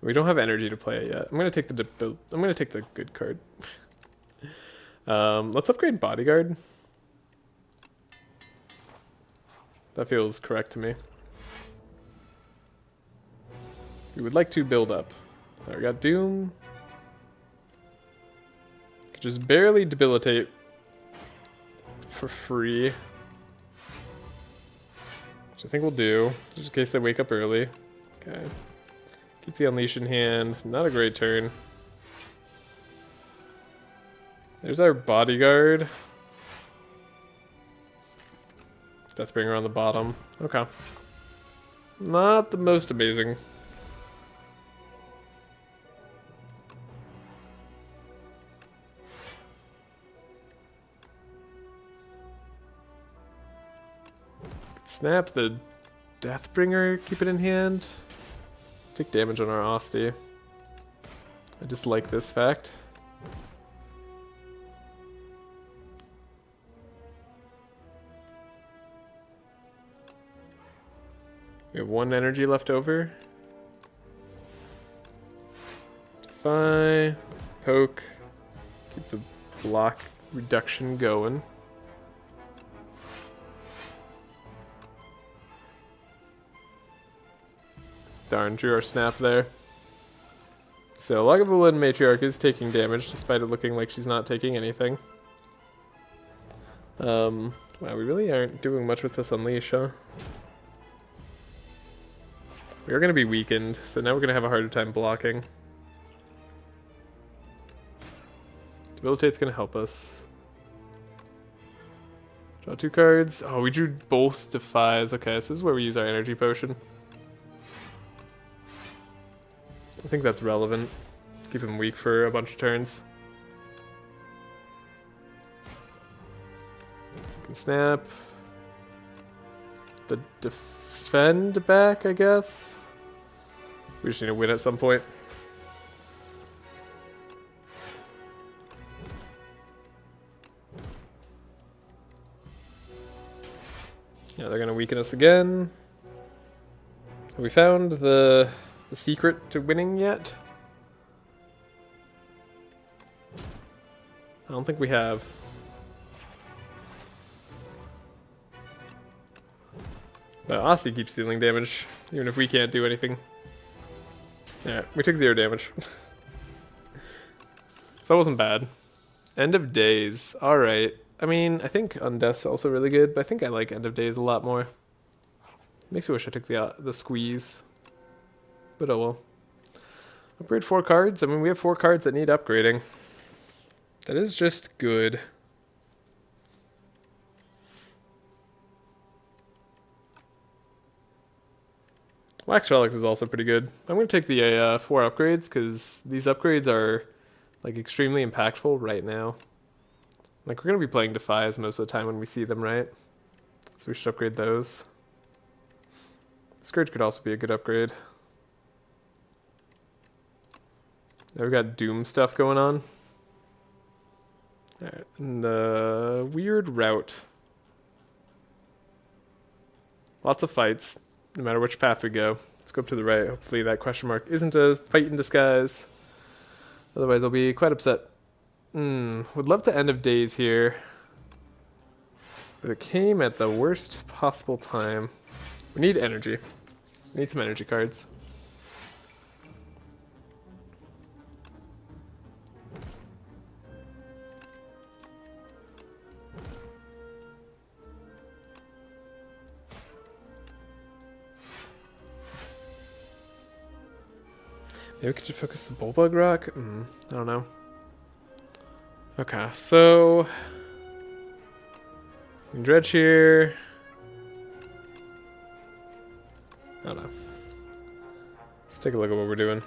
We don't have energy to play it yet. I'm gonna take the good card. Let's upgrade Bodyguard. That feels correct to me. We would like to build up. There, we got Doom. Could just barely debilitate for free. Which I think we'll do, just in case they wake up early. Okay. Keep the Unleash in hand. Not a great turn. There's our Bodyguard. Deathbringer on the bottom. Okay. Not the most amazing. Snap the Deathbringer, keep it in hand. Take damage on our Asti. I dislike this fact. We have 1 energy left over. Defy, poke, keep the block reduction going. Darn, drew our snap there. So Lagavulin Matriarch is taking damage despite it looking like she's not taking anything. Wow, we really aren't doing much with this Unleash, huh? We are going to be weakened, so now we're going to have a harder time blocking. Debilitate's going to help us. Draw 2 cards. Oh, we drew both Defies. Okay, so this is where we use our energy potion. I think that's relevant. Keep him weak for a bunch of turns. Can snap. The defend back, I guess. We just need to win at some point. Yeah, they're gonna weaken us again. Have we found the secret to winning yet? I don't think we have. But Asti keeps dealing damage, even if we can't do anything. Yeah, we took 0 damage. So that wasn't bad. End of Days. Alright. I mean, I think Undeath's also really good, but I think I like End of Days a lot more. Makes me wish I took the squeeze. But oh well. Upgrade 4 cards? I mean, we have 4 cards that need upgrading. That is just good. Wax Relics is also pretty good. I'm going to take the 4 upgrades, because these upgrades are like extremely impactful right now. Like, we're going to be playing Defies most of the time when we see them, right? So we should upgrade those. Scourge could also be a good upgrade. Now we got Doom stuff going on. Alright, and the weird route. Lots of fights, no matter which path we go. Let's go up to the right. Hopefully that question mark isn't a fight in disguise. Otherwise I'll be quite upset. Would love to End of Days here. But it came at the worst possible time. We need energy. We need some energy cards. Maybe we could just focus the Bulbug Rock? I don't know. Okay, so we can dredge here. I don't know. Let's take a look at what we're doing.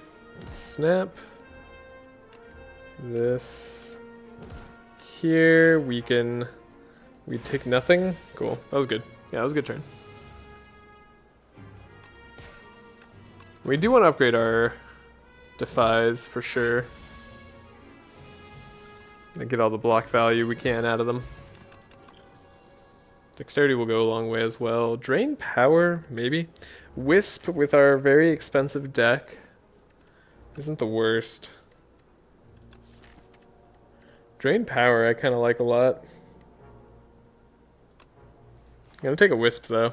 Snap. This. Here we take nothing. Cool. That was good. Yeah, that was a good turn. We do want to upgrade our Defies for sure. And get all the block value we can out of them. Dexterity will go a long way as well. Drain power, maybe. Wisp with our very expensive deck. isn't the worst. Drain power I kind of like a lot. I'm gonna take a wisp though.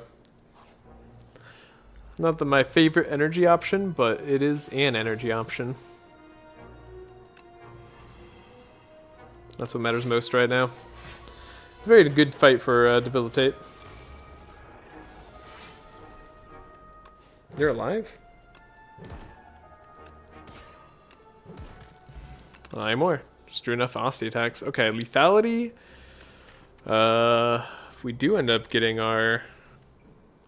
Not my favorite energy option, but it is an energy option. That's what matters most right now. It's a very good fight for Debilitate. You're alive? Not anymore. Just drew enough Aussie attacks. Okay, lethality. If we do end up getting our...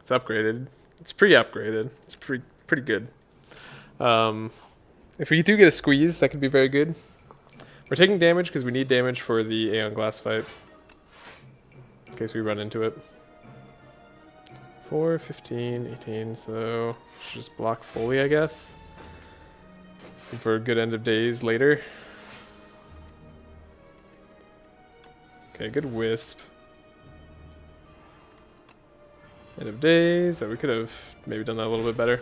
It's upgraded. It's pre-upgraded. It's pretty good. If we do get a squeeze, that could be very good. We're taking damage because we need damage for the Aeon Glass fight. In case we run into it. 4, 15, 18, so should just block fully, I guess. For a good end of days later. Okay, good wisp. End of days. Oh, we could have maybe done that a little bit better.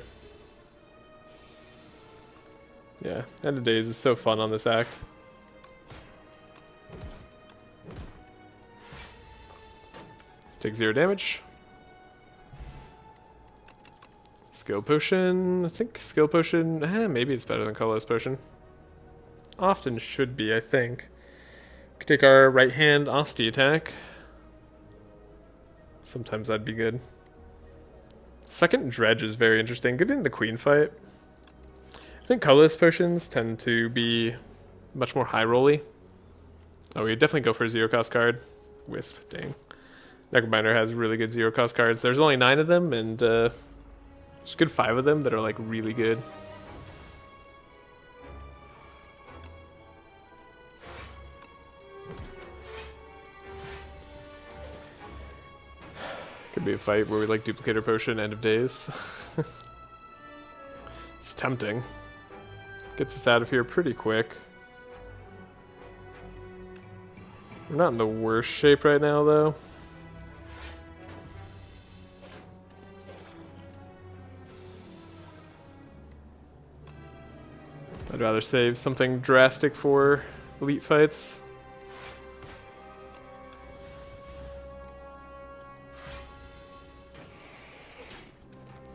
Yeah, end of days is so fun on this act. Take 0 damage. Skill potion. I think skill potion, maybe it's better than colorless potion. Often should be, I think. Could take our right hand Osti attack. Sometimes that'd be good. Second dredge is very interesting. Good in the queen fight. I think colorless potions tend to be much more high rolly. Oh, we definitely go for a 0 cost card. Wisp, dang. Necrobinder has really good 0 cost cards. There's only 9 of them, and there's a good 5 of them that are like really good. Could be a fight where we like duplicator potion, end of days. It's tempting. Gets us out of here pretty quick. We're not in the worst shape right now, though. I'd rather save something drastic for elite fights.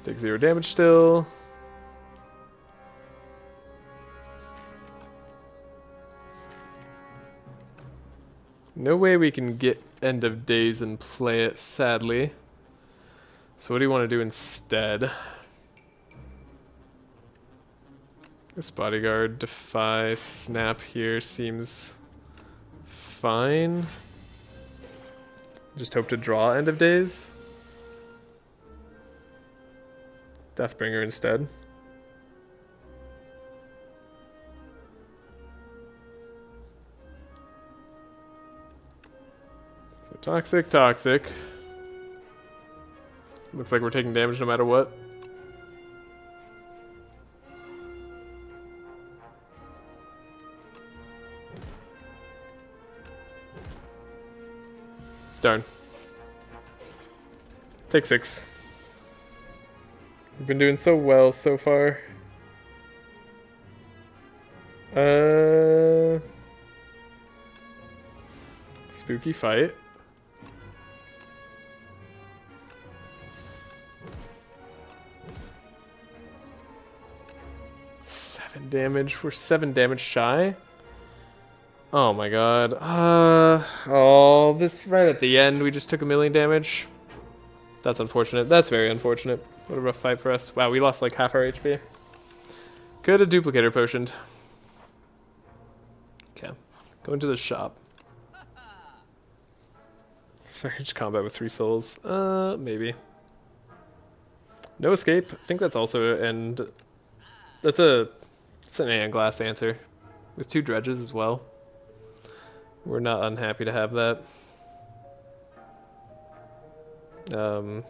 Take 0 damage still. No way we can get end of days and play it, sadly. So what do you want to do instead? This bodyguard defy snap here seems fine. Just hope to draw end of days. Deathbringer instead. So toxic, toxic. Looks like we're taking damage no matter what. Darn. Take 6. We've been doing so well so far. Spooky fight. Seven damage. We're 7 damage shy. Oh my god. Oh, this right at the end, we just took 1,000,000 damage. That's unfortunate. That's very unfortunate. What a rough fight for us. Wow, we lost like half our HP. Could have duplicator potioned. Okay. Go into the shop. Surge combat with 3 souls. Maybe. No escape. I think that's also an it's an Aeon Glass answer. With 2 dredges as well. We're not unhappy to have that.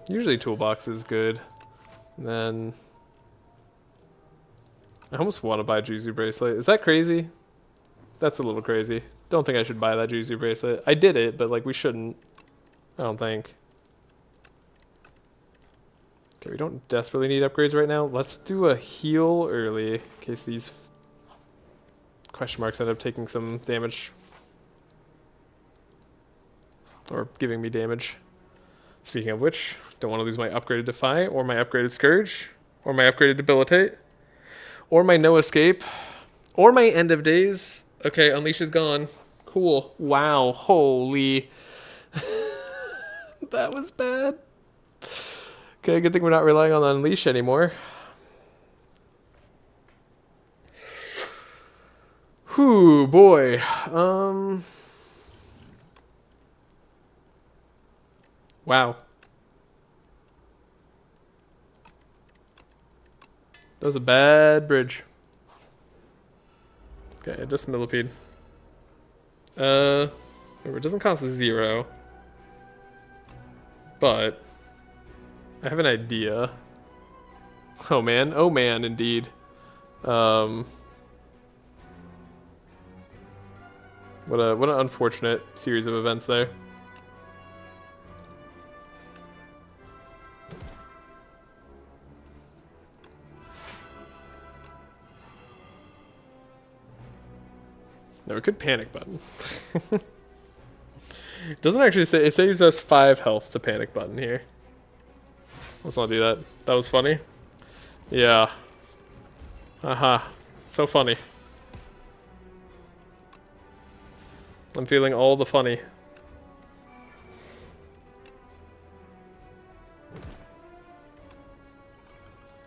Usually toolbox is good. And then I almost want to buy Juzu bracelet. Is that crazy? That's a little crazy. Don't think I should buy that Juzu bracelet. I did it, but like we shouldn't. I don't think. Okay, we don't desperately need upgrades right now. Let's do a heal early in case these Question marks end up taking some damage. Or giving me damage. Speaking of which, don't want to lose my upgraded Defy, or my upgraded Scourge, or my upgraded Debilitate, or my No Escape, or my End of Days. Okay, Unleash is gone. Cool. Wow. Holy. That was bad. Okay, good thing we're not relying on Unleash anymore. Whew, boy. Wow. That was a bad bridge. Okay, just Millipede. Remember, it doesn't cost 0. But I have an idea. Oh man, indeed. What an unfortunate series of events there. No, we could panic button. It doesn't actually say, it saves us 5 health to panic button here. Let's not do that. That was funny. Yeah. Aha. So funny. I'm feeling all the funny.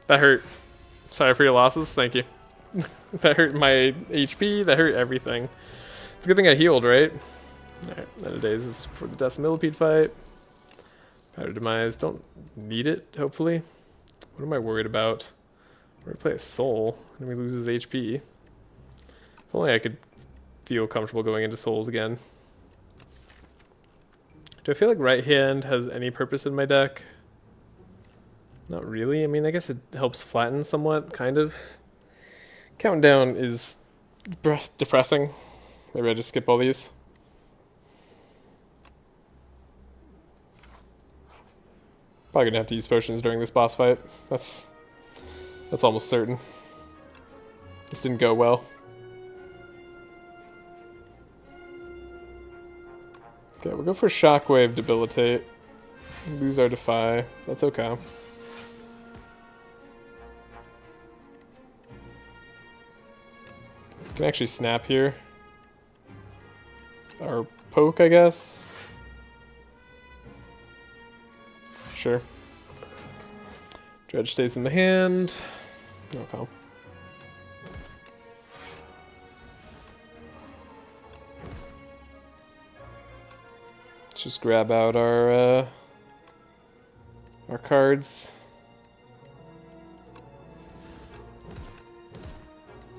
That hurt. Sorry for your losses. Thank you. That hurt my HP. That hurt everything. It's a good thing I healed, right? Alright, end of days is for the Death Millipede fight. Powder Demise. Don't need it, hopefully. What am I worried about? We're gonna play a Soul, and we lose his HP. If only I could feel comfortable going into Souls again. Do I feel like right hand has any purpose in my deck? Not really. I mean, I guess it helps flatten somewhat, kind of. Countdown is depressing. Maybe I just skip all these. Probably gonna have to use potions during this boss fight. That's almost certain. This didn't go well. Okay, we'll go for Shockwave, Debilitate. Lose our Defy. That's okay. Can actually snap here. Or poke, I guess. Sure. Dredge stays in the hand. Okay. Let's just grab out our cards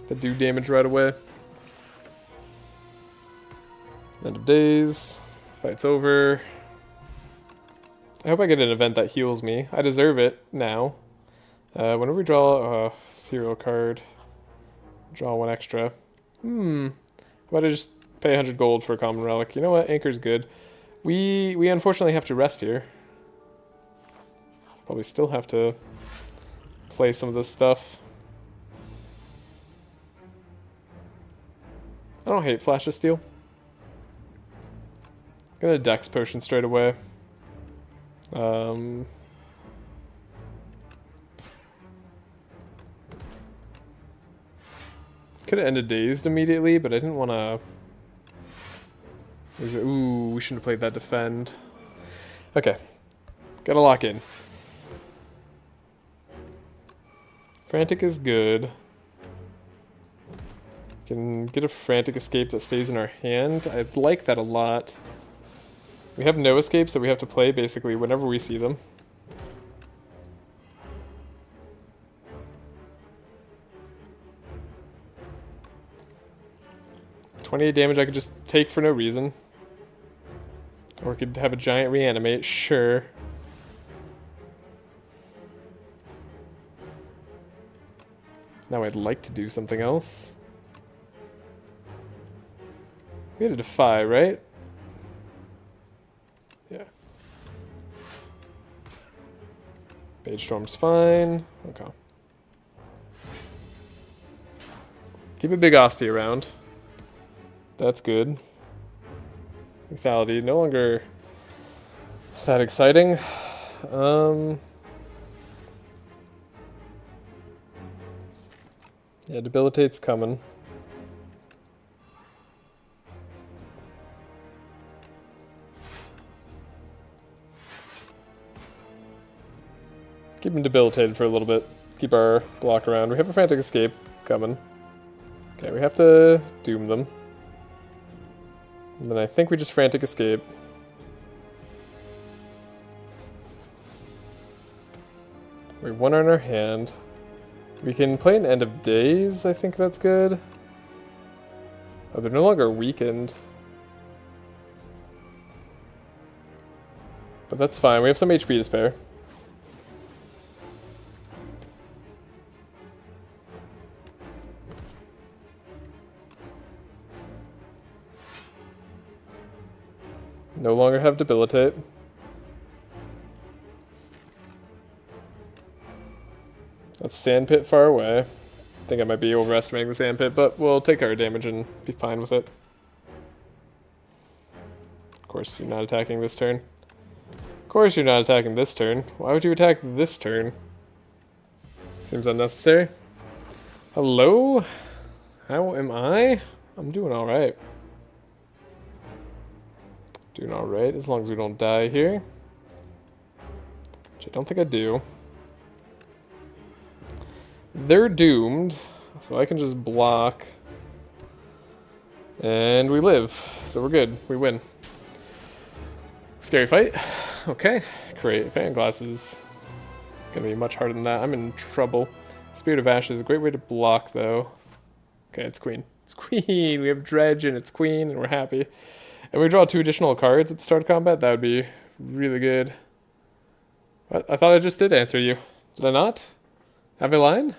that do damage right away. End of days. Fight's over. I hope I get an event that heals me. I deserve it now. Whenever we draw a ethereal card, draw 1 extra. How about I just pay 100 gold for a common relic? You know what? Anchor's good. We unfortunately have to rest here. Probably still have to play some of this stuff. I don't hate Flash of Steel. Got a Dex potion straight away. Could have ended Dazed immediately, but I didn't want to. Ooh, we shouldn't have played that defend. Okay, gotta lock in. Frantic is good. Can get a Frantic Escape that stays in our hand. I like that a lot. We have no escapes that we have to play basically whenever we see them. $28 damage I could just take for no reason. Or we could have a giant reanimate, sure. Now I'd like to do something else. We had a Defy, right? Yeah. Page Storm's fine. Okay. Keep a big Osty around. That's good. Lethality, no longer that exciting. Yeah, debilitate's coming. Keep him debilitated for a little bit. Keep our block around. We have a frantic escape coming. Okay, we have to doom them. And then I think we just frantic escape. We have one in our hand. We can play an end of days, I think that's good. Oh, they're no longer weakened. But that's fine, we have some HP to spare. No longer have debilitate. That's sandpit far away. I think I might be overestimating the sandpit, but we'll take our damage and be fine with it. Of course, you're not attacking this turn. Of course, you're not attacking this turn. Why would you attack this turn? Seems unnecessary. Hello? How am I? I'm doing alright. Doing alright, as long as we don't die here. Which I don't think I do. They're doomed, so I can just block. And we live, so we're good. We win. Scary fight. Okay, great. Fan glasses. Gonna be much harder than that. I'm in trouble. Spirit of Ashes is a great way to block, though. Okay, it's Queen. It's Queen! We have Dredge and it's Queen, and we're happy. And we draw 2 additional cards at the start of combat. That would be really good. What? I thought I just did answer you. Did I not? Have I lied?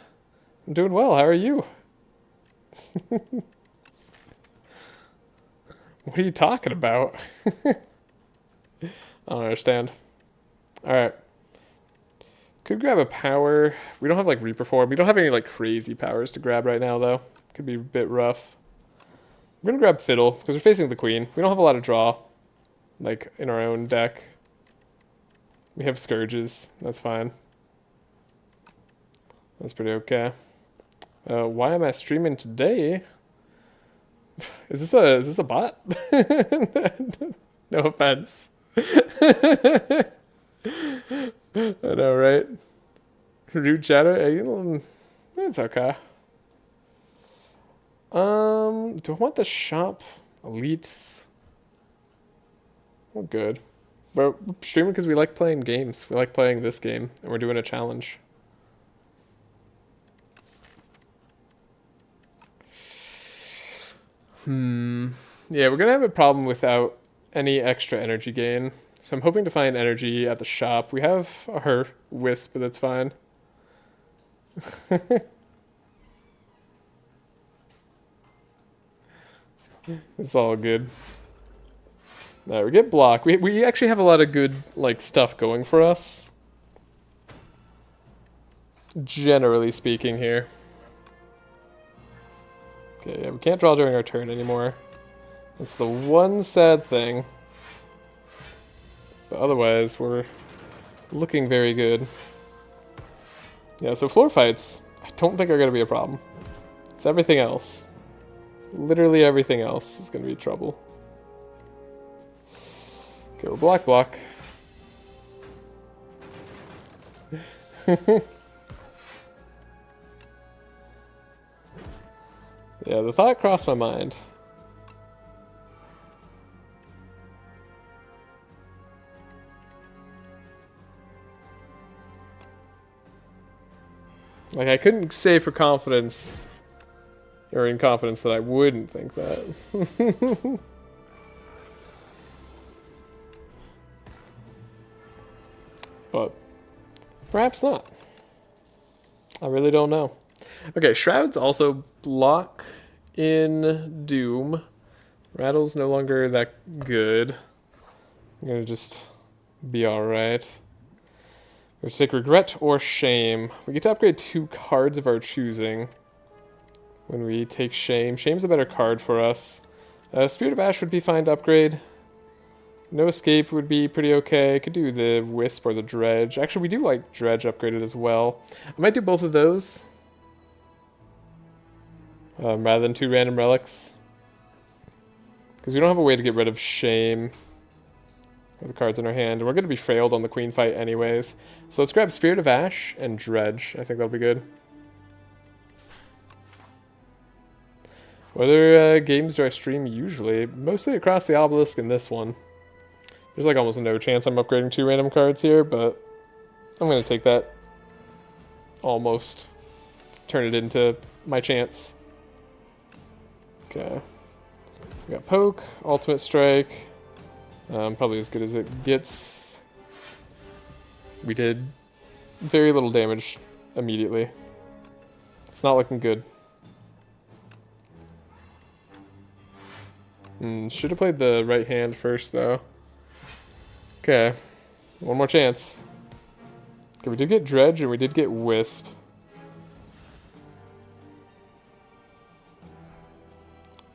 I'm doing well. How are you? What are you talking about? I don't understand. Alright. Could grab a power. We don't have like Reaper form. We don't have any like crazy powers to grab right now though. Could be a bit rough. We're gonna grab Fiddle because we're facing the Queen. We don't have a lot of draw like in our own deck. We have Scourges. That's fine. That's pretty okay. Why am I streaming today? Is this a bot? No offense. I know, right? Rude chatter. It's okay. Do I want the shop? Elites. We're good. We're streaming because we like playing games. We like playing this game, and we're doing a challenge. Yeah, we're gonna have a problem without any extra energy gain. So I'm hoping to find energy at the shop. We have our Wisp, but that's fine. It's all good. Alright, we get block. We actually have a lot of good like stuff going for us. Generally speaking here. Okay, yeah, we can't draw during our turn anymore. That's the one sad thing. But otherwise, we're looking very good. Yeah, so floor fights, I don't think are going to be a problem. It's everything else. Literally everything else is going to be trouble. Okay, we're block. Yeah, the thought crossed my mind. Like, I couldn't say for confidence, or in confidence, that I wouldn't think that. But perhaps not. I really don't know. Okay, Shrouds also block in Doom. Rattle's no longer that good. I'm gonna just be alright. We're gonna take Regret or Shame. We get to upgrade 2 cards of our choosing. when we take Shame. Shame's a better card for us. Spirit of Ash would be fine to upgrade. No Escape would be pretty okay. Could do the Wisp or the Dredge. Actually, we do like Dredge upgraded as well. I might do both of those. Rather than 2 random relics. Because we don't have a way to get rid of Shame with the cards in our hand. And we're going to be frailed on the Queen fight anyways. So let's grab Spirit of Ash and Dredge. I think that'll be good. What other games do I stream usually? Mostly across the Obelisk and this one. There's like almost no chance I'm upgrading 2 random cards here, but I'm going to take that. Almost. Turn it into my chance. Okay. We got Poke, Ultimate Strike. Probably as good as it gets. We did very little damage immediately. It's not looking good. Should have played the right hand first, though. Okay. One more chance. Okay, we did get Dredge and we did get Wisp.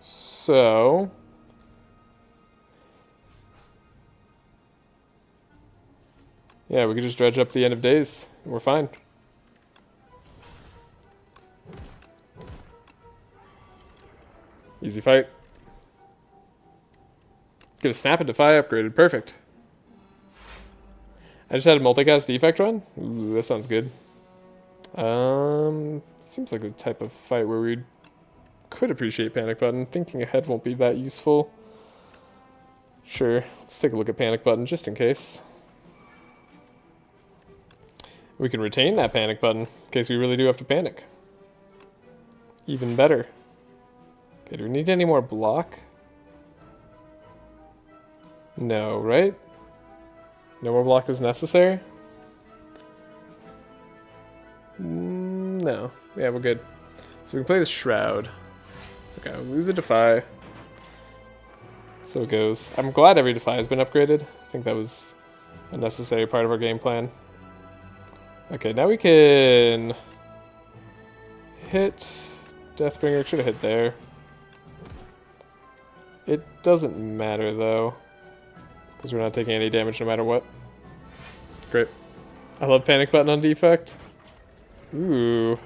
So... yeah, we could just dredge up the End of Days. And we're fine. Easy fight. Get a Snap and Defy upgraded. Perfect. I just had a multicast defect run. Ooh, that sounds good. Seems like a type of fight where we could appreciate Panic Button. Thinking ahead won't be that useful. Sure, let's take a look at Panic Button just in case. We can retain that Panic Button in case we really do have to panic. Even better. Okay, do we need any more block? No, right? No more block is necessary? No. Yeah, we're good. So we can play the Shroud. Okay, we'll lose a Defy. So it goes. I'm glad every Defy has been upgraded. I think that was a necessary part of our game plan. Okay, now we can hit Deathbringer. Should have hit there. It doesn't matter though, because we're not taking any damage no matter what. Great. I love Panic Button on defect. Ooh.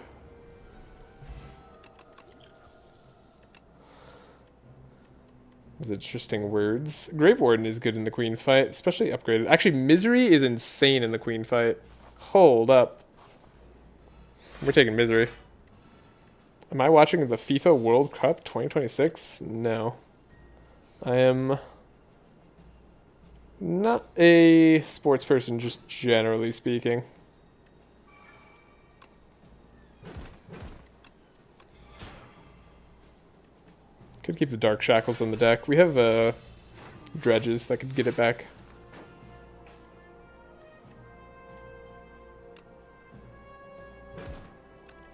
Those interesting words. Grave Warden is good in the Queen fight, especially upgraded. Actually, Misery is insane in the Queen fight. Hold up. We're taking Misery. Am I watching the FIFA World Cup 2026? No. I am not a sports person, just generally speaking. Could keep the Dark Shackles on the deck. We have dredges that could get it back.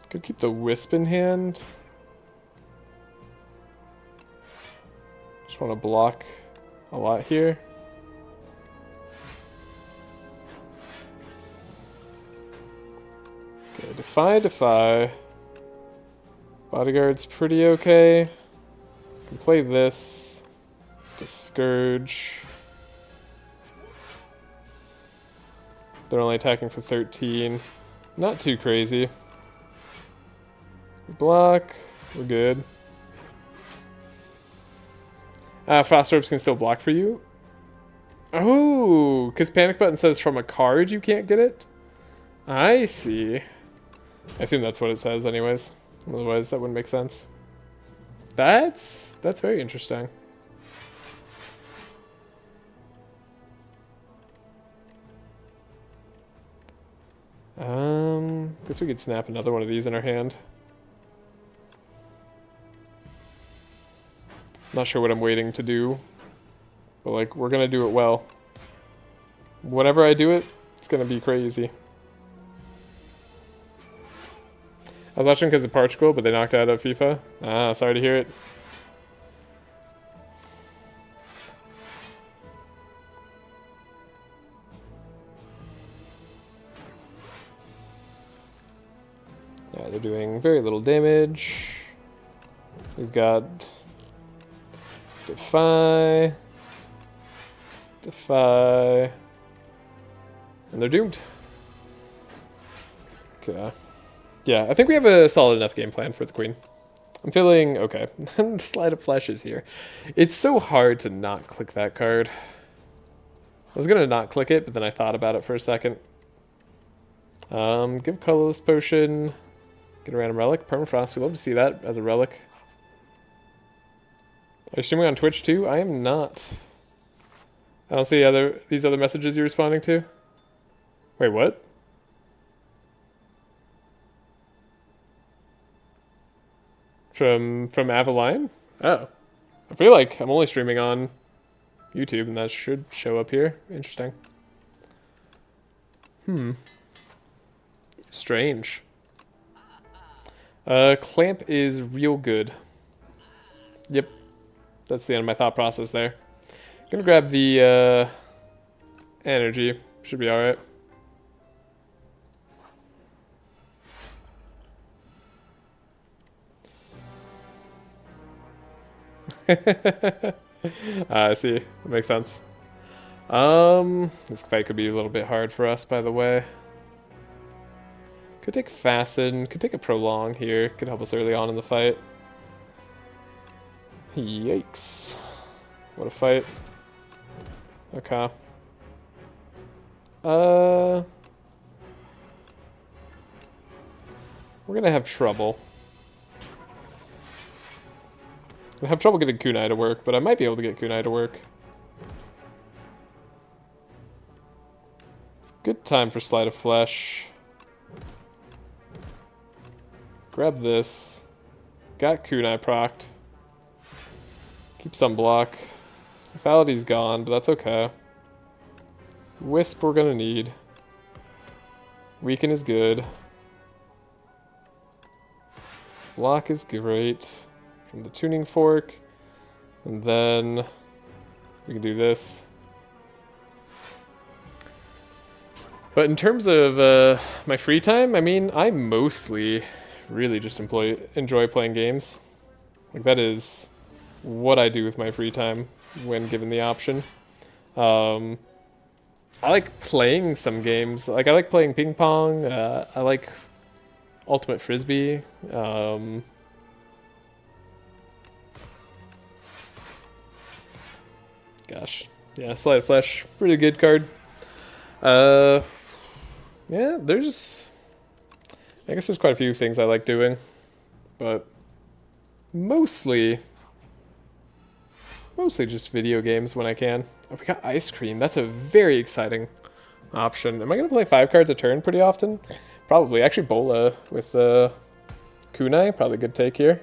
Could keep the Wisp in hand. Just want to block a lot here. Okay, Defy. Bodyguard's pretty okay. Can play this to Scourge. They're only attacking for 13. Not too crazy. We block. We're good. Frost Orbs can still block for you. Oh, because Panic Button says from a card you can't get it? I see. I assume that's what it says anyways. Otherwise that wouldn't make sense. That's very interesting. Guess we could snap another one of these in our hand. Not sure what I'm waiting to do, but like we're gonna do it well. Whenever I do it, it's gonna be crazy. I was watching because of Portugal, but they knocked out of FIFA. Ah, sorry to hear it. Yeah, they're doing very little damage. We've got Defy, Defy, and they're doomed. Okay. Yeah, I think we have a solid enough game plan for the queen. I'm feeling okay. Slide of Flesh is here. It's so hard to not click that card. I was gonna not click it, but then I thought about it for a second. Give Colorless Potion. Get a random relic. Permafrost. We'd love to see that as a relic. Are you streaming on Twitch too? I am not. I don't see these other messages you're responding to. Wait, what? From Avaline? Oh. I feel like I'm only streaming on YouTube and that should show up here. Interesting. Strange. Clamp is real good. Yep. That's the end of my thought process there. Gonna grab the energy. Should be alright. I see. That makes sense. This fight could be a little bit hard for us, by the way. Could take Fasten, could take a Prolong here. Could help us early on in the fight. Yikes. What a fight. Okay. We're gonna have trouble. I have trouble getting Kunai to work, but I might be able to get Kunai to work. It's a good time for Slide of Flesh. Grab this. Got Kunai procced. Keep some block. Lethality gone, but that's okay. Wisp we're gonna need. Weaken is good. Block is great. From the Tuning Fork. And then we can do this. But in terms of my free time, I mean, I mostly really just enjoy playing games. Like, that is what I do with my free time when given the option. I like playing some games. Like, I like playing ping pong. I like Ultimate Frisbee. Gosh. Yeah, Slide of Flesh. Pretty good card. Yeah, I guess there's quite a few things I like doing. But mostly just video games when I can. Oh, we got Ice Cream. That's a very exciting option. Am I going to play 5 cards a turn pretty often? Probably. Actually, Bola with Kunai. Probably a good take here.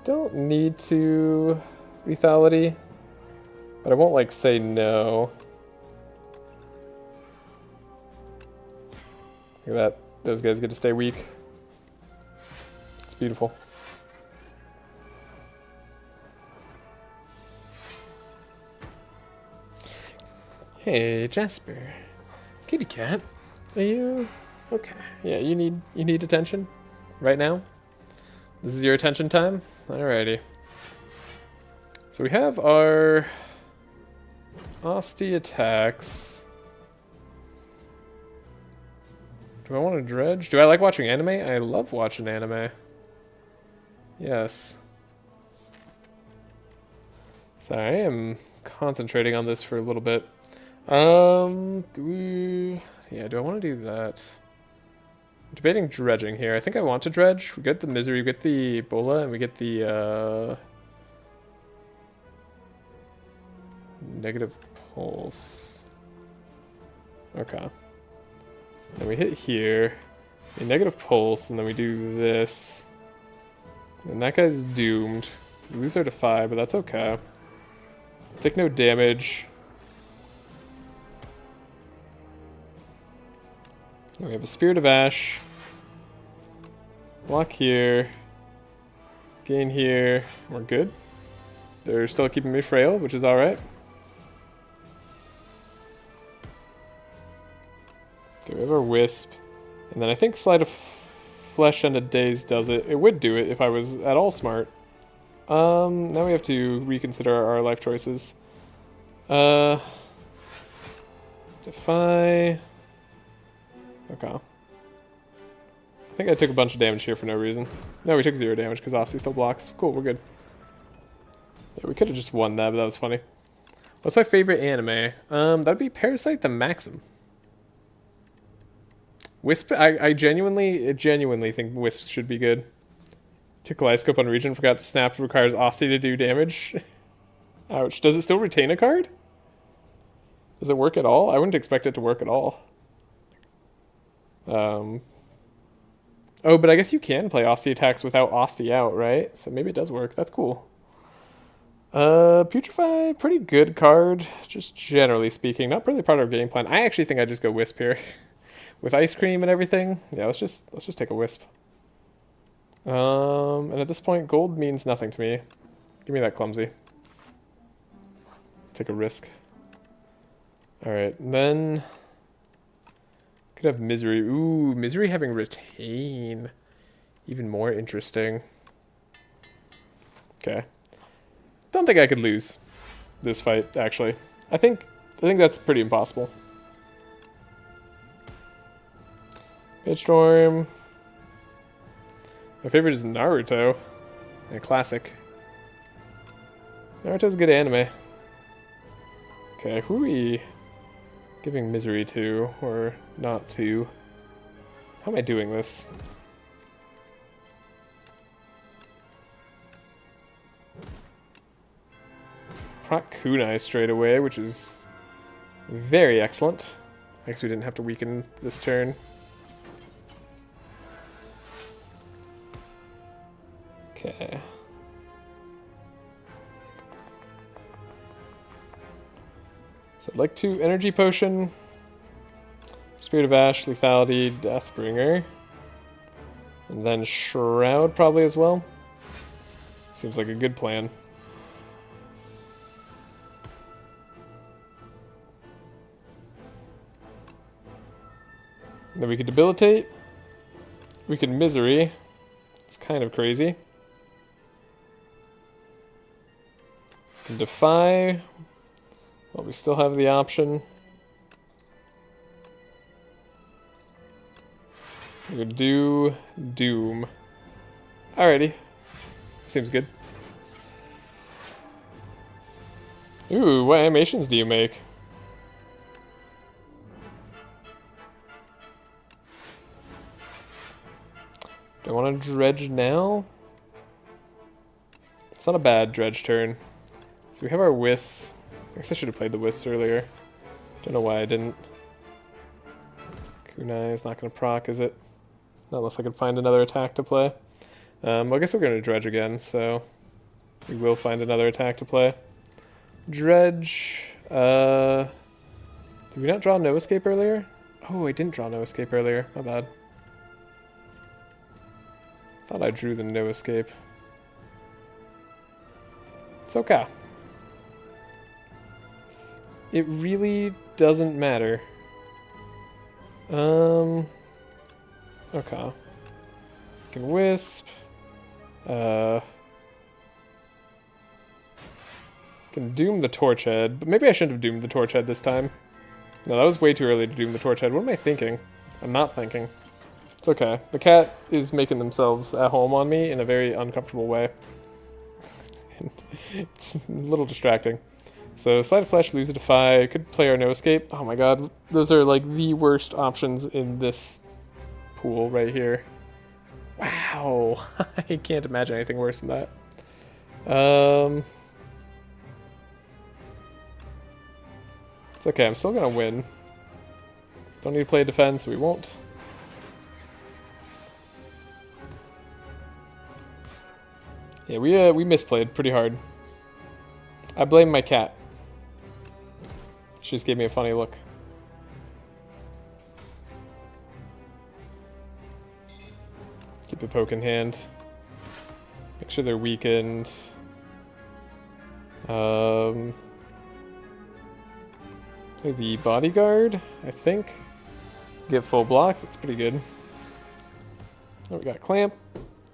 Don't need to lethality, but I won't like say no. Look at that. Those guys get to stay weak. It's beautiful. Hey, Jasper. Kitty cat. Are you okay? Yeah, you need attention right now? This is your attention time? Alrighty. So we have our Osti attacks. Do I want to dredge? Do I like watching anime? I love watching anime. Yes. Sorry, I am concentrating on this for a little bit. Do I want to do that? I'm debating dredging here. I think I want to dredge. We get the Misery, we get the Bola, and we get the Negative Pulse. Okay. Then we hit here. A Negative Pulse, and then we do this. And that guy's doomed. We lose our Defy, but that's okay. Take no damage. We have a Spirit of Ash. Block here. Gain here. We're good. They're still keeping me frail, which is alright. Okay, we have our Wisp. And then I think Slide of Flesh and a Daze does it. It would do it if I was at all smart. Now we have to reconsider our life choices. Defy. Okay. I think I took a bunch of damage here for no reason. No, we took 0 damage because Aussie still blocks. Cool, we're good. Yeah, we could have just won that, but that was funny. What's my favorite anime? That'd be Parasite the Maxim. Wisp, I genuinely think Wisp should be good. Took Kaleidoscope on region, forgot to snap, requires Aussie to do damage. Ouch. Does it still retain a card? Does it work at all? I wouldn't expect it to work at all. Oh, but I guess you can play Aussie attacks without Austie out, right? So maybe it does work. That's cool. Putrefy, pretty good card, just generally speaking. Not really part of our game plan. I actually think I just go Wisp here. With Ice Cream and everything. Yeah, let's just take a Wisp. And at this point, gold means nothing to me. Give me that Clumsy. Take a risk. Alright, then could have Misery. Ooh, Misery having Retain. Even more interesting. Okay. Don't think I could lose this fight, actually. I think that's pretty impossible. Pitchstorm. My favorite is Naruto. A classic. Naruto's a good anime. Okay, who are we giving Misery to, or not to? How am I doing this? Proc Kunai straight away, which is very excellent. I guess we didn't have to weaken this turn. Okay. So I'd like to Energy Potion, Spirit of Ash, Lethality, Deathbringer, and then Shroud probably as well. Seems like a good plan. Then we could Debilitate. We could Misery. It's kind of crazy. And Defy. Well, we still have the option. We could do Doom. Alrighty. Seems good. Ooh, what animations do you make? Do I want to dredge now? It's not a bad dredge turn. So we have our Wisps. I guess I should have played the Wisps earlier. Don't know why I didn't. Kunai is not going to proc, is it? Not unless I can find another attack to play. Well, I guess we're going to dredge again, so we will find another attack to play. Dredge. Did we not draw No Escape earlier? Oh, I didn't draw No Escape earlier. My bad. Thought I drew the No Escape. It's okay. It really doesn't matter. Okay. Can Wisp. Can Doom the Torch Head, but maybe I shouldn't have doomed the Torch Head this time. No, that was way too early to doom the Torch Head. What am I thinking? I'm not thinking. It's okay. The cat is making themselves at home on me in a very uncomfortable way. It's a little distracting. So Slide of Flesh, lose a Defy, could play our No Escape. Oh my god, those are like the worst options in this pool right here. Wow, I can't imagine anything worse than that. It's okay, I'm still gonna win. Don't need to play defense, we won't. Yeah, we misplayed pretty hard. I blame my cat. She just gave me a funny look. Keep the poke in hand. Make sure they're weakened. Play the Bodyguard, I think. Get full block, that's pretty good. Oh, we got a clamp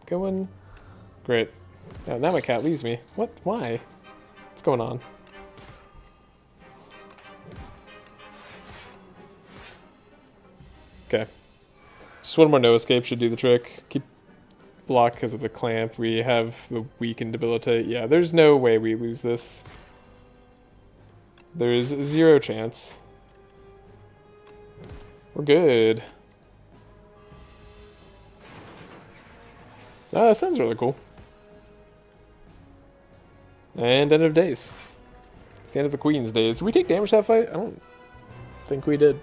going. Great. Now my cat leaves me. What? Why? What's going on? Okay. Just one more no escape should do the trick. Keep block because of the clamp. We have the weaken debilitate. Yeah, there's no way we lose this. There's 0 chance. We're good. Oh, that sounds really cool. And end of days. It's the end of the Queen's days. Did we take damage that fight? I don't think we did.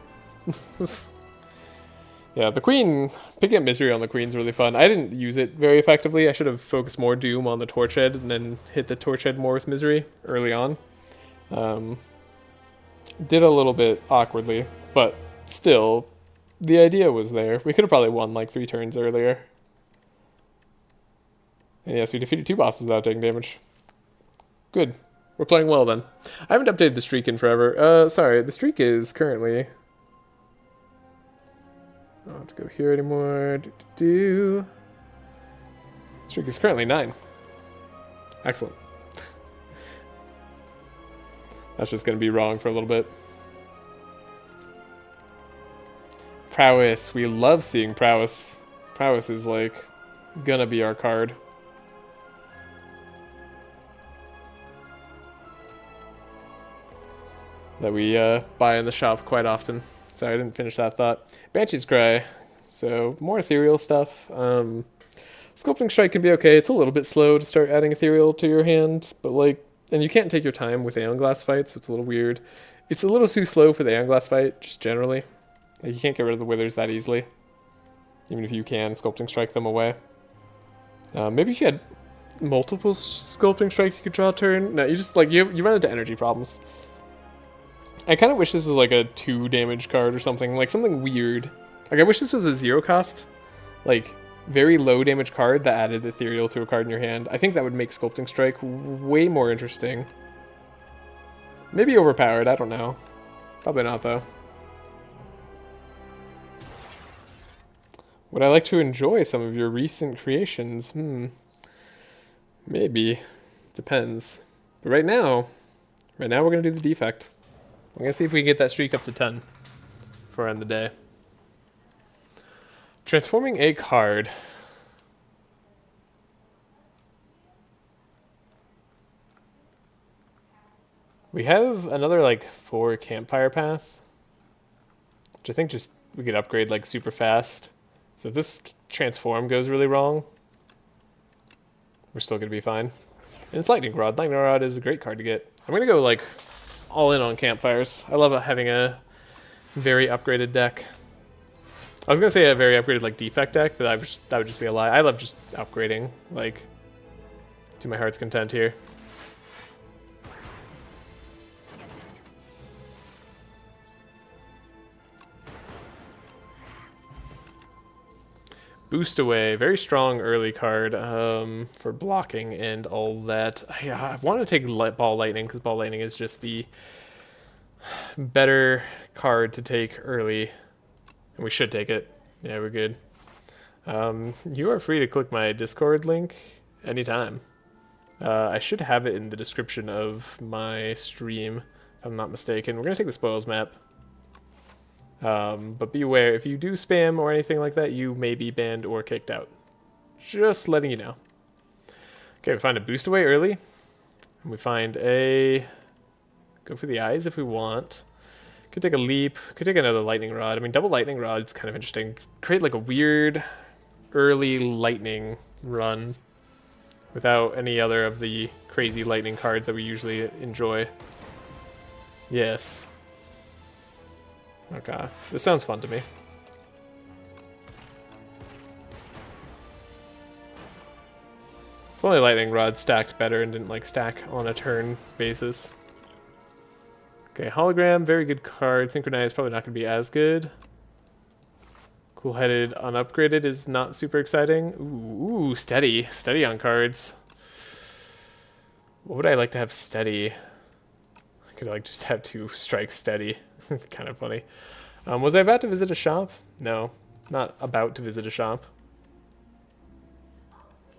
Yeah, the Queen, picking up Misery on the Queen's really fun. I didn't use it very effectively. I should have focused more Doom on the Torch Head and then hit the Torch Head more with Misery early on. Did a little bit awkwardly, but still, the idea was there. We could have probably won like 3 turns earlier. And yes, we defeated 2 bosses without taking damage. Good. We're playing well then. I haven't updated the streak in forever. Sorry, the streak is currently... I don't have to go here anymore. Streak is currently 9. Excellent. That's just going to be wrong for a little bit. Prowess. We love seeing Prowess. Prowess is like gonna be our card. That we buy in the shop quite often. Sorry, I didn't finish that thought. Banshee's Cry. So, more ethereal stuff. Sculpting Strike can be okay. It's a little bit slow to start adding ethereal to your hand, but like, and you can't take your time with Aeon Glass fights, so it's a little weird. It's a little too slow for the Aeon Glass fight, just generally. Like, you can't get rid of the Withers that easily. Even if you can, Sculpting Strike them away. Maybe if you had multiple Sculpting Strikes, you could draw a turn. No, you just, like, you run into energy problems. I kind of wish this was like a 2 damage card or something, like something weird. Like, I wish this was a 0 cost, like, very low damage card that added ethereal to a card in your hand. I think that would make Sculpting Strike way more interesting. Maybe overpowered, I don't know. Probably not, though. Would I like to enjoy some of your recent creations? Maybe. Depends. But right now we're going to do the defect. I'm going to see if we can get that streak up to 10 before I end the day. Transforming a card. We have another, like, 4 Campfire Path, which I think just we could upgrade, like, super fast. So if this transform goes really wrong, we're still going to be fine. And it's Lightning Rod. Lightning Rod is a great card to get. I'm going to go, like, all in on Campfires. I love having a very upgraded deck. I was going to say a very upgraded, like, defect deck, but that would just be a lie. I love just upgrading, like, to my heart's content here. Boost Away, very strong early card for blocking and all that. I want to take Ball Lightning because Ball Lightning is just the better card to take early. And we should take it. Yeah, we're good. You are free to click my Discord link anytime. I should have it in the description of my stream, if I'm not mistaken. We're going to take the Spoils map. But beware, if you do spam or anything like that, you may be banned or kicked out. Just letting you know. Okay, we find a Boost Away early. And we find a... Go for the eyes if we want. Could take a leap. Could take another Lightning Rod. I mean, double Lightning Rod is kind of interesting. Create like a weird early lightning run without any other of the crazy lightning cards that we usually enjoy. Yes. Okay, this sounds fun to me. If only Lightning Rod stacked better and didn't like stack on a turn basis. Okay, Hologram, very good card. Synchronized, probably not going to be as good. Cool-Headed, unupgraded is not super exciting. Ooh, Steady. Steady on cards. What would I like to have Steady? I could like just have 2 strikes Steady. Kind of funny. Was I about to visit a shop? No, not about to visit a shop.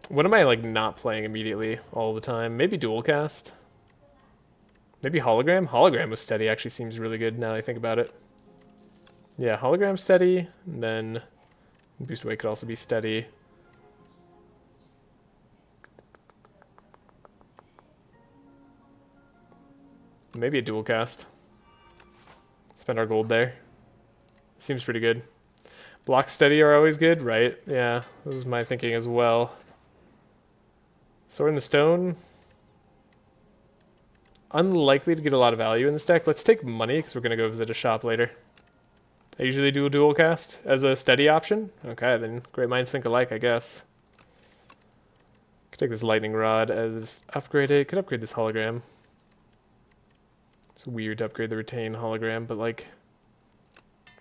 What am I like not playing immediately all the time? Maybe dual cast. Maybe hologram. Hologram with steady actually seems really good now that I think about it. Yeah, hologram steady, and then boost away could also be steady. Maybe a dual cast. Spend our gold there. Seems pretty good. Block steady are always good, right? Yeah, this is my thinking as well. Sword in the Stone. Unlikely to get a lot of value in this deck. Let's take money, because we're going to go visit a shop later. I usually do a dual cast as a steady option. Okay, then great minds think alike, I guess. Could take this lightning rod as upgraded. Could upgrade this hologram. It's weird to upgrade the retain hologram, but like,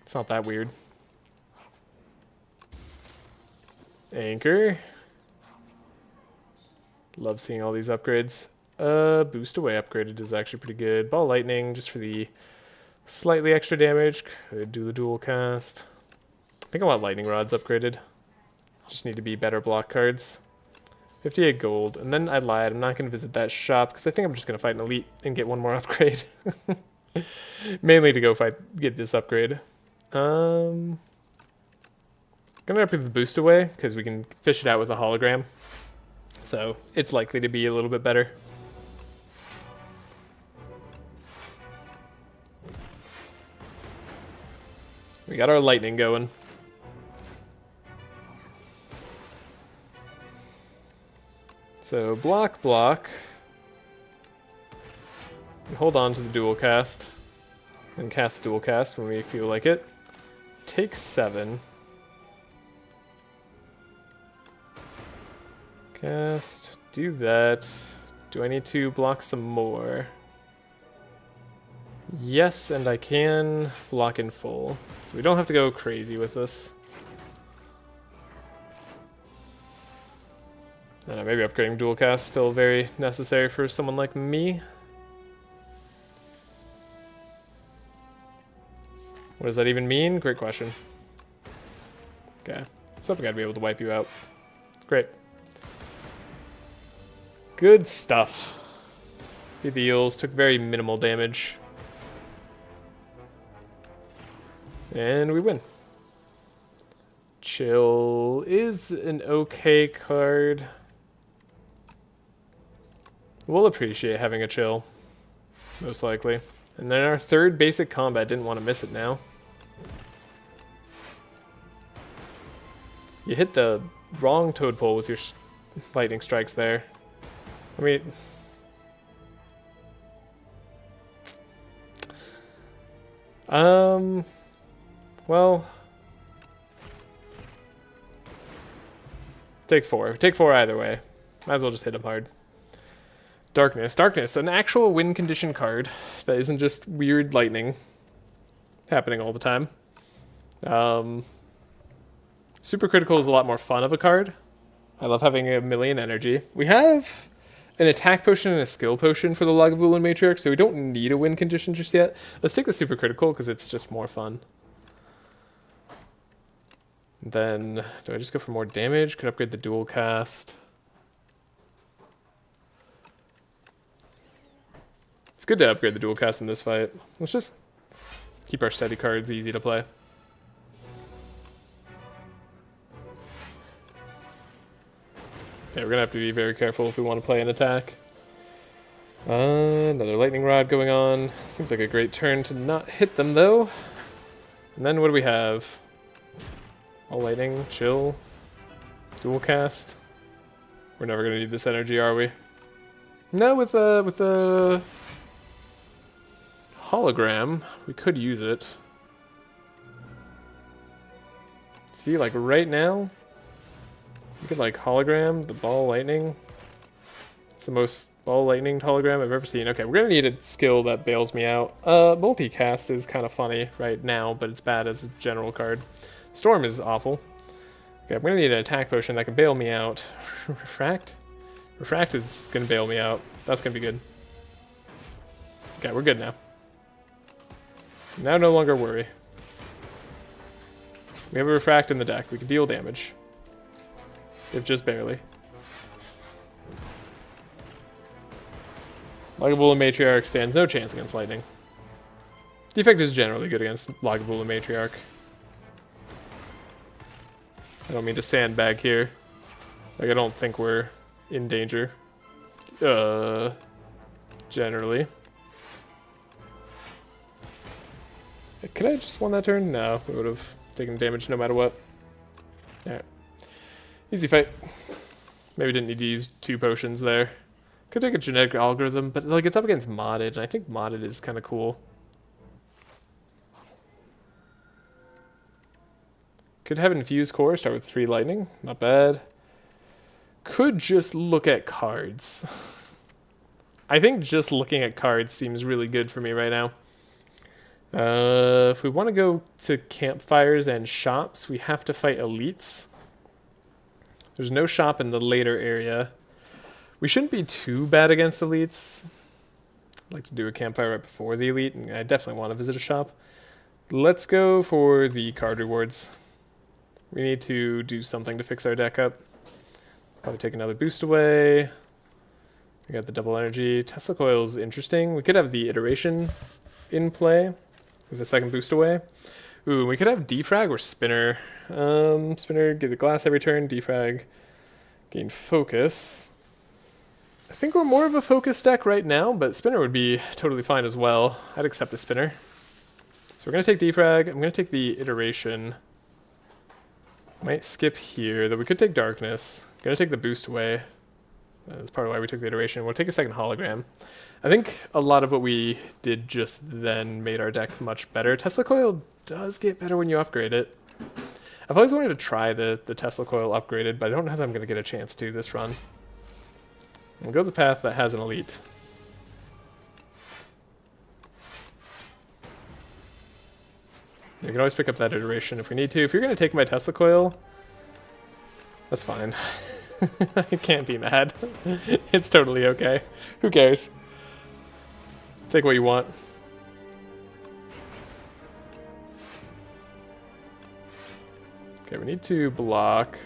it's not that weird. Anchor. Love seeing all these upgrades. Boost away upgraded is actually pretty good. Ball lightning just for the slightly extra damage. Could do the dual cast. I think I want lightning rods upgraded. Just need to be better block cards. 58 gold. And then I lied. I'm not going to visit that shop because I think I'm just going to fight an elite and get one more upgrade. Mainly to go get this upgrade. Gonna upgrade the boost away because we can fish it out with a hologram. So it's likely to be a little bit better. We got our lightning going. So block. We hold on to the dual cast. And cast dual cast when we feel like it. Take 7. Cast. Do that. Do I need to block some more? Yes, and I can block in full. So we don't have to go crazy with this. Maybe upgrading dual cast still very necessary for someone like me. What does that even mean? Great question. Okay. Something gotta be able to wipe you out. Great. Good stuff. Beat the Eels, took very minimal damage. And we win. Chill is an okay card. We'll appreciate having a chill, most likely. And then our third basic combat, didn't want to miss it now. You hit the wrong toad pole with your lightning strikes there. I mean... well... Take 4. Take 4 either way. Might as well just hit him hard. Darkness. Darkness, an actual win condition card that isn't just weird lightning happening all the time. Super Critical is a lot more fun of a card. I love having a million energy. We have an attack potion and a skill potion for the Lagavulin Matriarch, so we don't need a win condition just yet. Let's take the Super Critical because it's just more fun. Then, do I just go for more damage? Could upgrade the dual cast. It's good to upgrade the dual cast in this fight. Let's just keep our steady cards easy to play. Okay, we're gonna have to be very careful if we want to play an attack. Another lightning rod going on. Seems like a great turn to not hit them though. And then what do we have? All lightning, chill, dual cast. We're never gonna need this energy, are we? No, with the hologram, we could use it. See, like right now, you could like hologram the ball lightning. It's the most ball lightning hologram I've ever seen. Okay, we're gonna need a skill that bails me out. Multicast is kind of funny right now, but it's bad as a general card. Storm is awful. Okay, I'm gonna need an attack potion that can bail me out. Refract? Refract is gonna bail me out. That's gonna be good. Okay, we're good now. Now no longer worry. We have a refract in the deck. We can deal damage. If just barely. Lagavulin Matriarch stands no chance against lightning. Defect is generally good against Lagavulin Matriarch. I don't mean to sandbag here. Like, I don't think we're in danger. Generally. Could I just won that turn? No, we would have taken damage no matter what. Alright. Easy fight. Maybe didn't need to use 2 potions there. Could take a genetic algorithm, but like it's up against modded, and I think modded is kind of cool. Could have infused core, start with 3 lightning, not bad. Could just look at cards. I think just looking at cards seems really good for me right now. If we want to go to campfires and shops, we have to fight elites. There's no shop in the later area. We shouldn't be too bad against elites. I'd like to do a campfire right before the elite, and I definitely want to visit a shop. Let's go for the card rewards. We need to do something to fix our deck up. Probably take another boost away. We got the double energy. Tesla coil is interesting. We could have the iteration in play with the second boost away. Ooh, we could have defrag or spinner. Spinner, get the glass every turn. Defrag, gain focus. I think we're more of a focus deck right now, but spinner would be totally fine as well. I'd accept a spinner. So we're going to take defrag. I'm going to take the iteration. Might skip here, though we could take darkness. Going to take the boost away. That's part of why we took the iteration. We'll take a second hologram. I think a lot of what we did just then made our deck much better. Tesla coil does get better when you upgrade it. I've always wanted to try the Tesla coil upgraded, but I don't know if I'm going to get a chance to this run. We'll go the path that has an elite. You can always pick up that iteration if we need to. If you're going to take my Tesla coil, that's fine. I can't be mad. It's totally okay. Who cares? Take what you want. Okay, we need to block.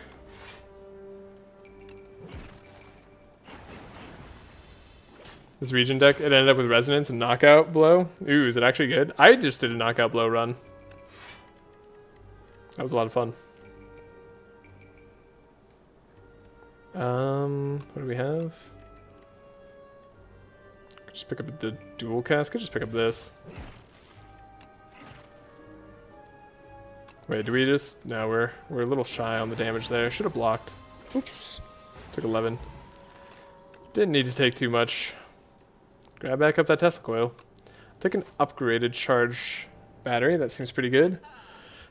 This region deck, it ended up with resonance and knockout blow. Ooh, is it actually good? I just did a knockout blow run. That was a lot of fun. What do we have? Could just pick up the dual cast. Could just pick up this. Wait, do we just? No, we're a little shy on the damage there. Should have blocked. Oops. Took 11. Didn't need to take too much. Grab back up that Tesla coil. Take an upgraded charge battery. That seems pretty good.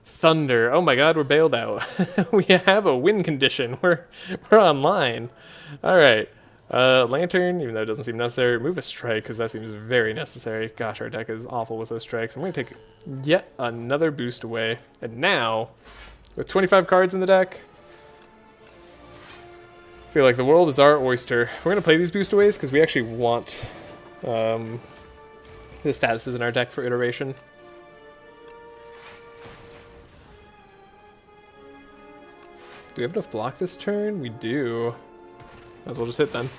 Thunder. Oh my god, we're bailed out. We have a win condition. We're online. Alright. Lantern, even though it doesn't seem necessary. Remove a strike, because that seems very necessary. Gosh, our deck is awful with those strikes. I'm going to take yet another boost away. And now, with 25 cards in the deck, I feel like the world is our oyster. We're going to play these boost aways because we actually want the statuses in our deck for iteration. Do we have enough block this turn? We do. Might as well just hit then.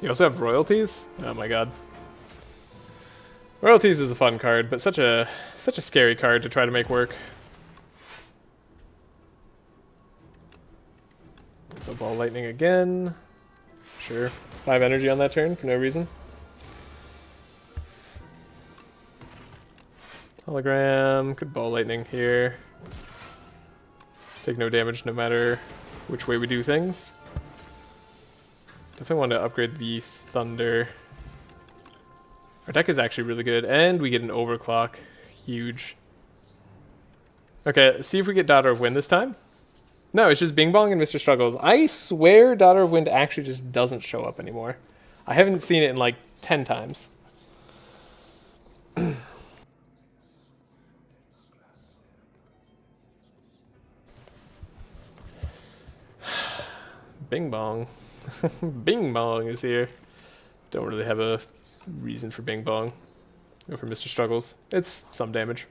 You also have royalties? Oh my god. Royalties is a fun card, but such a scary card to try to make work. So ball lightning again. Sure. 5 energy on that turn for no reason. Hologram. Could ball lightning here. Take no damage no matter which way we do things. Definitely want to upgrade the Thunder. Our deck is actually really good, and we get an overclock. Huge. Okay, see if we get Daughter of Wind this time. No, it's just Bing Bong and Mr. Struggles. I swear Daughter of Wind actually just doesn't show up anymore. I haven't seen it in like 10 times. Bing Bong. Bing Bong is here. Don't really have a reason for Bing Bong. Go for Mr. Struggles. It's some damage.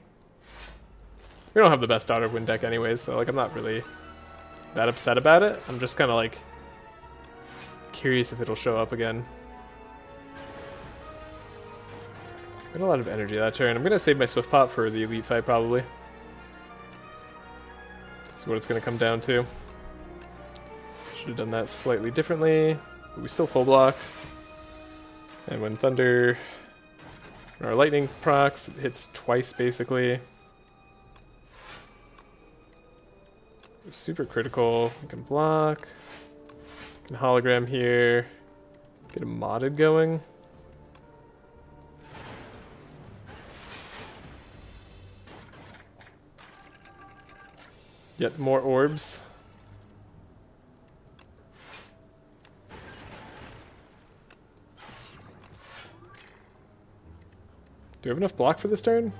We don't have the best Daughter of Wind deck anyways, so like I'm not really that upset about it. I'm just kind of like curious if it'll show up again. Got a lot of energy that turn. I'm gonna save my Swift Pot for the elite fight probably. That's what it's gonna come down to. Should have done that slightly differently, but we still full block. And when Thunder or Lightning procs, it hits twice basically. Super critical. We can block. Can hologram here. Get a modded going. Yet more orbs. Do we have enough block for this turn?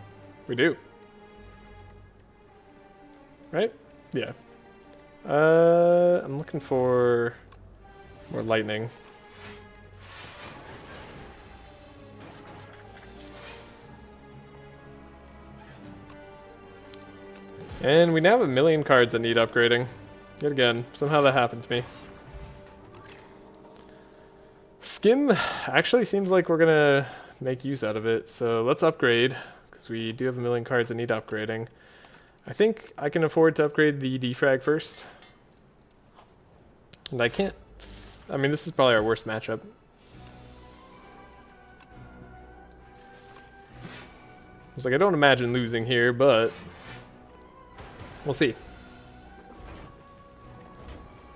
We do. Right? Yeah. I'm looking for more lightning. And we now have a million cards that need upgrading. Yet again, somehow that happened to me. Skin actually seems like we're gonna make use out of it, so let's upgrade, because we do have a million cards that need upgrading. I think I can afford to upgrade the defrag first. And I can't... I mean, this is probably our worst matchup. It's like, I don't imagine losing here, but... we'll see.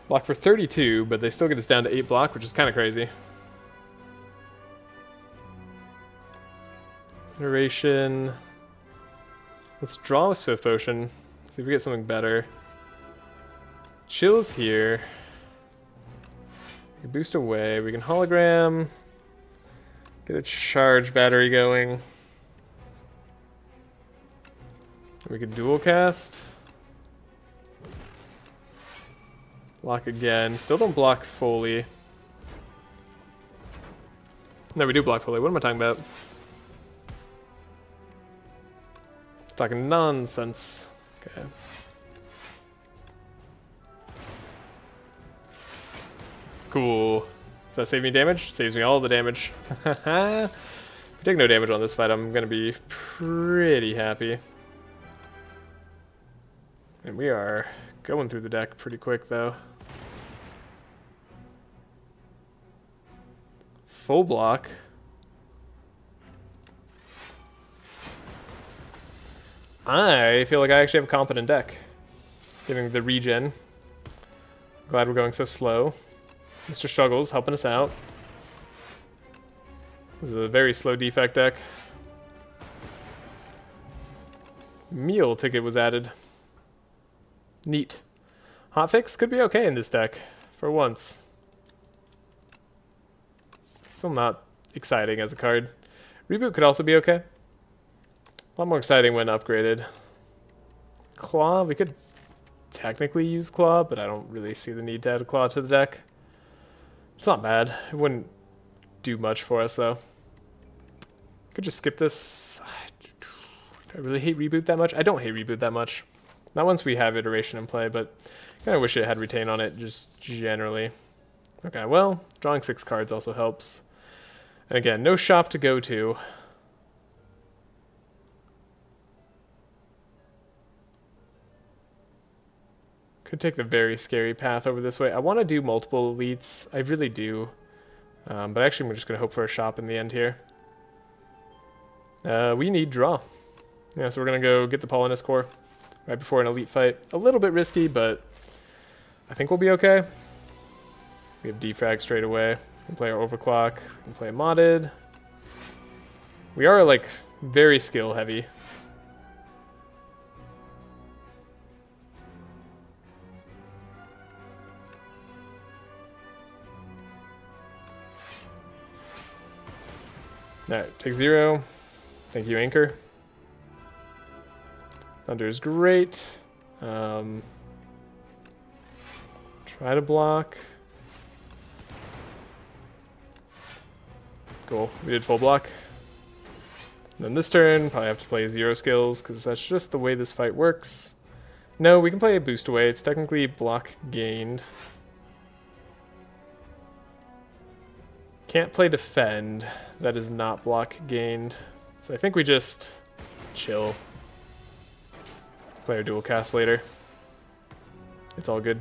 Block for 32, but they still get us down to 8 block, which is kind of crazy. Iteration. Let's draw a Swift Potion. See if we get something better. Chill's here. We can boost away. We can hologram. Get a charge battery going. We can dual cast. Block again. Still don't block fully. No, we do block fully. What am I talking about? Talking nonsense. Okay. Cool. Does that save me damage? Saves me all the damage. If we take no damage on this fight, I'm gonna be pretty happy. And we are going through the deck pretty quick though. Full block. I feel like I actually have a competent deck. Getting the regen. Glad we're going so slow. Mr. Struggles helping us out. This is a very slow defect deck. Meal ticket was added. Neat. Hotfix could be okay in this deck, for once. Still not exciting as a card. Reboot could also be okay. A lot more exciting when upgraded. Claw, we could technically use Claw, but I don't really see the need to add a Claw to the deck. It's not bad. It wouldn't do much for us, though. Could just skip this. Do I really hate Reboot that much? I don't hate Reboot that much. Not once we have Iteration in play, but I kind of wish it had Retain on it, just generally. Okay, well, drawing 6 cards also helps. And again, no shop to go to. Could take the very scary path over this way. I want to do multiple elites. I really do. But actually, I'm just going to hope for a shop in the end here. We need draw. Yeah, so we're going to go get the Polonus Core right before an elite fight. A little bit risky, but I think we'll be okay. We have defrag straight away. We can play our overclock. We can play modded. We are, like, very skill heavy. Alright, take 0. Thank you, Anchor. Thunder is great. Try to block. Cool, we did full block. And then this turn, probably have to play 0 skills, because that's just the way this fight works. No, we can play a boost away. It's technically block gained. Can't play defend. That is not block gained. So I think we just chill. Play our dual cast later. It's all good.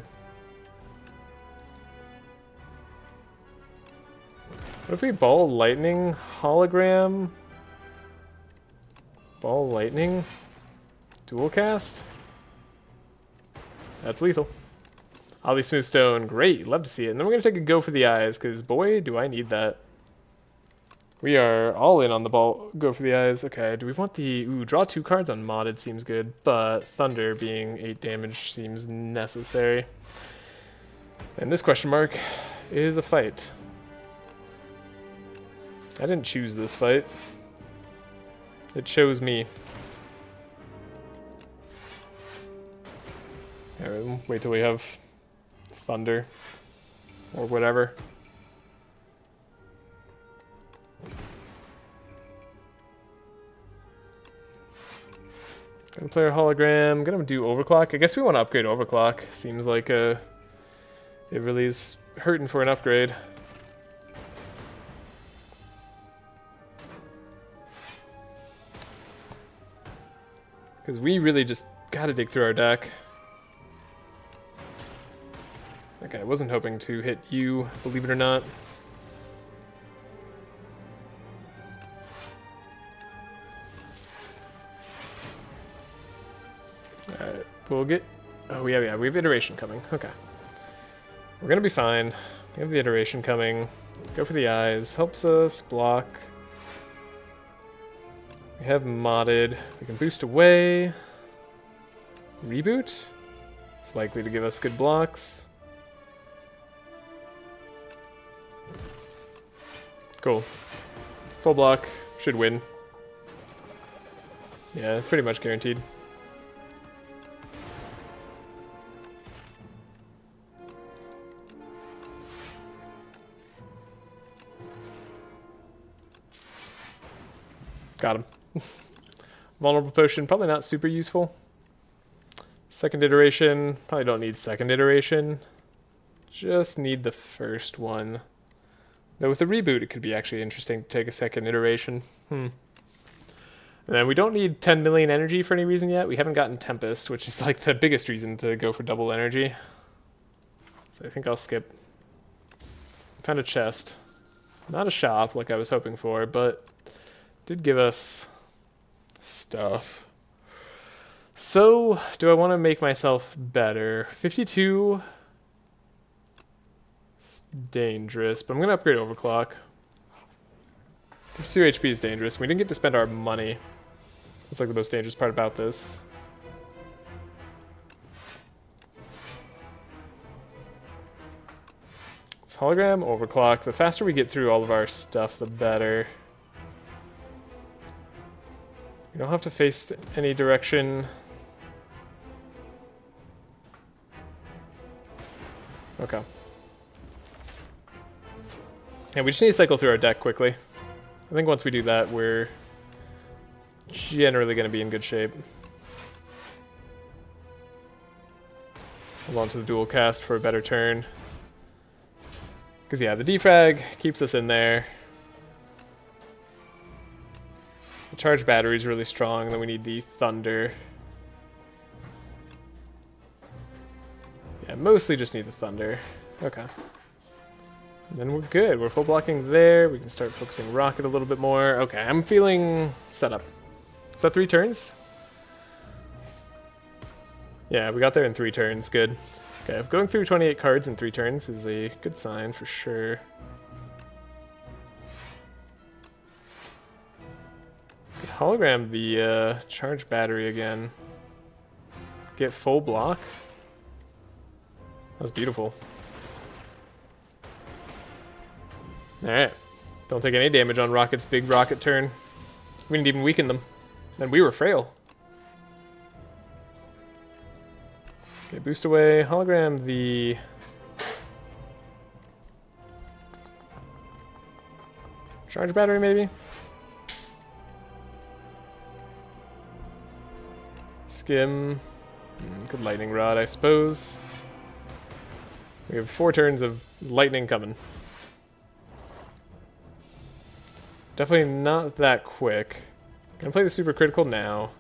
What if we ball lightning hologram? Ball lightning? Dual cast? That's lethal. Ollie Smoothstone, great, love to see it. And then we're gonna take a go for the eyes, because boy, do I need that. We are all in on the ball, go for the eyes. Okay, do we want the, ooh, draw 2 cards on modded seems good, but Thunder being 8 damage seems necessary. And this question mark is a fight. I didn't choose this fight. It chose me. Alright, wait till we have Thunder. Or whatever. Gonna play our hologram. Gonna do overclock. I guess we want to upgrade overclock. Seems like it really is hurting for an upgrade. Because we really just gotta dig through our deck. Okay, I wasn't hoping to hit you, believe it or not. Alright, we'll get... Oh, yeah, we have iteration coming. Okay. We're gonna be fine. We have the iteration coming. Go for the eyes. Helps us block. We have modded. We can boost away. Reboot. It's likely to give us good blocks. Cool. Full block. Should win. Yeah, pretty much guaranteed. Got him. Vulnerable potion, probably not super useful. Second iteration, probably don't need second iteration. Just need the first one. Though with the reboot, it could be actually interesting to take a second iteration. And then we don't need 10 million energy for any reason yet. We haven't gotten Tempest, which is like the biggest reason to go for double energy. So I think I'll skip. Found a chest. Not a shop like I was hoping for, but did give us stuff. So, do I want to make myself better? 52 is dangerous, but I'm going to upgrade overclock. 52 HP is dangerous. We didn't get to spend our money. That's like the most dangerous part about this. It's hologram, overclock. The faster we get through all of our stuff, the better. We don't have to face any direction. Okay. Yeah, we just need to cycle through our deck quickly. I think once we do that, we're generally going to be in good shape. Hold on to the dual cast for a better turn. Because, yeah, the defrag keeps us in there. The charge battery is really strong, and then we need the thunder. Yeah, mostly just need the thunder. Okay. And then we're good. We're full blocking there. We can start focusing rocket a little bit more. Okay, I'm feeling set up. Is that 3 turns? Yeah, we got there in 3 turns. Good. Okay, going through 28 cards in 3 turns is a good sign for sure. Could hologram the charge battery again. Get full block. That was beautiful. Alright. Don't take any damage on Rocket's big rocket turn. We didn't even weaken them. And we were frail. Okay, boost away. Hologram the... charge battery, maybe? Skim. Good lightning rod, I suppose. We have 4 turns of lightning coming. Definitely not that quick. Gonna play the super critical now.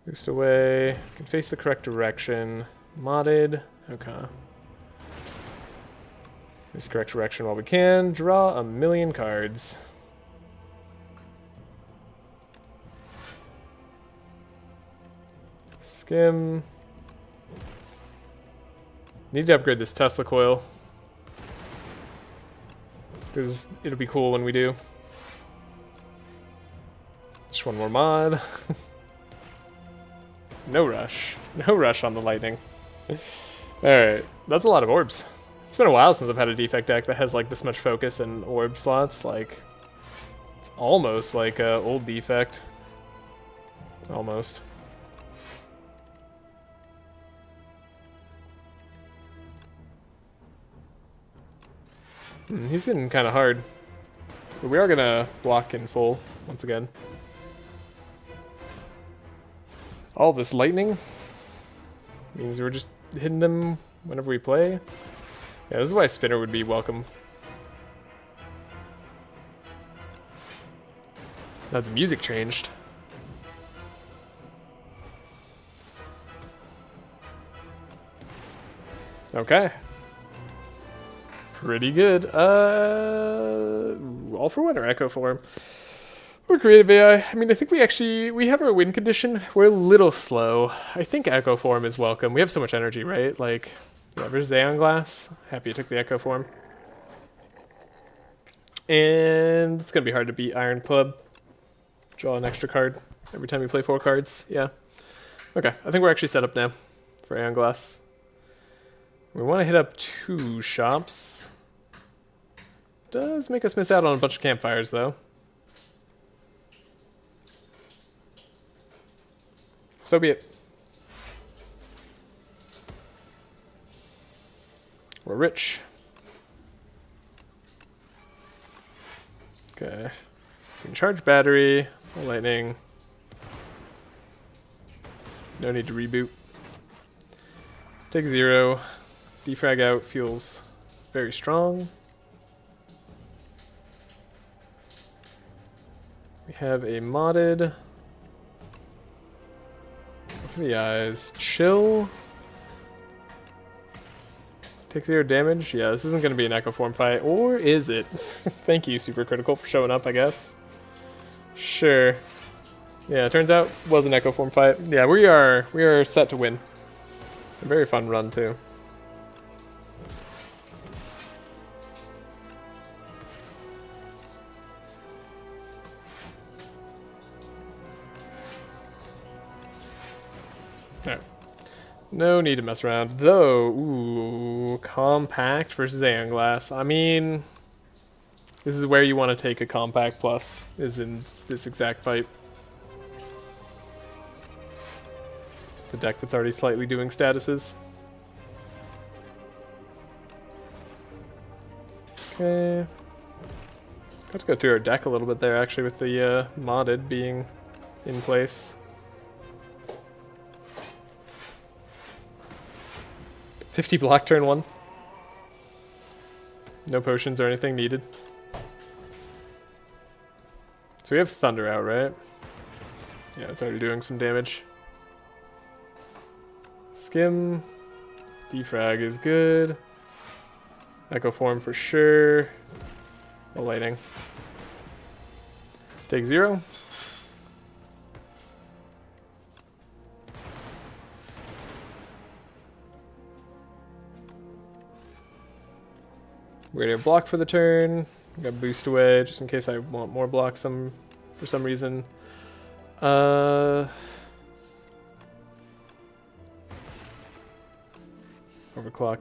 Boost away. Can face the correct direction. Modded. Okay. Face the correct direction while we can. Draw a million cards. Skim. Need to upgrade this Tesla coil. Because it'll be cool when we do. Just one more mod. No rush. No rush on the lightning. Alright, that's a lot of orbs. It's been a while since I've had a defect deck that has like this much focus and orb slots. Like, it's almost like a old defect. Almost. He's getting kind of hard. But we are going to block in full once again. All this lightning means we're just hitting them whenever we play. Yeah, this is why Spinner would be welcome. Now the music changed. Okay. Pretty good. All for one or Echo Form? We're creative AI. I mean, I think we have our win condition. We're a little slow. I think Echo Form is welcome. We have so much energy, right? Like, yeah, there's Xeon Glass. Happy you took the Echo Form. And it's going to be hard to beat Iron Club. Draw an extra card every time you play 4 cards. Yeah. Okay, I think we're actually set up now for Aeon Glass. We want to hit up 2 shops. Does make us miss out on a bunch of campfires, though. So be it. We're rich. Okay. We can charge battery, no lightning. No need to reboot. Take 0. Defrag out feels very strong. We have a modded. For the eyes. Chill. Take 0 damage. Yeah, this isn't going to be an Echo Form fight. Or is it? Thank you, Super Critical, for showing up, I guess. Sure. Yeah, it turns out it was an Echo Form fight. Yeah, we are set to win. A very fun run, too. Alright. No need to mess around. Though, ooh, compact versus Aeon Glass. I mean, this is where you want to take a compact plus, is in this exact fight. It's a deck that's already slightly doing statuses. Okay. Got to go through our deck a little bit there, actually, with the modded being in place. 50 block turn 1. No potions or anything needed. So we have Thunder out, right? Yeah, it's already doing some damage. Skim. Defrag is good. Echo Form for sure. No lightning. Take 0. We're gonna block for the turn. I'm gonna boost away just in case I want more blocks for some reason. Overclock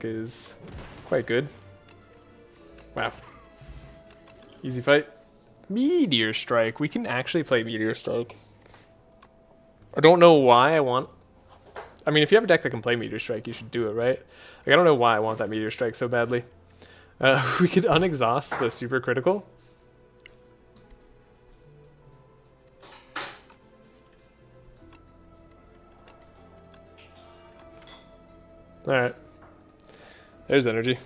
is quite good. Wow. Easy fight. Meteor Strike. We can actually play Meteor Strike. I don't know why I want... I mean, if you have a deck that can play Meteor Strike, you should do it, right? Like, I don't know why I want that Meteor Strike so badly. We could unexhaust the Super Critical. Alright. There's energy.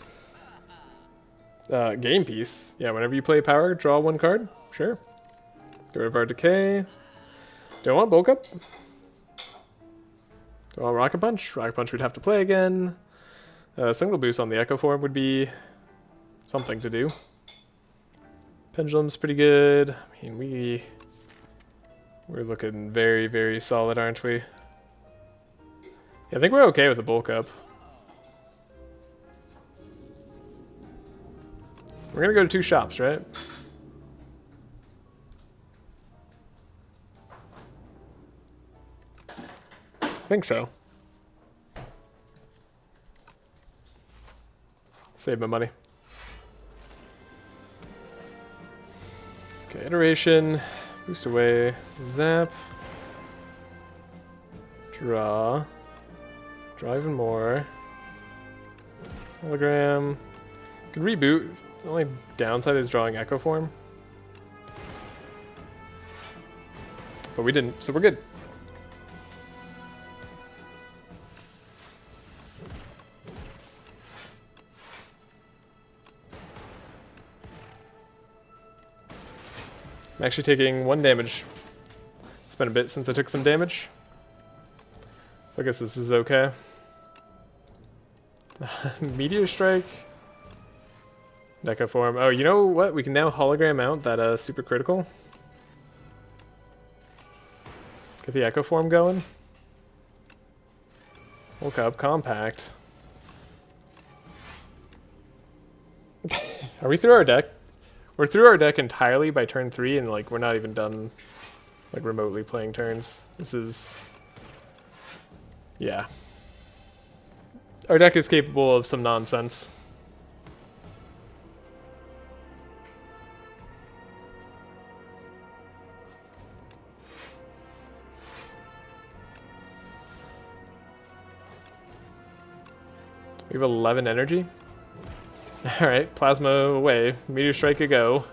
Game piece. Yeah, whenever you play power, draw 1 card. Sure. Get rid of our decay. Do I want bulk up? Do I want rocket punch? Rocket punch we'd have to play again. Single boost on the echo form would be something to do. Pendulum's pretty good. I mean, we're looking very, very solid, aren't we? Yeah, I think we're okay with the bulk up. We're gonna go to 2 shops, right? I think so. Save my money. Okay, iteration. Boost away. Zap. Draw. Draw even more. Hologram. Can reboot. The only downside is drawing echo form. But we didn't, so we're good. I'm actually taking 1 damage. It's been a bit since I took some damage. So I guess this is okay. Meteor Strike. Deca form. Oh, you know what? We can now hologram out that super critical. Get the echo form going. Woke up, compact. Are we through our deck? We're through our deck entirely by turn 3, and like we're not even done like remotely playing turns. This is, yeah. Our deck is capable of some nonsense. We have 11 energy. Alright, plasma away. Meteor strike a go.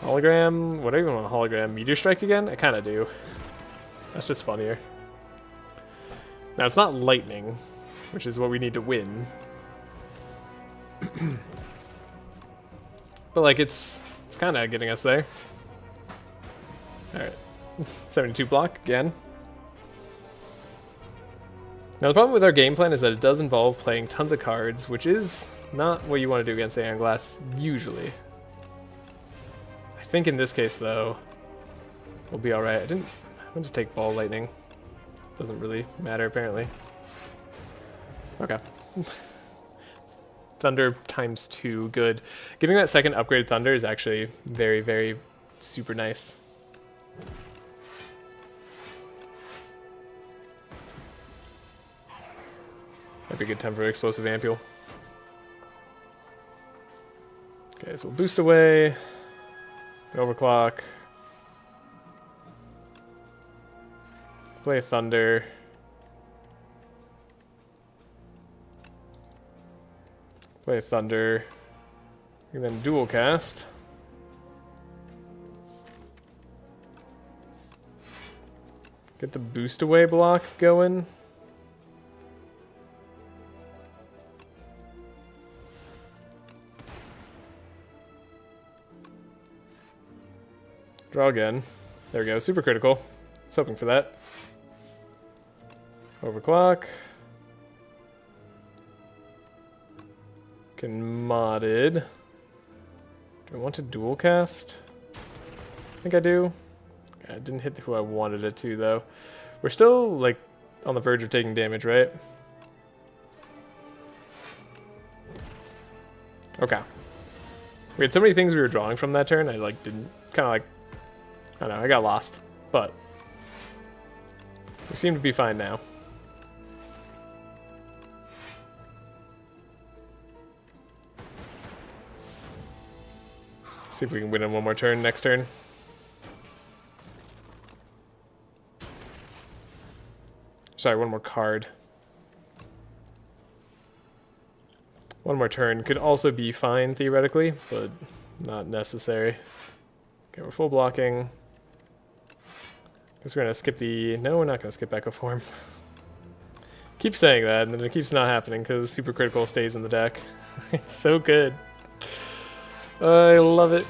Hologram? What do you want a hologram? Meteor strike again? I kinda do. That's just funnier. Now it's not lightning, which is what we need to win. But like it's kinda getting us there. Alright. 72 block again. Now the problem with our game plan is that it does involve playing tons of cards, which is not what you want to do against Iron Glass, usually. I think in this case, though, we'll be alright. I meant to take Ball Lightning. Doesn't really matter, apparently. Okay. Thunder times 2, good. Getting that second upgraded Thunder is actually very, very super nice. Might be a good time for an explosive ampule. Okay, so we'll boost away. Overclock. Play Thunder. Play Thunder. And then dual cast. Get the boost away block going. Draw again. There we go. Super critical. I was hoping for that. Overclock. Can modded. Do I want to dual cast? I think I do. I didn't hit who I wanted it to, though. We're still, like, on the verge of taking damage, right? Okay. We had so many things we were drawing from that turn, I, like, didn't... Kind of, like... I don't know, I got lost. But... we seem to be fine now. See if we can win in one more turn next turn. Sorry, one more card. One more turn could also be fine, theoretically, but not necessary. Okay, we're full blocking. Guess we're gonna skip the... No, we're not gonna skip Echo Form. Keep saying that, and then it keeps not happening because Super Critical stays in the deck. It's so good. I love it.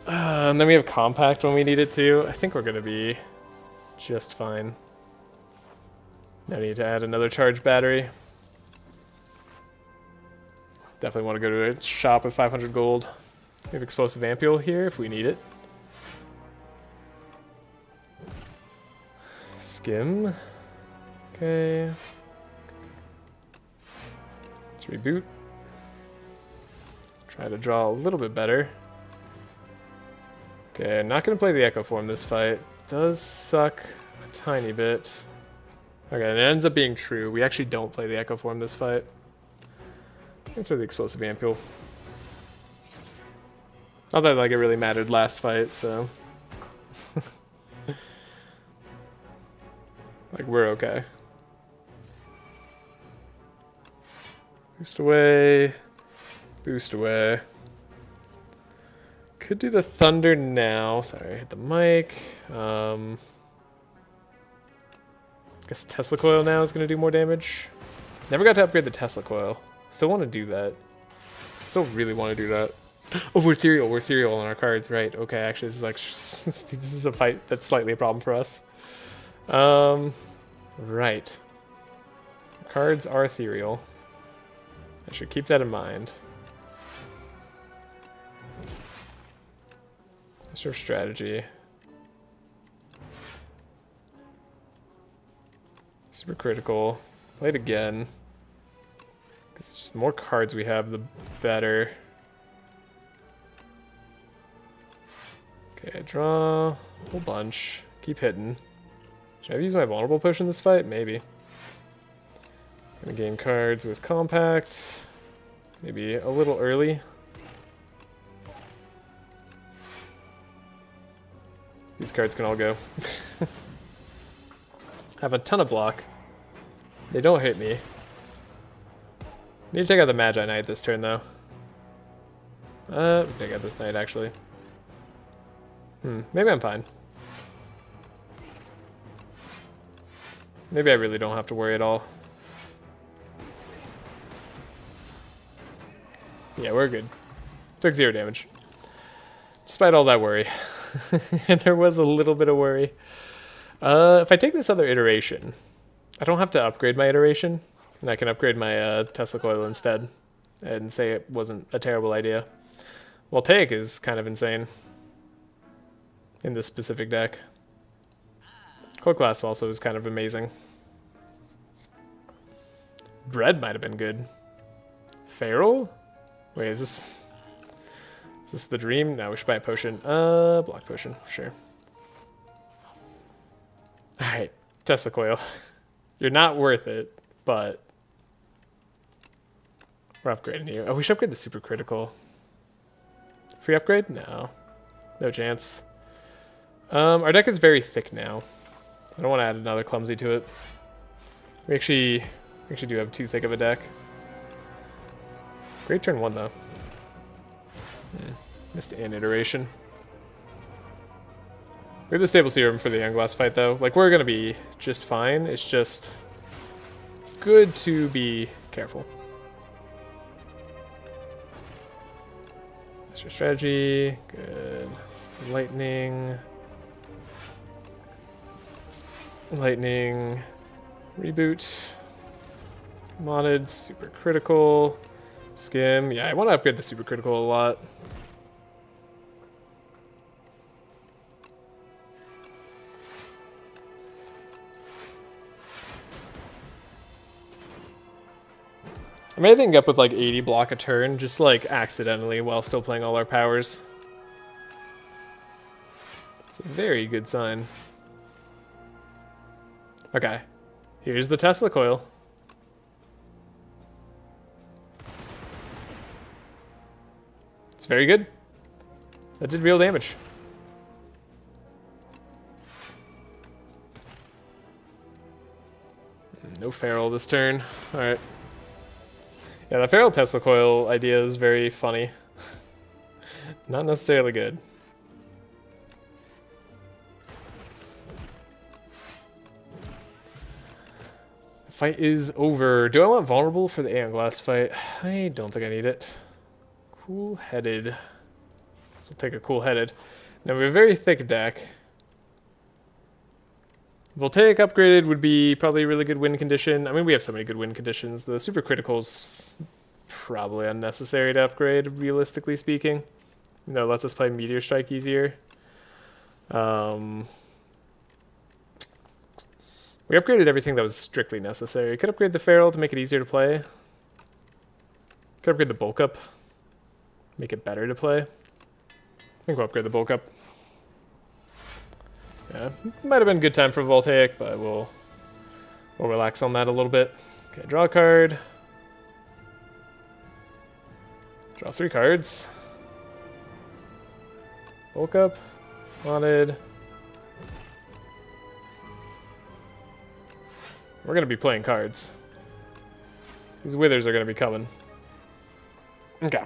And then we have compact when we need it to. I think we're going to be just fine. No need to add another charge battery. Definitely want to go to a shop with 500 gold. We have explosive ampule here if we need it. Skim. Okay. Let's reboot. Try to draw a little bit better. Okay, not going to play the Echo Form this fight. Does suck a tiny bit. Okay, and it ends up being true. We actually don't play the Echo Form this fight. Go for the Explosive Ampule. Not that like it really mattered last fight, so... like, we're okay. Boost away. Boost away. Could do the Thunder now. Sorry, I hit the mic. I guess Tesla Coil now is going to do more damage. Never got to upgrade the Tesla Coil. Still want to do that. Still really want to do that. Oh, we're ethereal. We're ethereal on our cards, right? Okay, actually, this is like this is a fight that's slightly a problem for us. Right. Cards are ethereal. I should keep that in mind. What's your strategy? Super critical. Play it again. Because just the more cards we have, the better. Okay, draw a whole bunch. Keep hitting. Should I use my vulnerable potion this fight? Maybe. Gonna gain cards with compact. Maybe a little early. These cards can all go. Have a ton of block. They don't hit me. Need to take out the Magi Knight this turn though. Take out this knight actually. Maybe I'm fine. Maybe I really don't have to worry at all. Yeah, we're good. Took 0 damage. Despite all that worry. And there was a little bit of worry. If I take this other iteration, I don't have to upgrade my iteration. And I can upgrade my Tesla Coil instead. And say it wasn't a terrible idea. Well, take is kind of insane. In this specific deck. Cold Clasp also is kind of amazing. Bread might have been good. Feral? Wait, is this the dream? No, we should buy a potion. Block potion, sure. Alright, Tesla Coil. You're not worth it, but we're upgrading you. Oh, we should upgrade the super critical. Free upgrade? No. No chance. Our deck is very thick now. I don't want to add another clumsy to it. We actually do have too thick of a deck. Great turn 1 though. Missed an iteration. We have the Stable Serum for the Youngglass fight though. Like, we're gonna be just fine. It's just good to be careful. That's your strategy. Good. Lightning. Lightning. Reboot. Modded. Super critical. Skim. Yeah, I want to upgrade the super critical a lot. I may think up with like 80 block a turn, just like accidentally while still playing all our powers. It's a very good sign. Okay, here's the Tesla Coil. It's very good. That did real damage. No Feral this turn. Alright. Yeah, the Feral Tesla Coil idea is very funny. Not necessarily good. Fight is over. Do I want vulnerable for the Aeon Glass fight? I don't think I need it. Cool-headed. So we'll take a cool-headed. Now we have a very thick deck. Voltaic upgraded would be probably a really good win condition. I mean, we have so many good win conditions. The super critical's probably unnecessary to upgrade, realistically speaking. You know, lets us play Meteor Strike easier. We upgraded everything that was strictly necessary. Could upgrade the Feral to make it easier to play. Could upgrade the Bulk Up. Make it better to play. I think we'll upgrade the Bulk Up. Yeah, might have been a good time for Voltaic, but we'll relax on that a little bit. Okay, draw a card. Draw 3 cards. Bulk Up. Wanted. We're going to be playing cards. These withers are going to be coming. Okay.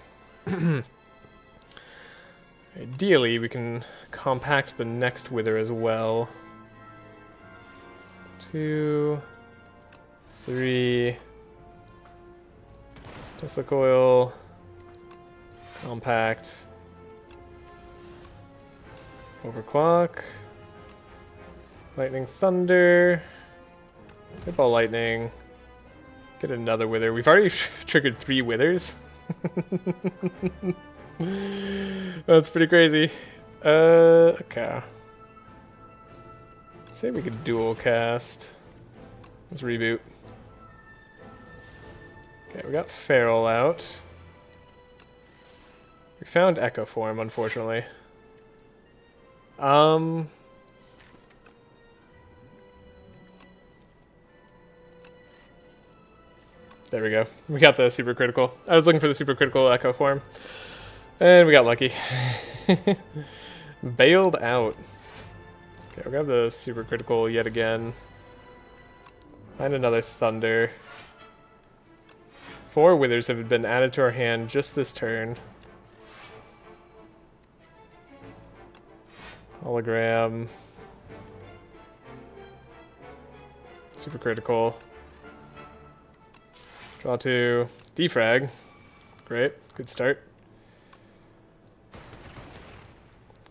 Ideally, we can compact the next wither as well. 2, 3. Tesla coil. Compact. Overclock. Lightning thunder. Hitball lightning. Get another wither. We've already triggered 3 withers. That's pretty crazy. Okay. Say we could dual cast. Let's reboot. Okay, we got Feral out. We found Echo Form, unfortunately. There we go. We got the super critical. I was looking for the super critical Echo Form. And we got lucky. Bailed out. Okay, we'll grab the super critical yet again. Find another thunder. 4 withers have been added to our hand just this turn. Hologram. Super critical. Draw 2. Defrag. Great. Good start.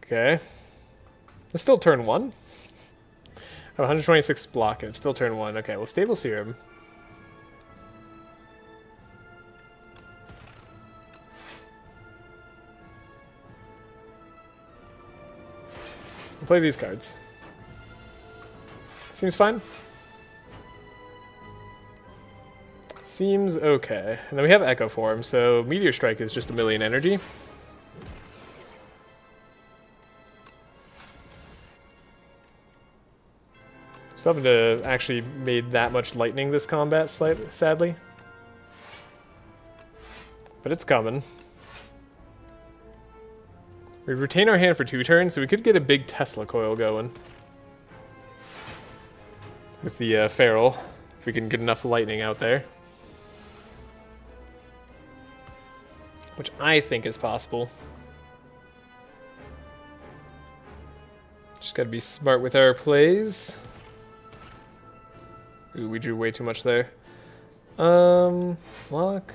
Okay. It's still turn 1. I have 126 block and it's still turn 1. Okay, well, Stable Serum. We'll play these cards. Seems fine. Seems okay. And then we have Echo Form, so Meteor Strike is just 1,000,000 energy. Still haven't actually made that much lightning this combat, sadly. But it's coming. We retain our hand for 2 turns, so we could get a big Tesla coil going. With the Feral, if we can get enough lightning out there. Which I think is possible. Just gotta be smart with our plays. Ooh, we drew way too much there. Block.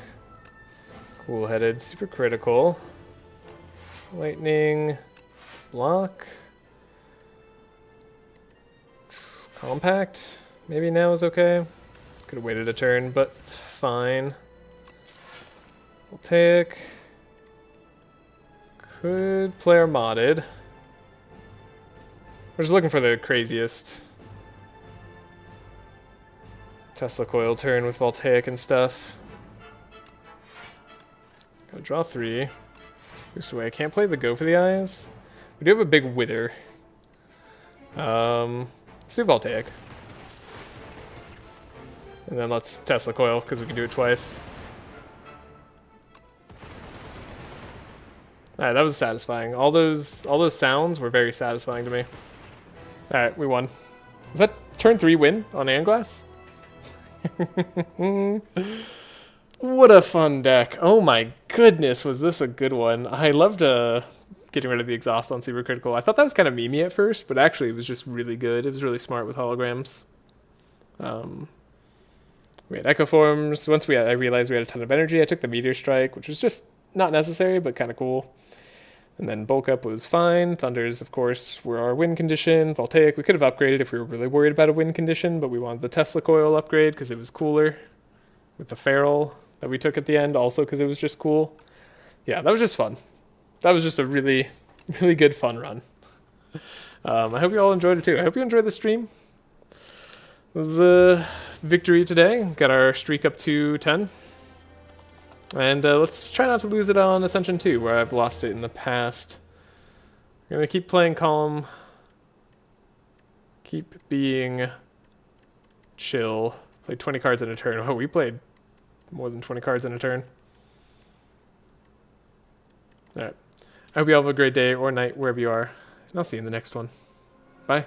Cool-headed, super critical. Lightning. Block. Compact. Maybe now is okay. Could have waited a turn, but it's fine. We'll take. Could play our modded. We're just looking for the craziest Tesla coil turn with Voltaic and stuff. Gotta draw 3. Boost away. I can't play the Go for the Eyes. We do have a big Wither. Let's do Voltaic. And then let's Tesla coil, because we can do it twice. Alright, that was satisfying. All those sounds were very satisfying to me. Alright, we won. Was that turn 3 win on Anglass? What a fun deck. Oh my goodness, was this a good one. I loved getting rid of the exhaust on Super Critical. I thought that was kind of memey at first, but actually it was just really good. It was really smart with holograms. We had Echo Forms. I realized we had a ton of energy, I took the Meteor Strike, which was just not necessary, but kind of cool. And then bulk up was fine. Thunders, of course, were our win condition. Voltaic, we could have upgraded if we were really worried about a win condition, but we wanted the Tesla coil upgrade because it was cooler. With the Feral that we took at the end, also because it was just cool. Yeah, that was just fun. That was just a really, really good fun run. I hope you all enjoyed it too. I hope you enjoyed the stream. It was a victory today. Got our streak up to 10. And let's try not to lose it on Ascension 2, where I've lost it in the past. I'm going to keep playing calm. Keep being chill. Played 20 cards in a turn. Oh, we played more than 20 cards in a turn. Alright. I hope you all have a great day or night, wherever you are. And I'll see you in the next one. Bye.